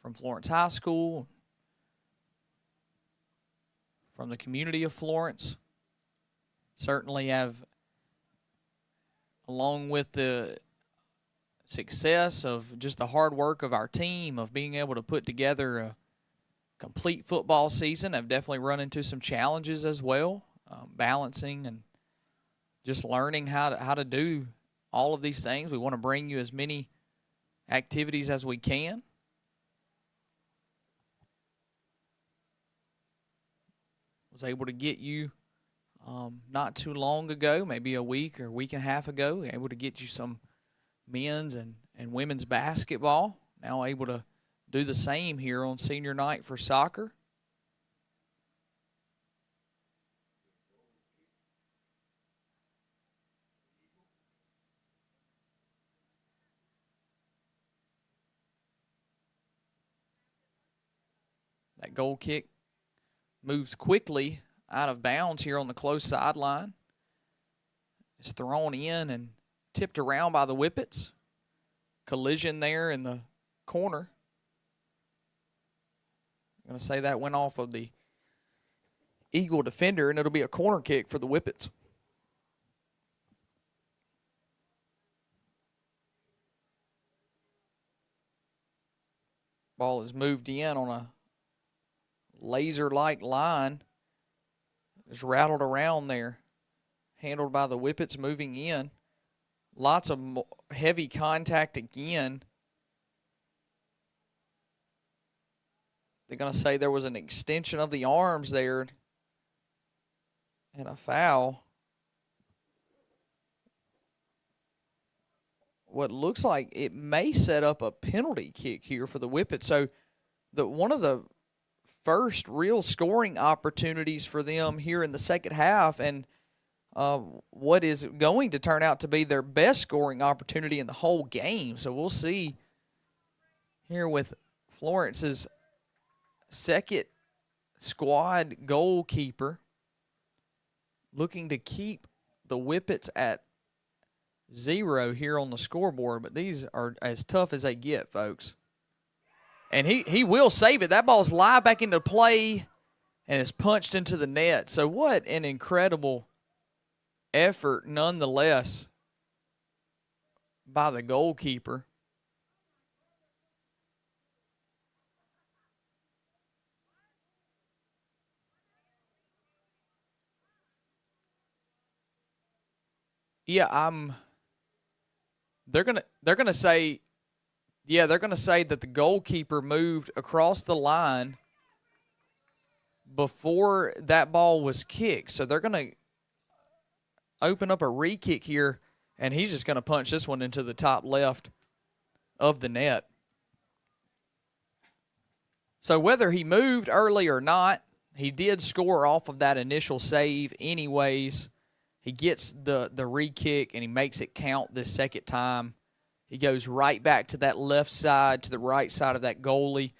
from Florence High School, from the community of Florence. Certainly have, along with the success of just the hard work of our team, of being able to put together a complete football season, have definitely run into some challenges as well, balancing and just learning how to do all of these things. We want to bring you as many activities as we can. Was able to get you not too long ago, maybe a week or week and a half ago, able to get you some men's and women's basketball. Now able to do the same here on senior night for soccer. That goal kick moves quickly out of bounds here on the close sideline. It's thrown in and tipped around by the Whippets. Collision there in the corner. I'm going to say that went off of the Eagle defender, and it'll be a corner kick for the Whippets. Ball is moved in on a laser-like line. Just rattled around there. Handled by the Whippets, moving in. Lots of heavy contact again They're going to say there was an extension of the arms there and a foul. What looks like it may set up a penalty kick here for the Whippets. So one of the first real scoring opportunities for them here in the second half, and what is going to turn out to be their best scoring opportunity in the whole game. So we'll see here with Florence's second squad goalkeeper looking to keep the Whippets at 0 here on the scoreboard, but these are as tough as they get, folks. And he will save it. That ball's live back into play and is punched into the net. So what an incredible effort nonetheless by the goalkeeper. Yeah, they're gonna say that the goalkeeper moved across the line before that ball was kicked. So they're gonna open up a re-kick here, and he's just gonna punch this one into the top left of the net. So whether he moved early or not, he did score off of that initial save anyways. He gets the re-kick, and he makes it count this second time. He goes right back to that left side, to the right side of that goalie.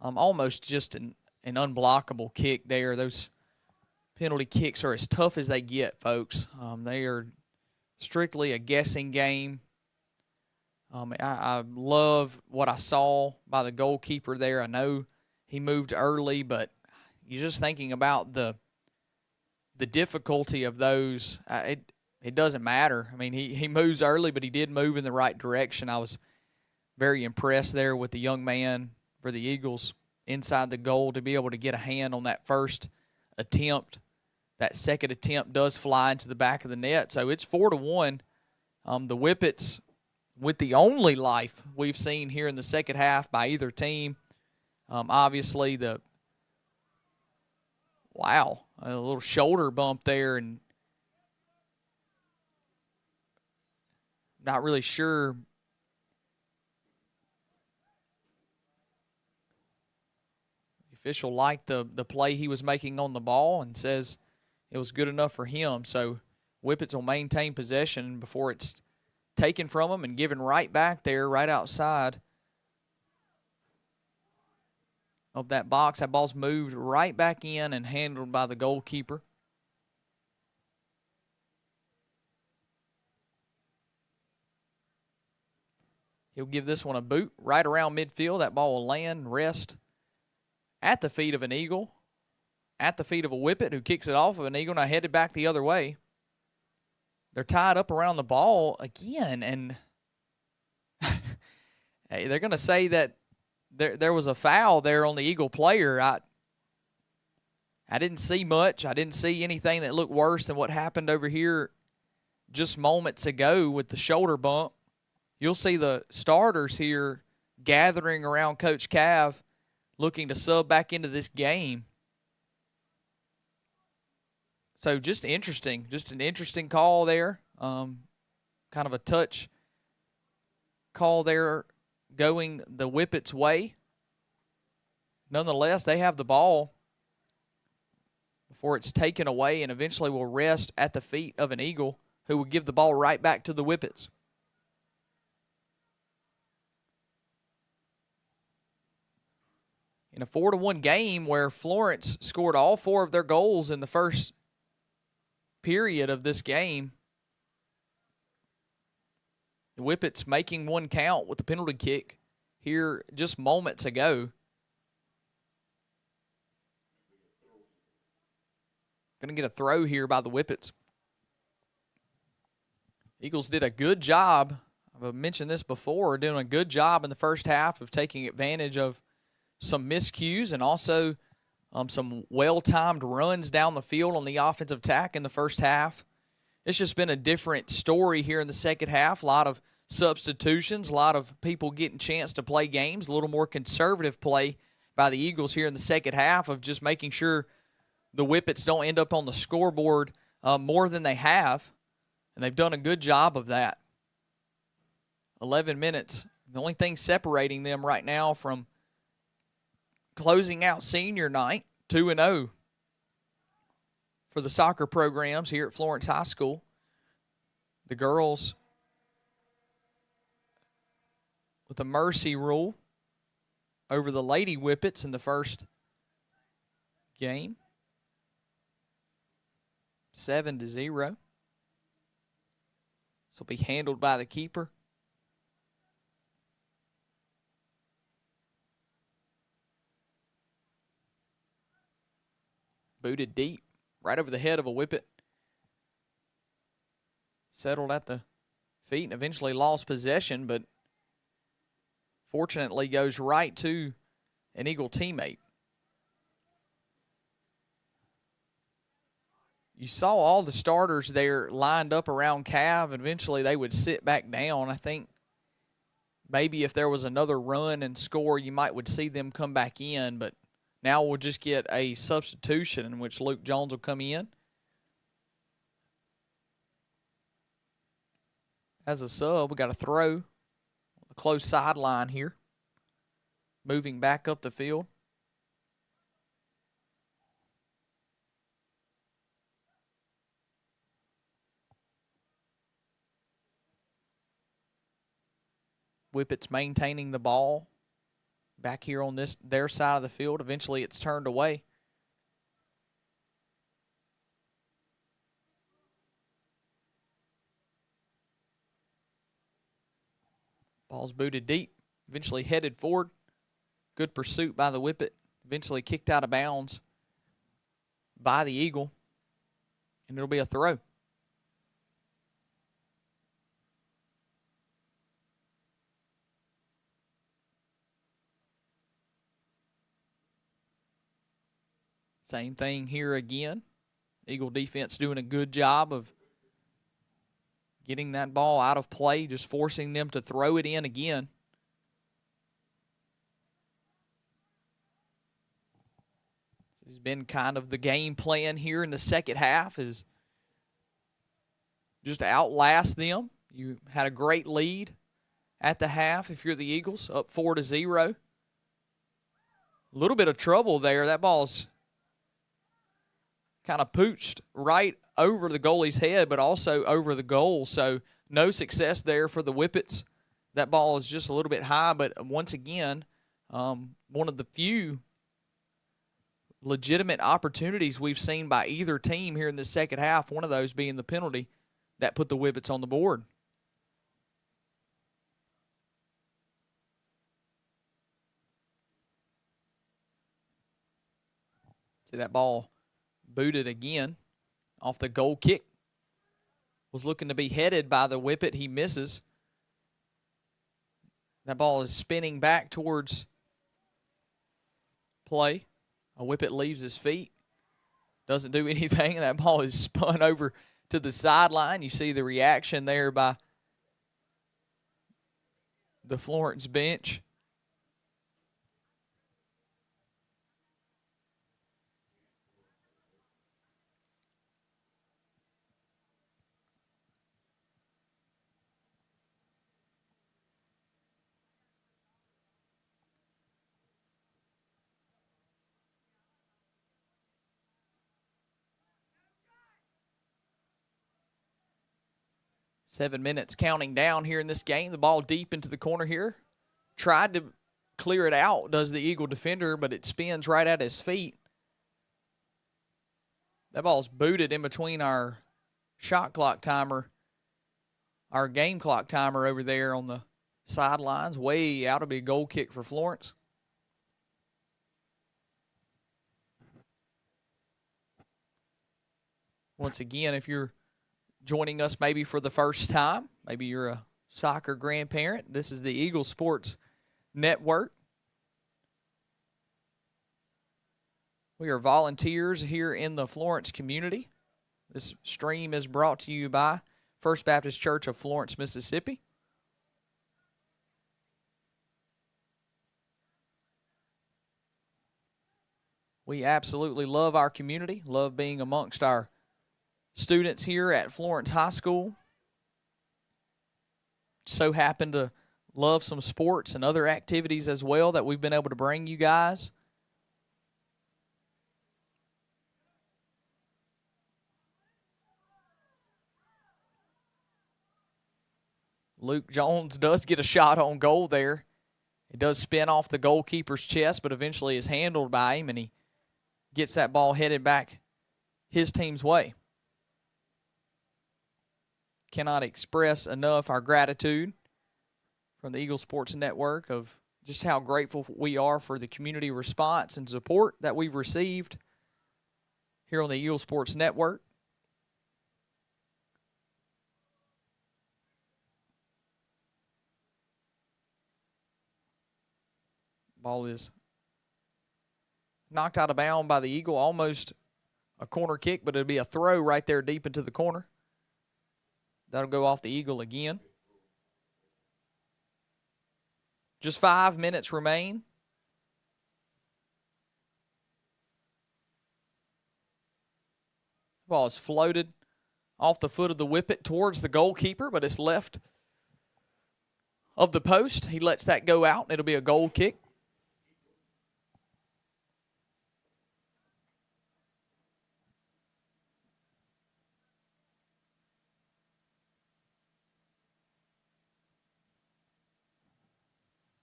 Almost just an unblockable kick there. Those penalty kicks are as tough as they get, folks. They are strictly a guessing game. I love what I saw by the goalkeeper there. I know he moved early, but you're just thinking about the difficulty of those. It doesn't matter. I mean, he moves early, but he did move in the right direction. I was very impressed there with the young man for the Eagles inside the goal to be able to get a hand on that first attempt. That second attempt does fly into the back of the net. So it's 4-1. The Whippets with the only life we've seen here in the second half by either team. Obviously, a little shoulder bump there, and not really sure the official liked the play he was making on the ball and says it was good enough for him. So Whippets will maintain possession before it's taken from them and given right back there, right outside of that box. That ball's moved right back in and handled by the goalkeeper. He'll give this one a boot right around midfield. That ball will land, rest at the feet of an Eagle, at the feet of a Whippet who kicks it off of an Eagle. Now headed back the other way. They're tied up around the ball again, and hey, they're going to say that there was a foul there on the Eagle player. I didn't see much. I didn't see anything that looked worse than what happened over here just moments ago with the shoulder bump. You'll see the starters here gathering around Coach Cav looking to sub back into this game. So just interesting. Just an interesting call there. Kind of a touch call there going the Whippets' way. Nonetheless, they have the ball before it's taken away and eventually will rest at the feet of an Eagle who will give the ball right back to the Whippets. In a 4-1 game where Florence scored all 4 of their goals in the first period of this game, the Whippets making one count with the penalty kick here just moments ago. Going to get a throw here by the Whippets. Eagles did a good job. I've mentioned this before, doing a good job in the first half of taking advantage of some miscues and also some well-timed runs down the field on the offensive attack in the first half. It's just been a different story here in the second half. A lot of substitutions, a lot of people getting a chance to play games, a little more conservative play by the Eagles here in the second half of just making sure the Whippets don't end up on the scoreboard more than they have, and they've done a good job of that. 11 minutes. The only thing separating them right now from closing out senior night, 2-0 for the soccer programs here at Florence High School. The girls with a mercy rule over the Lady Whippets in the first game. 7-0. This will be handled by the keeper. Booted deep, right over the head of a Whippet. Settled at the feet and eventually lost possession, but fortunately goes right to an Eagle teammate. You saw all the starters there lined up around Cav. Eventually they would sit back down. I think maybe if there was another run and score, you might would see them come back in, but now we'll just get a substitution in which Luke Jones will come in as a sub. We got a throw, a close sideline here, moving back up the field. Whippets maintaining the ball back here on their side of the field. Eventually it's turned away. Ball's booted deep, eventually headed forward. Good pursuit by the Whippet, eventually kicked out of bounds by the Eagle, and it'll be a throw. Same thing here again. Eagle defense doing a good job of getting that ball out of play, just forcing them to throw it in again. It's been kind of the game plan here in the second half, is just to outlast them. You had a great lead at the half if you're the Eagles, up 4-0. A little bit of trouble there. That ball's kind of pooched right over the goalie's head, but also over the goal. So no success there for the Whippets. That ball is just a little bit high, but once again, one of the few legitimate opportunities we've seen by either team here in the second half, one of those being the penalty that put the Whippets on the board. See that ball booted again off the goal kick. Was looking to be headed by the Whippet. He misses. That ball is spinning back towards play. A Whippet leaves his feet. Doesn't do anything. That ball is spun over to the sideline. You see the reaction there by the Florence bench. Seven minutes counting down here in this game. The ball deep into the corner here. Tried to clear it out, does the Eagle defender, but it spins right at his feet. That ball's booted in between our shot clock timer, our game clock timer over there on the sidelines. Way out. It'll be a goal kick for Florence. Once again, if you're joining us maybe for the first time, maybe you're a soccer grandparent, this is the Eagle Sports Network. We are volunteers here in the Florence community. This stream is brought to you by First Baptist Church of Florence, Mississippi. We absolutely love our community, love being amongst our students here at Florence High School. So happen to love some sports and other activities as well that we've been able to bring you guys. Luke Jones does get a shot on goal there. It does spin off the goalkeeper's chest, but eventually is handled by him, and he gets that ball headed back his team's way. Cannot express enough our gratitude from the Eagle Sports Network of just how grateful we are for the community response and support that we've received here on the Eagle Sports Network. Ball is knocked out of bounds by the Eagle, almost a corner kick, but it'll be a throw right there deep into the corner. That'll go off the Eagle again. Just 5 minutes remain. Ball is floated off the foot of the Whippet towards the goalkeeper, but it's left of the post. He lets that go out, and it'll be a goal kick.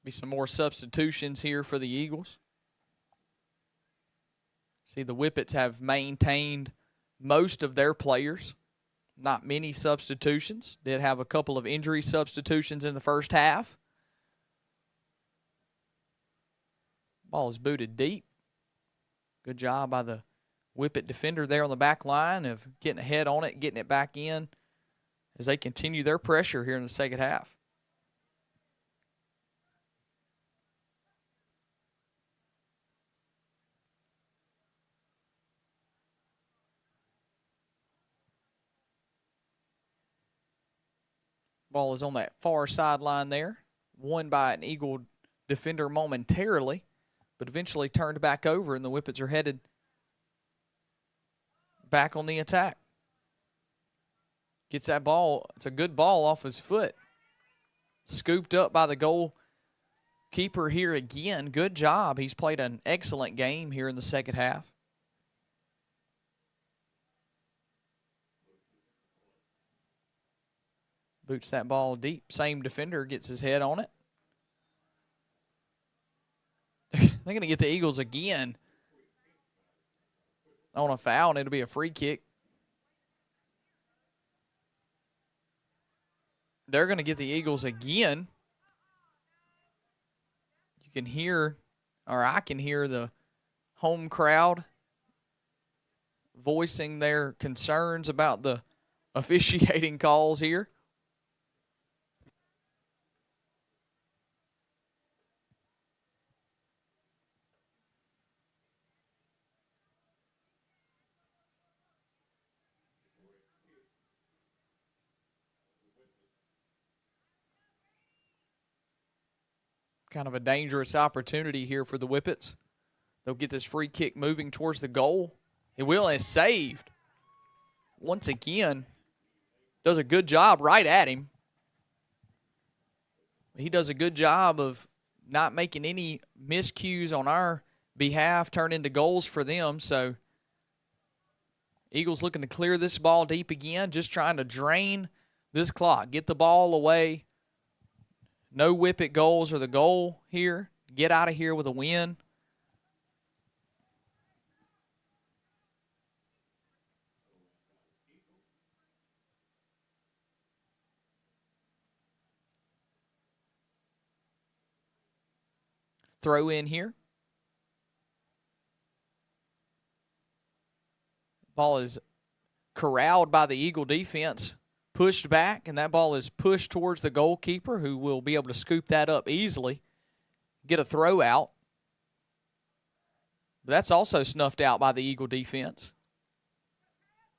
Be some more substitutions here for the Eagles. See, the Whippets have maintained most of their players. Not many substitutions. Did have a couple of injury substitutions in the first half. Ball is booted deep. Good job by the Whippet defender there on the back line of getting ahead on it, getting it back in as they continue their pressure here in the second half. Ball is on that far sideline there. Won by an Eagle defender momentarily, but eventually turned back over, and the Whippets are headed back on the attack. Gets that ball. It's a good ball off his foot. Scooped up by the goalkeeper here again. Good job. He's played an excellent game here in the second half. Boots that ball deep. Same defender gets his head on it. They're going to get the Eagles again on a foul, and it'll be a free kick. They're going to get the Eagles again. You can hear, or I can hear the home crowd voicing their concerns about the officiating calls here. Kind of a dangerous opportunity here for the Whippets. They'll get this free kick moving towards the goal. It will, and it's saved. Once again, does a good job right at him. He does a good job of not making any miscues on our behalf turn into goals for them. So Eagles looking to clear this ball deep again, just trying to drain this clock, get the ball away. No Whippet goals are the goal here. Get out of here with a win. Throw in here. Ball is corralled by the Eagle defense. Pushed back, and that ball is pushed towards the goalkeeper, who will be able to scoop that up easily, get a throw out. But that's also snuffed out by the Eagle defense.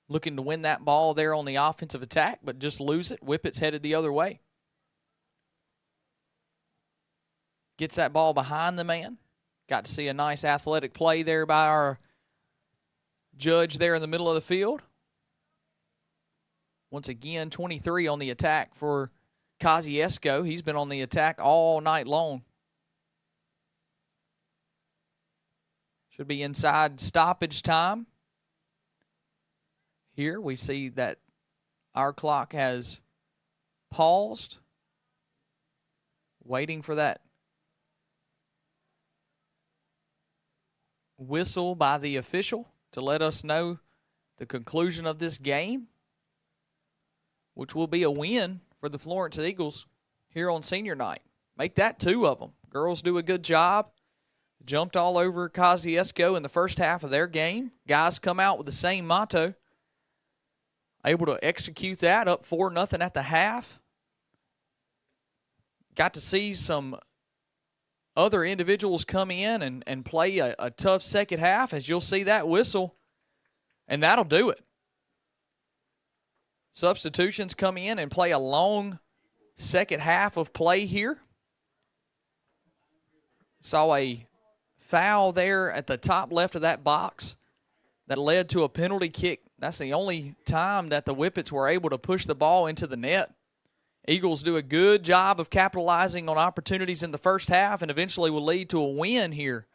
Looking to win that ball there on the offensive attack, but just lose it. Whippets headed the other way. Gets that ball behind the man. Got to see a nice athletic play there by our judge there in the middle of the field. Once again, 23 on the attack for Kosciusko. He's been on the attack all night long. Should be inside stoppage time. Here we see that our clock has paused, waiting for that whistle by the official to let us know the conclusion of this game, which will be a win for the Florence Eagles here on senior night. Make that 2 of them. Girls do a good job. Jumped all over Kosciusko in the first half of their game. Guys come out with the same motto. Able to execute that, up 4-0 at the half. Got to see some other individuals come in and play a tough second half, as you'll see that whistle, and that'll do it. Substitutions come in and play a long second half of play here. Saw a foul there at the top left of that box that led to a penalty kick. That's the only time that the Whippets were able to push the ball into the net. Eagles do a good job of capitalizing on opportunities in the first half and eventually will lead to a win here.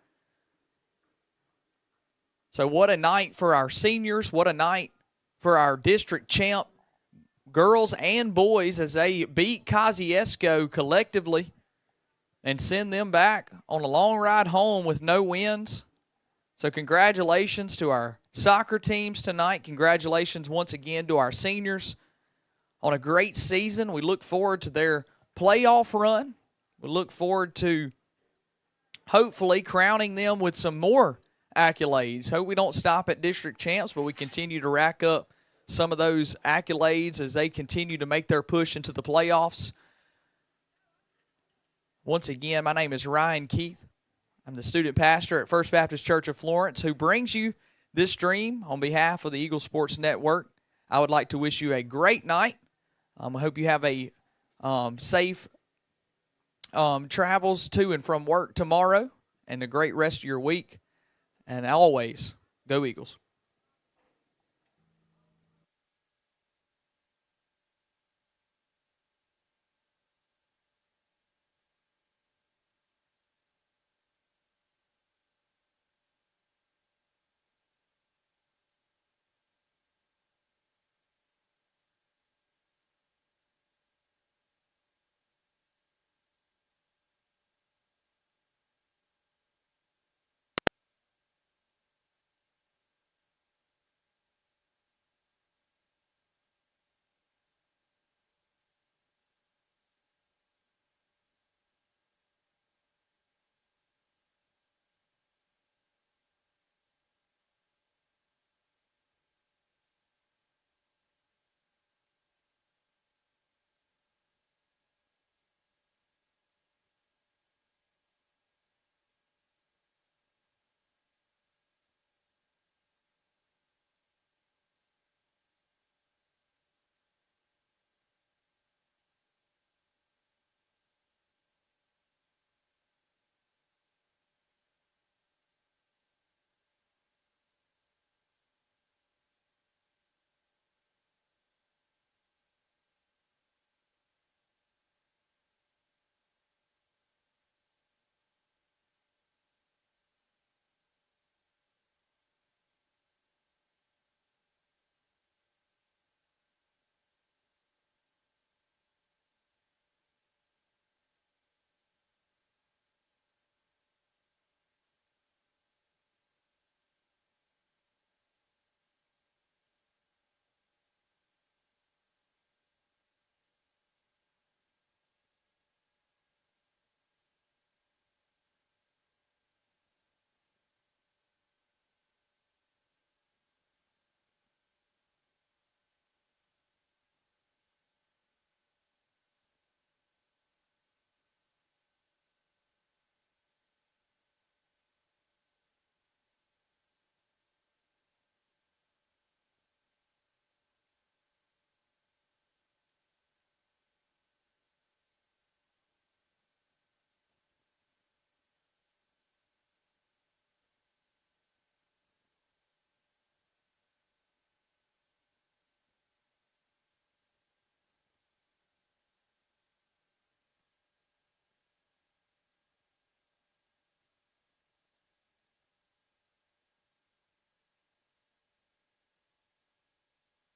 So what a night for our seniors. What a night for our district champ girls and boys as they beat Kosciusko collectively and send them back on a long ride home with no wins. So congratulations to our soccer teams tonight. Congratulations once again to our seniors on a great season. We look forward to their playoff run. We look forward to hopefully crowning them with some more accolades. Hope we don't stop at district champs, but we continue to rack up some of those accolades as they continue to make their push into the playoffs. Once again, my name is Ryan Keith. I'm the student pastor at First Baptist Church of Florence, who brings you this stream on behalf of the Eagle Sports Network. I would like to wish you a great night. I hope you have a safe travels to and from work tomorrow and a great rest of your week. And always, go Eagles.